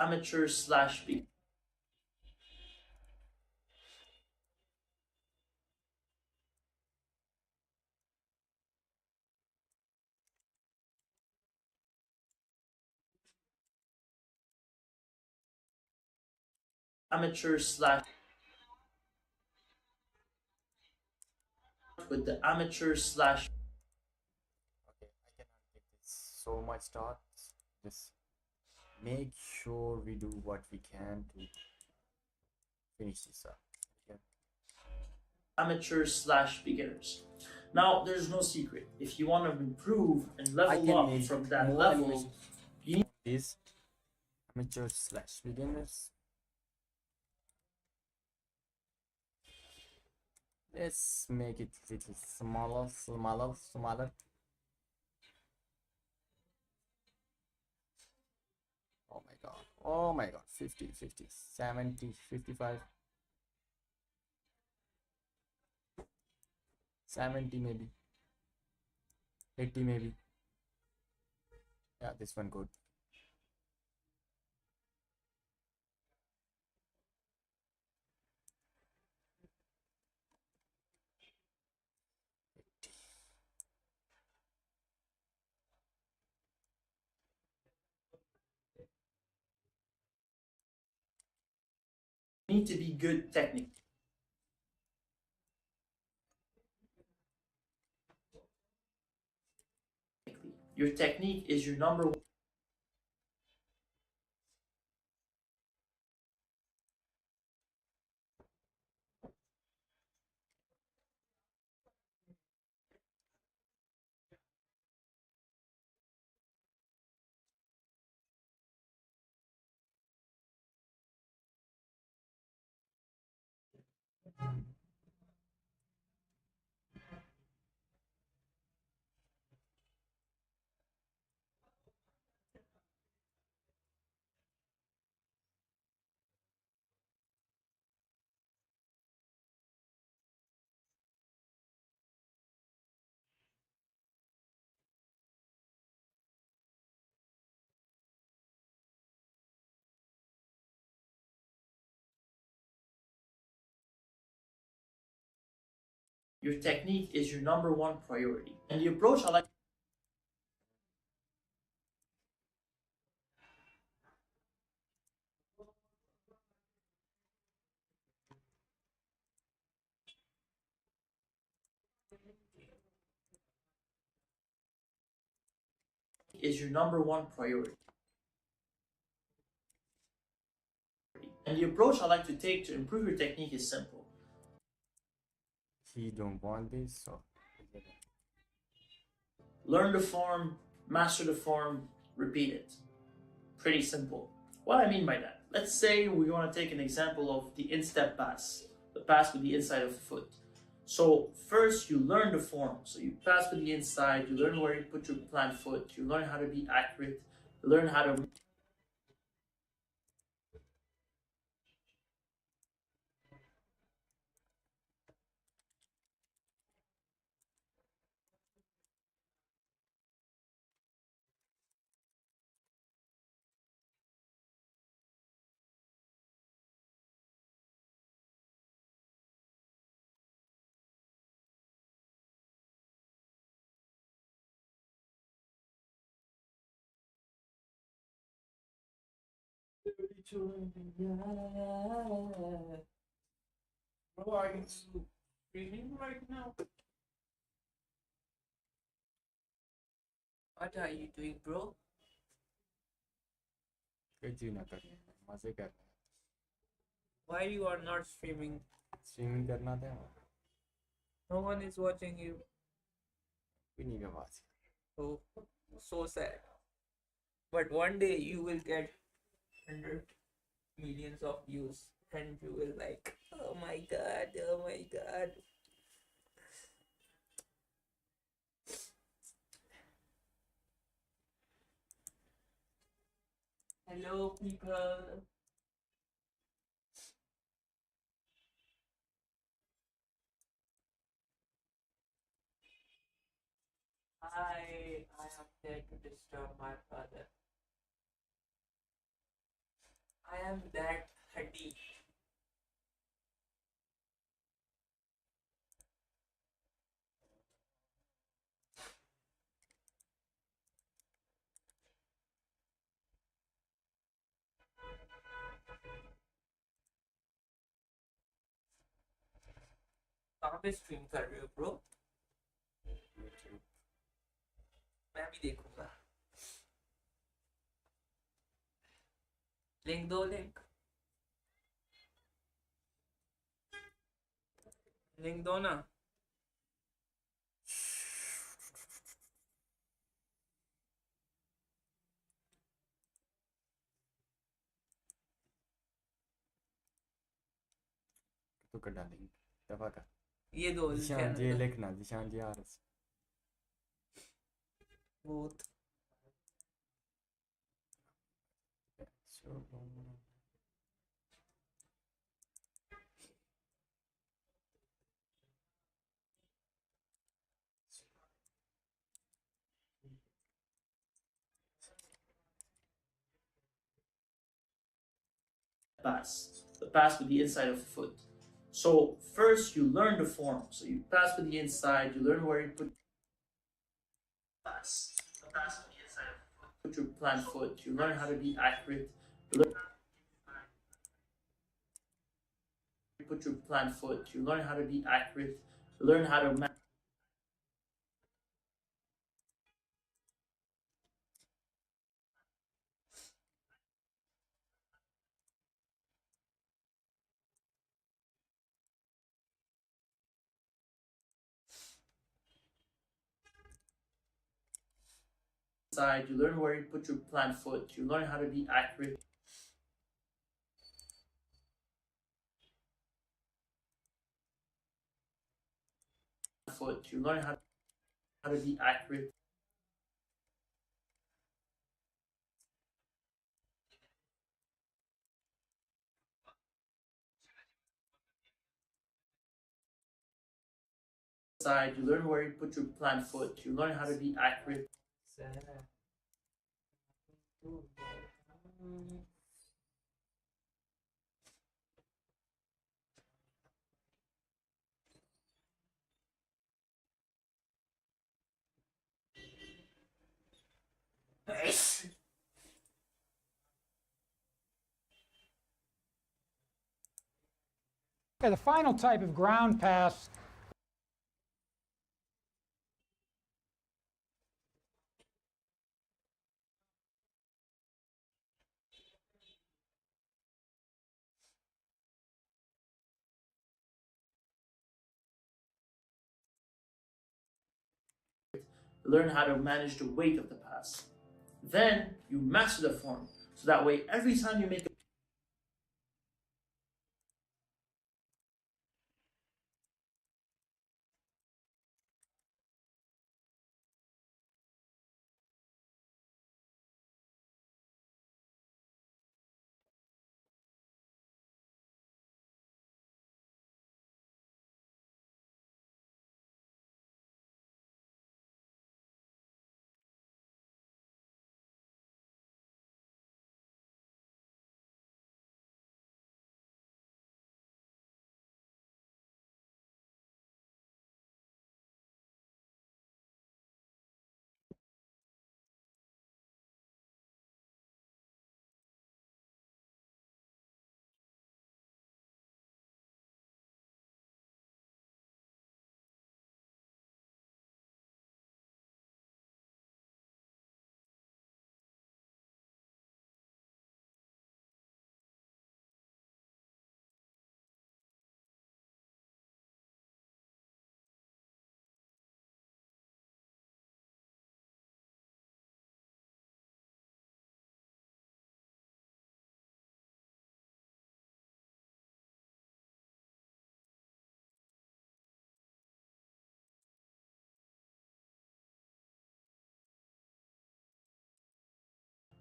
B: amateur slash beginner. Amateur slash with the amateur slash.
A: Okay, I cannot give this so much thought. Just make sure we do what we can to finish this up. Okay.
B: Amateur slash beginners. Now, there's no secret. If you want to improve and
A: I
B: level
A: can
B: up
A: make
B: from that
A: more
B: level,
A: animation.
B: you need
A: This amateur slash beginners. Let's make it little smaller. Oh my god, 50, 50, 70, 55, 70 maybe, 80 maybe. Yeah, this one good.
B: need to be good technically. Your technique is your number one. your technique is your number one priority. And the approach I like is your number one priority. And the approach I like to take to improve your technique is simple.
A: He don't want this, so
B: Learn the form, master the form, repeat it. Pretty simple. What I mean by that, let's say we want to take an example of the instep pass, the pass with the inside of the foot. So first you learn the form. So you pass with the inside, you learn where you put your plant foot, you learn how to be accurate, you learn how to
E: Bro, are you streaming right now? What are you doing, bro?
A: कुछ भी ना करना, मजे करना,
E: Why you are not streaming?
A: Streaming करना था,
E: No one is watching you.
A: भी नहीं करवा सकते.
E: Oh, so sad. But one day you will get 100 millions of views and you will like, oh my god, oh my god. Hello people. I am there to disturb my father. I am that huddy. कहाँ पे stream कर रहे हो bro? मैं भी देखूंगा. Link दो, link दो ना.
A: तो कर डालेंगे, दफा कर.
E: ये दो
A: जिशान जी लिखना, जिशान जी आरस.
E: भूत.
B: pass, the pass with the inside of the foot. So first you learn the form. So you pass with the inside, you learn where you put pass, the pass with the inside of the foot. Put your plant foot, you learn how to be accurate. You put your plant foot, you learn how to be accurate, you learn how to side, you learn where you put your plant foot, you learn how to be accurate. Foot, you learn how to be accurate. Side, you learn where you put your plant foot, you learn how to be accurate.
F: Okay, the final type of ground pass.
B: Learn how to manage the weight of the pass. Then you master the form, so that way every time you make a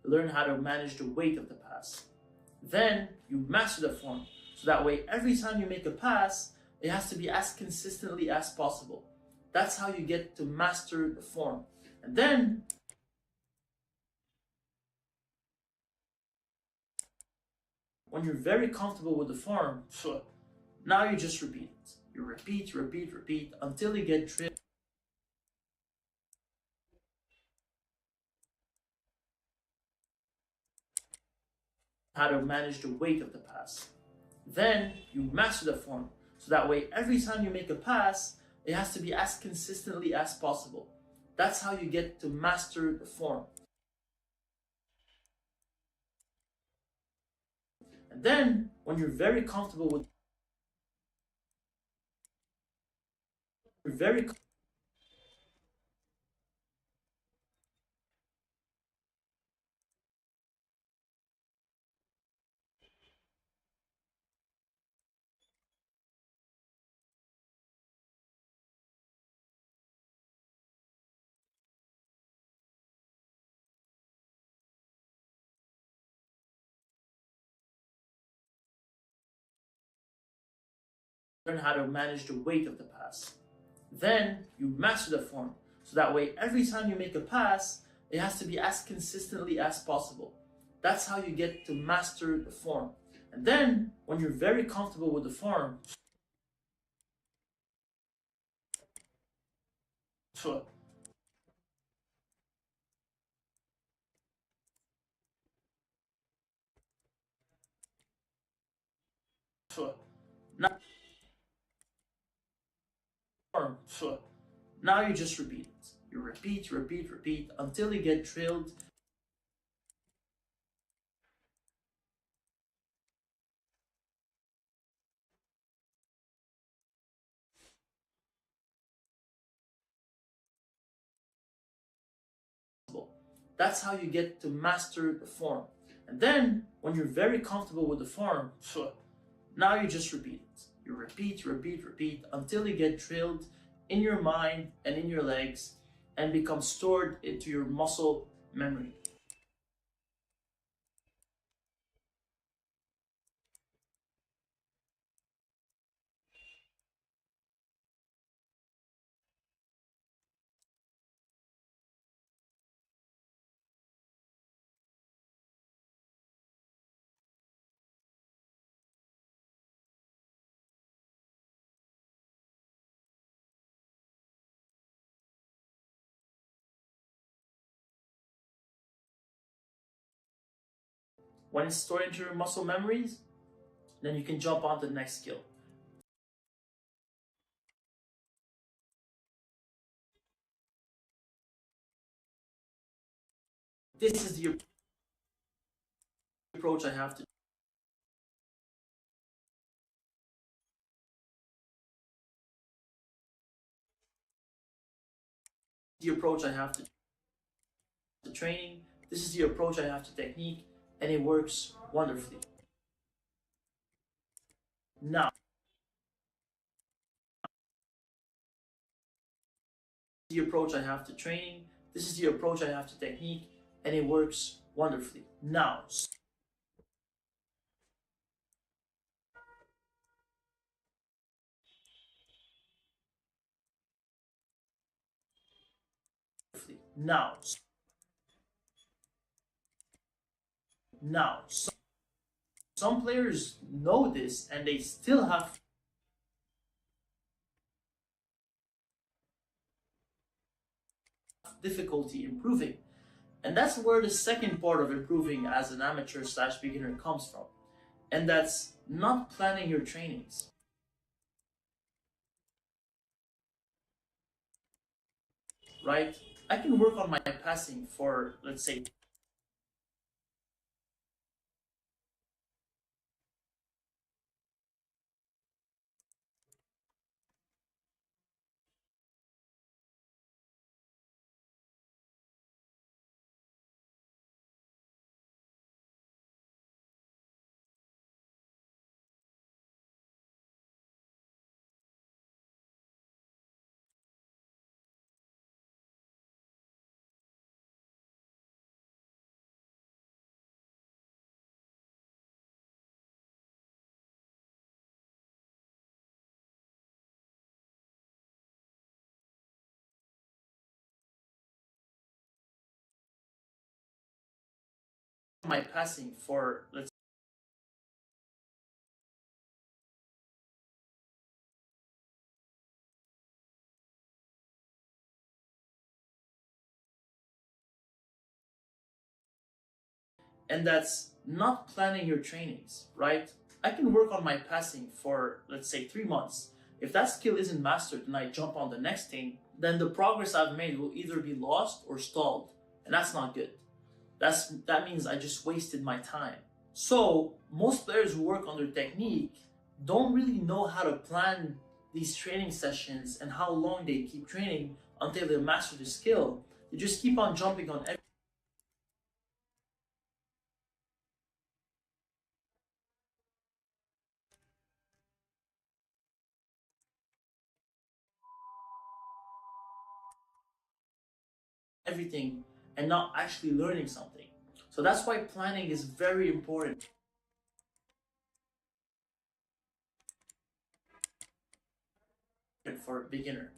B: learn how to manage the weight of the pass. Then you master the form, so that way every time you make a pass, it has to be as consistently as possible. That's how you get to master the form. And then when you're very comfortable with the form, now you just repeat it. You repeat, repeat, repeat until you get drilled. How to manage the weight of the pass. Then you master the form, so that way every time you make a pass, it has to be as consistently as possible. That's how you get to master the form. And then when you're very comfortable with learn how to manage the weight of the pass. Then you master the form, so that way every time you make a pass, it has to be as consistently as possible. That's how you get to master the form. And then when you're very comfortable with the form, now you just repeat it. You repeat, repeat, repeat until you get drilled. That's how you get to master the form. And then when you're very comfortable with the form, now you just repeat it. You repeat, repeat, repeat until you get drilled in your mind and in your legs and become stored into your muscle memory. When it's stored into your muscle memories, then you can jump on to the next skill. this is the approach I have to training. This is the approach I have to technique, and it works wonderfully. Now, the approach I have to training. This is the approach I have to technique, and it works wonderfully. Now, now, some players know this and they still have difficulty improving. And that's where the second part of improving as an amateur slash beginner comes from. And that's not planning your trainings. Right? I can work on my passing for, let's say, my passing for, let's and that's not planning your trainings, right? I can work on my passing for, let's say, 3 months. If that skill isn't mastered and I jump on the next thing, then the progress I've made will either be lost or stalled. And that's not good. That means I just wasted my time. So most players who work on their technique don't really know how to plan these training sessions and how long they keep training until they master the skill. They just keep on jumping on everything and not actually learning something. So that's why planning is very important. For a beginner.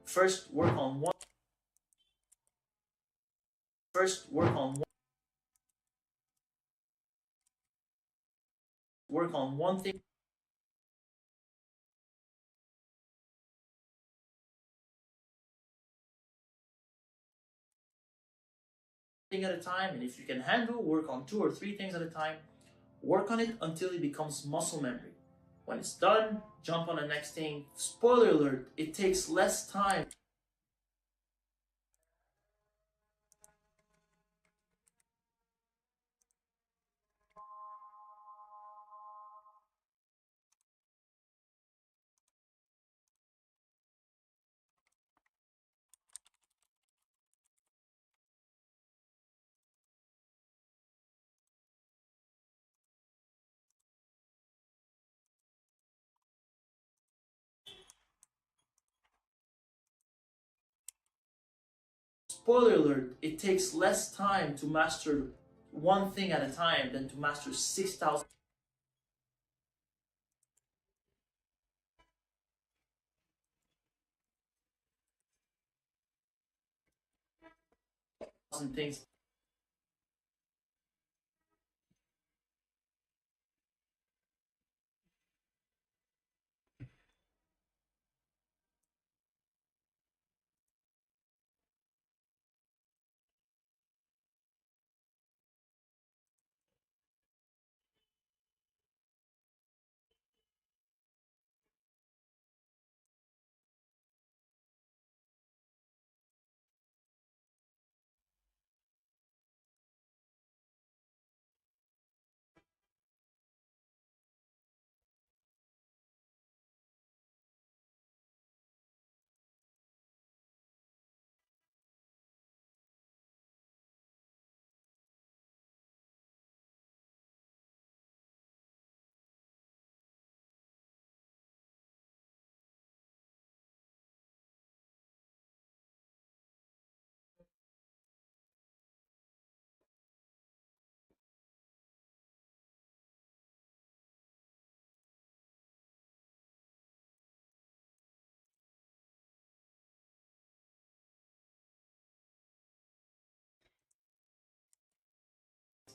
B: First, work on one. First, work on one thing at a time, and if you can handle, work on 2 or 3 things at a time. Work on it until it becomes muscle memory. When it's done, jump on the next thing. Spoiler alert, it takes less time. Spoiler alert, it takes less time to master one thing at a time than to master 6,000 things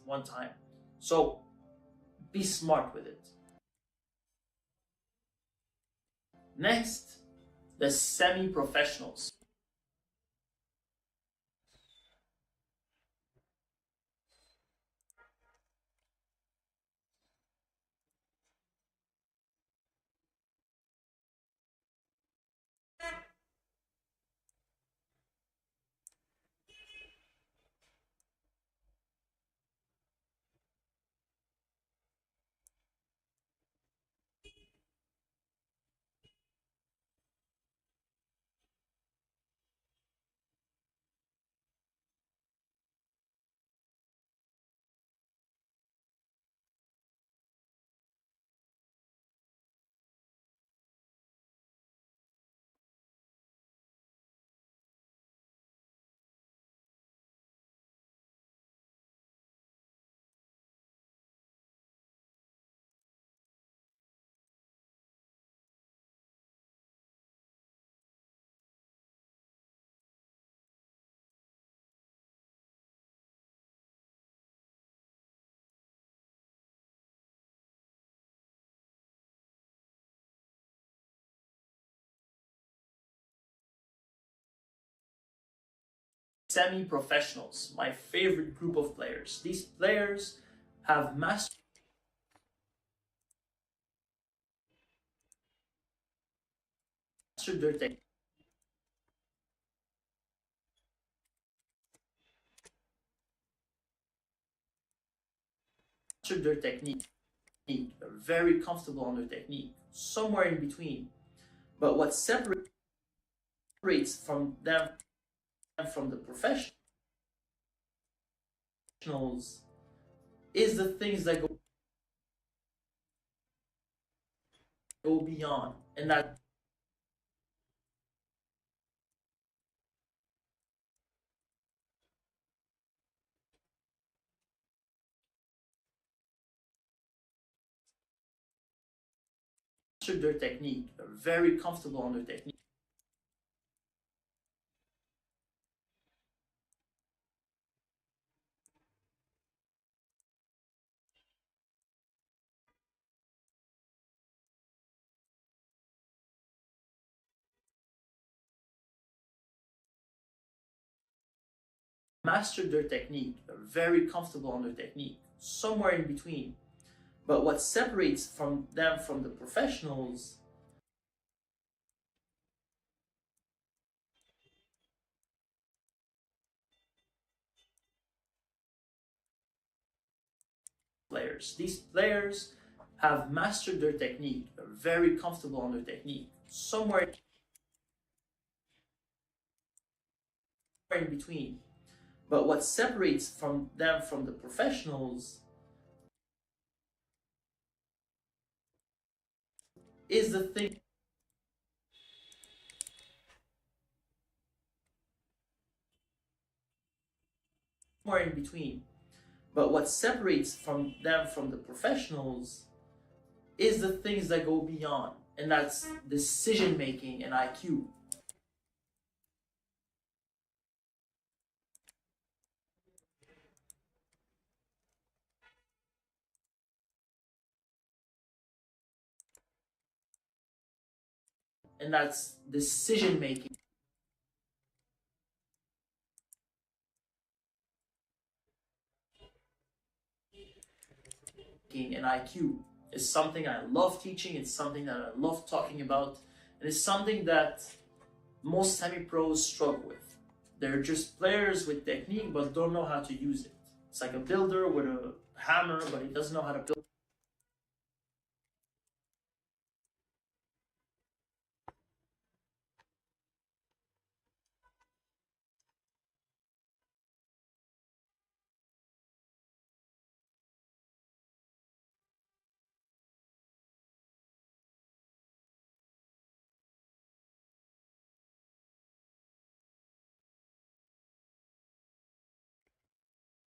B: one time. So be smart with it. Next, the semi-professionals. Semi-professionals, my favorite group of players. These players have mastered their technique. Their technique. They're very comfortable on their technique, somewhere in between. But what separates from them from the professionals is the things that go beyond, and that their technique. They're very comfortable on their technique. Mastered their technique. They're very comfortable on their technique, somewhere in between. But what separates from them from the professionals players. These players have mastered their technique. They're very comfortable on their technique, somewhere in between. But what separates from them from the professionals is the thing somewhere in between. But what separates from them from the professionals is the things that go beyond, and that's decision making and IQ. And that's decision making and IQ is something I love teaching. It's something that I love talking about, and it's something that most semi-pros struggle with. They're just players with technique but don't know how to use it. It's like a builder with a hammer, but he doesn't know how to build.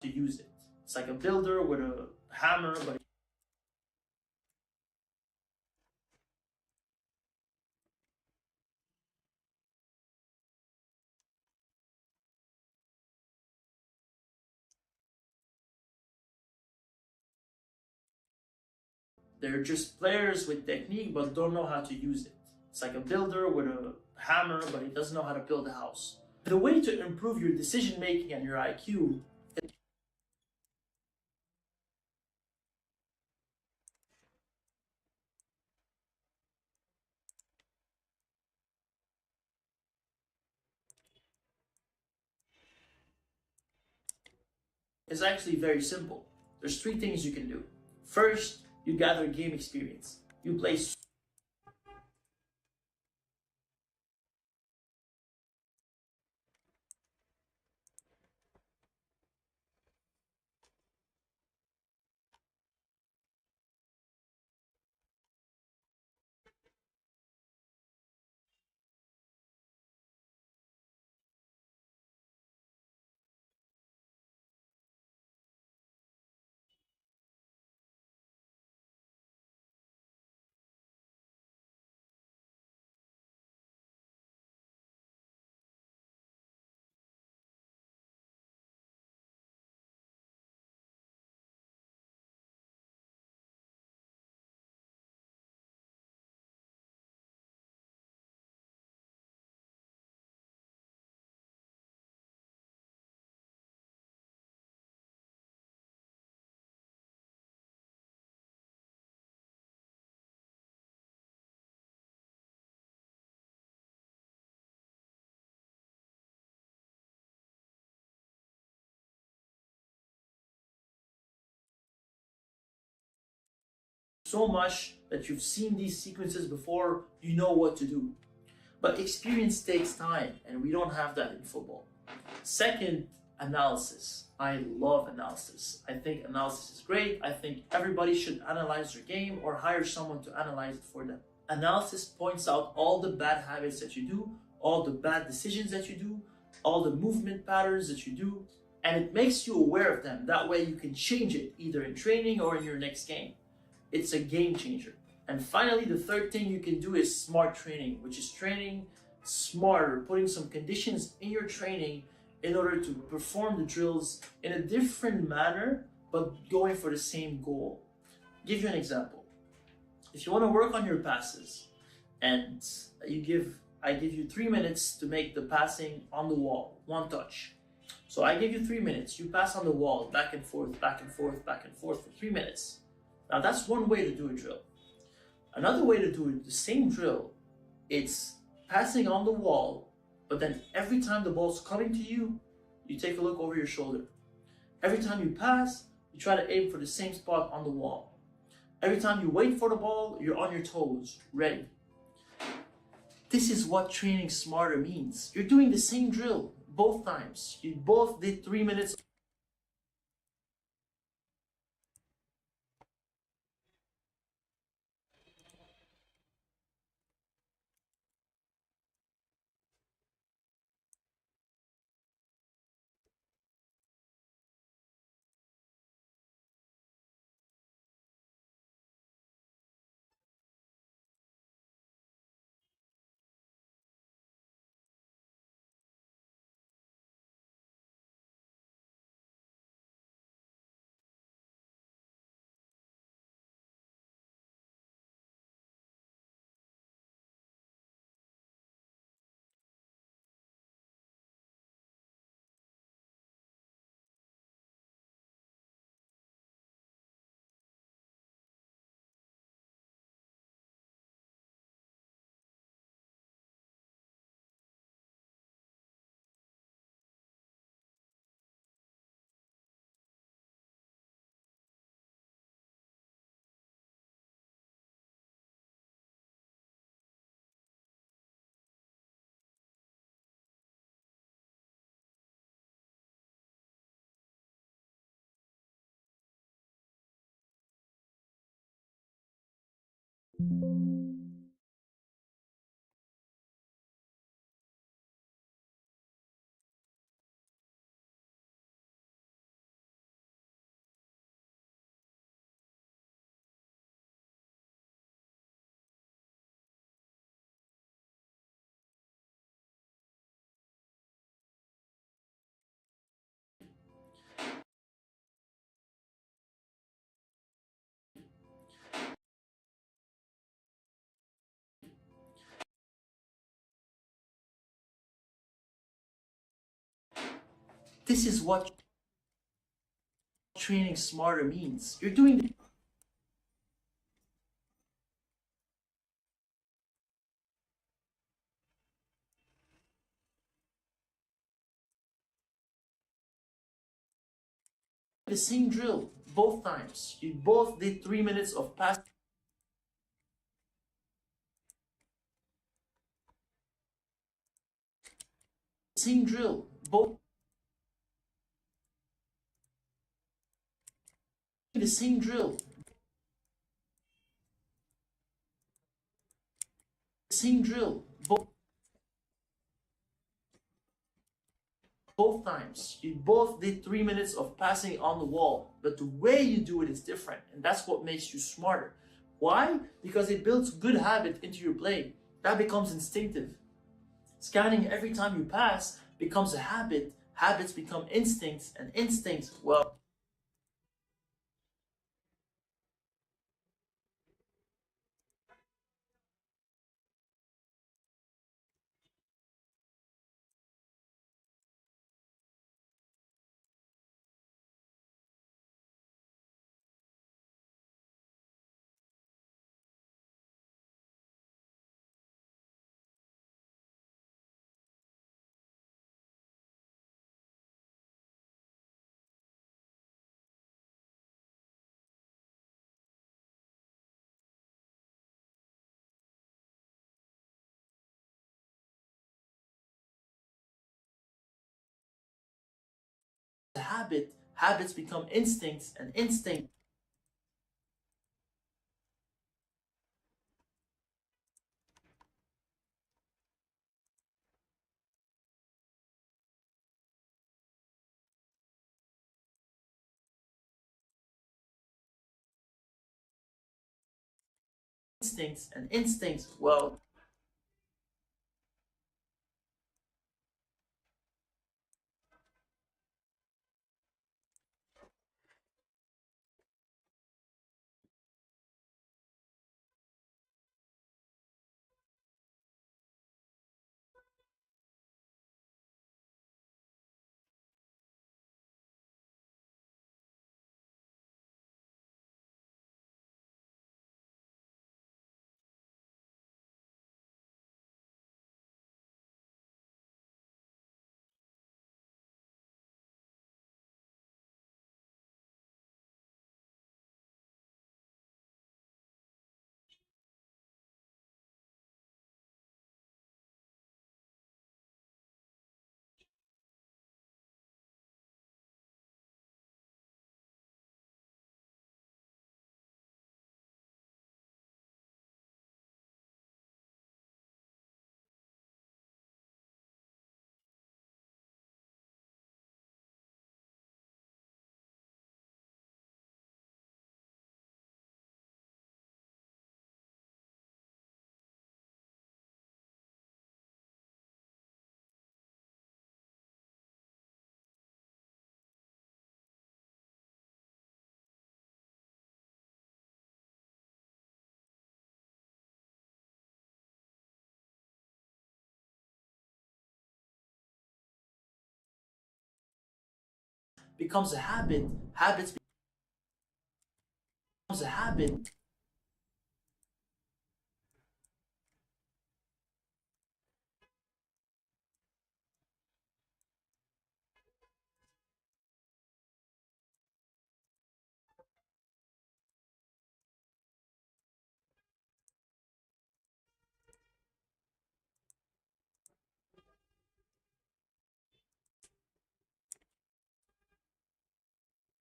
B: To use it. It's like a builder with a hammer, but They're just players with technique but don't know how to use it. It's like a builder with a hammer, but he doesn't know how to build a house. The way to improve your decision making and your IQ is actually very simple. There's three things you can do. First, you gather game experience. You play so much that you've seen these sequences before, you know what to do. But experience takes time, and we don't have that in football. Second, analysis. I love analysis. I think analysis is great. I think everybody should analyze their game or hire someone to analyze it for them. Analysis points out all the bad habits that you do, all the bad decisions that you do, all the movement patterns that you do, and it makes you aware of them. That way you can change it either in training or in your next game. It's a game changer. And finally, the third thing you can do is smart training, which is training smarter, putting some conditions in your training in order to perform the drills in a different manner, but going for the same goal. I'll give you an example. If you want to work on your passes, and I give you 3 minutes to make the passing on the wall, one touch. So I give you 3 minutes. You pass on the wall, back and forth, back and forth, back and forth for 3 minutes. Now that's one way to do a drill. Another way to do the same drill, it's passing on the wall, but then every time the ball's coming to you, you take a look over your shoulder. Every time you pass, you try to aim for the same spot on the wall. Every time you wait for the ball, you're on your toes, ready. This is what training smarter means. You're doing the same drill both times. You both did 3 minutes. This is what training smarter means. You're doing the same drill both times. You both did 3 minutes of pass. Same drill both. The same drill. Same drill both times. You both did 3 minutes of passing on the wall, but the way you do it is different, and that's what makes you smarter. Why? Because it builds good habit into your play. That becomes instinctive. Scanning every time you pass becomes a habit. Habits become instincts, and instincts, well, a habit. Habits become instincts, and instinct well, becomes a habit. Habits becomes a habit.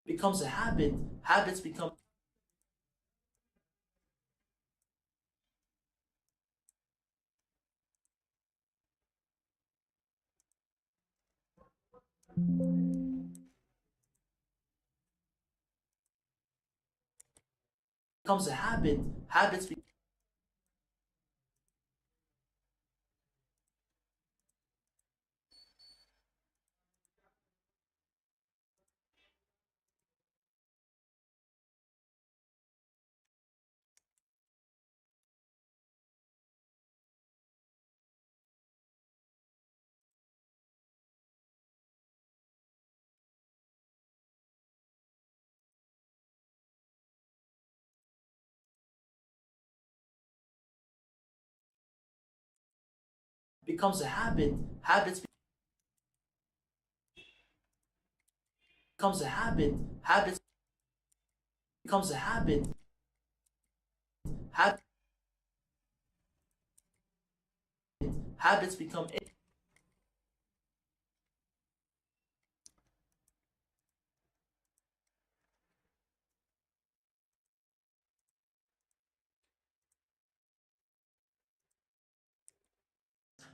B: Becomes a habit. Habits become becomes a habit. Habits becomes a habit, habits becomes a habit, habits becomes a habit, habits become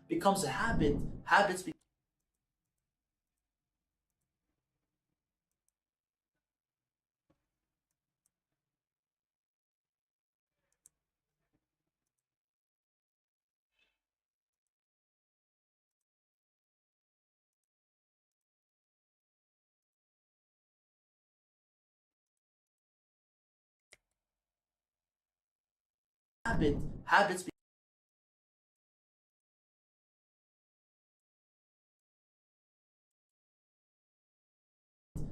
B: becomes a habit, habits habit, habits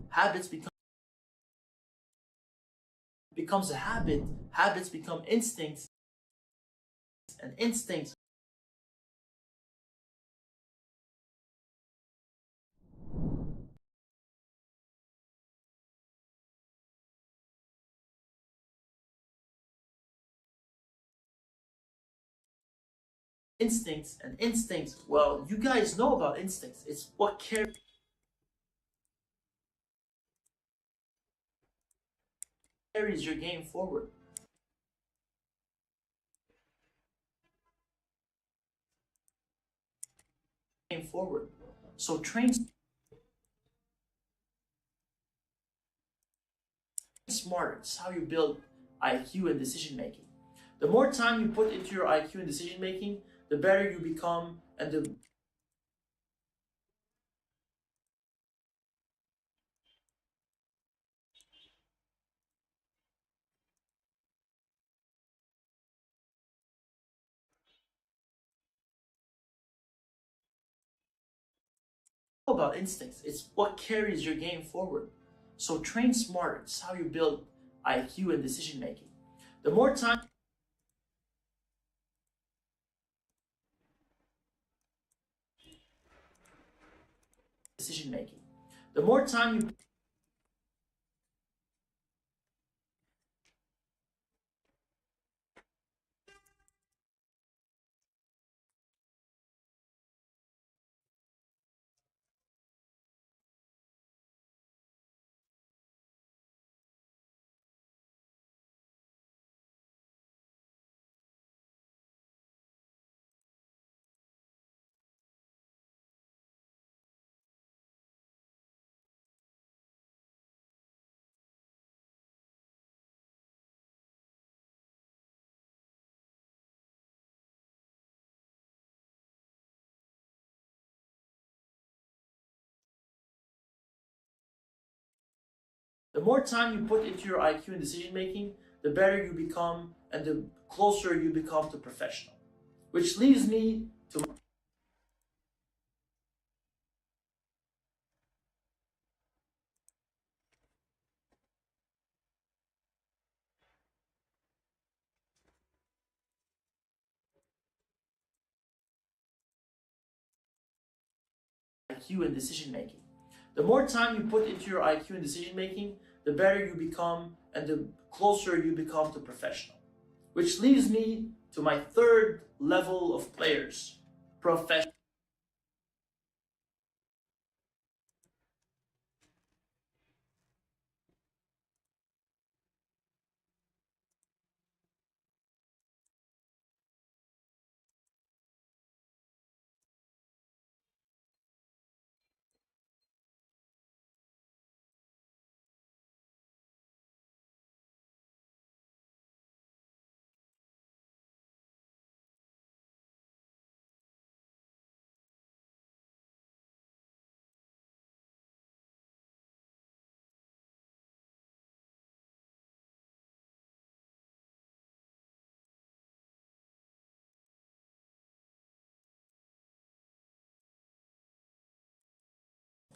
B: habits becomes a habit, habits become instincts, and instincts instincts, well, you guys know about instincts. It's what carries your game forward. So train smart. It's how you build IQ and decision making. The more time you put into your IQ and decision making, the better you become, and the about instincts. It's what carries your game forward. So train smart. It's how you build IQ and decision making. The more time decision making. The more time you the more time you put into your IQ and decision making, the better you become, and the closer you become to professional. Which leads me to IQ and decision making. The more time you put into your IQ and decision making, the better you become, and the closer you become to professional. Which leads me to my third level of players, professional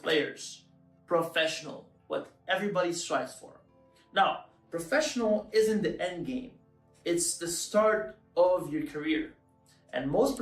B: players, professional, what everybody strives for. Now, professional isn't the end game. It's the start of your career. And most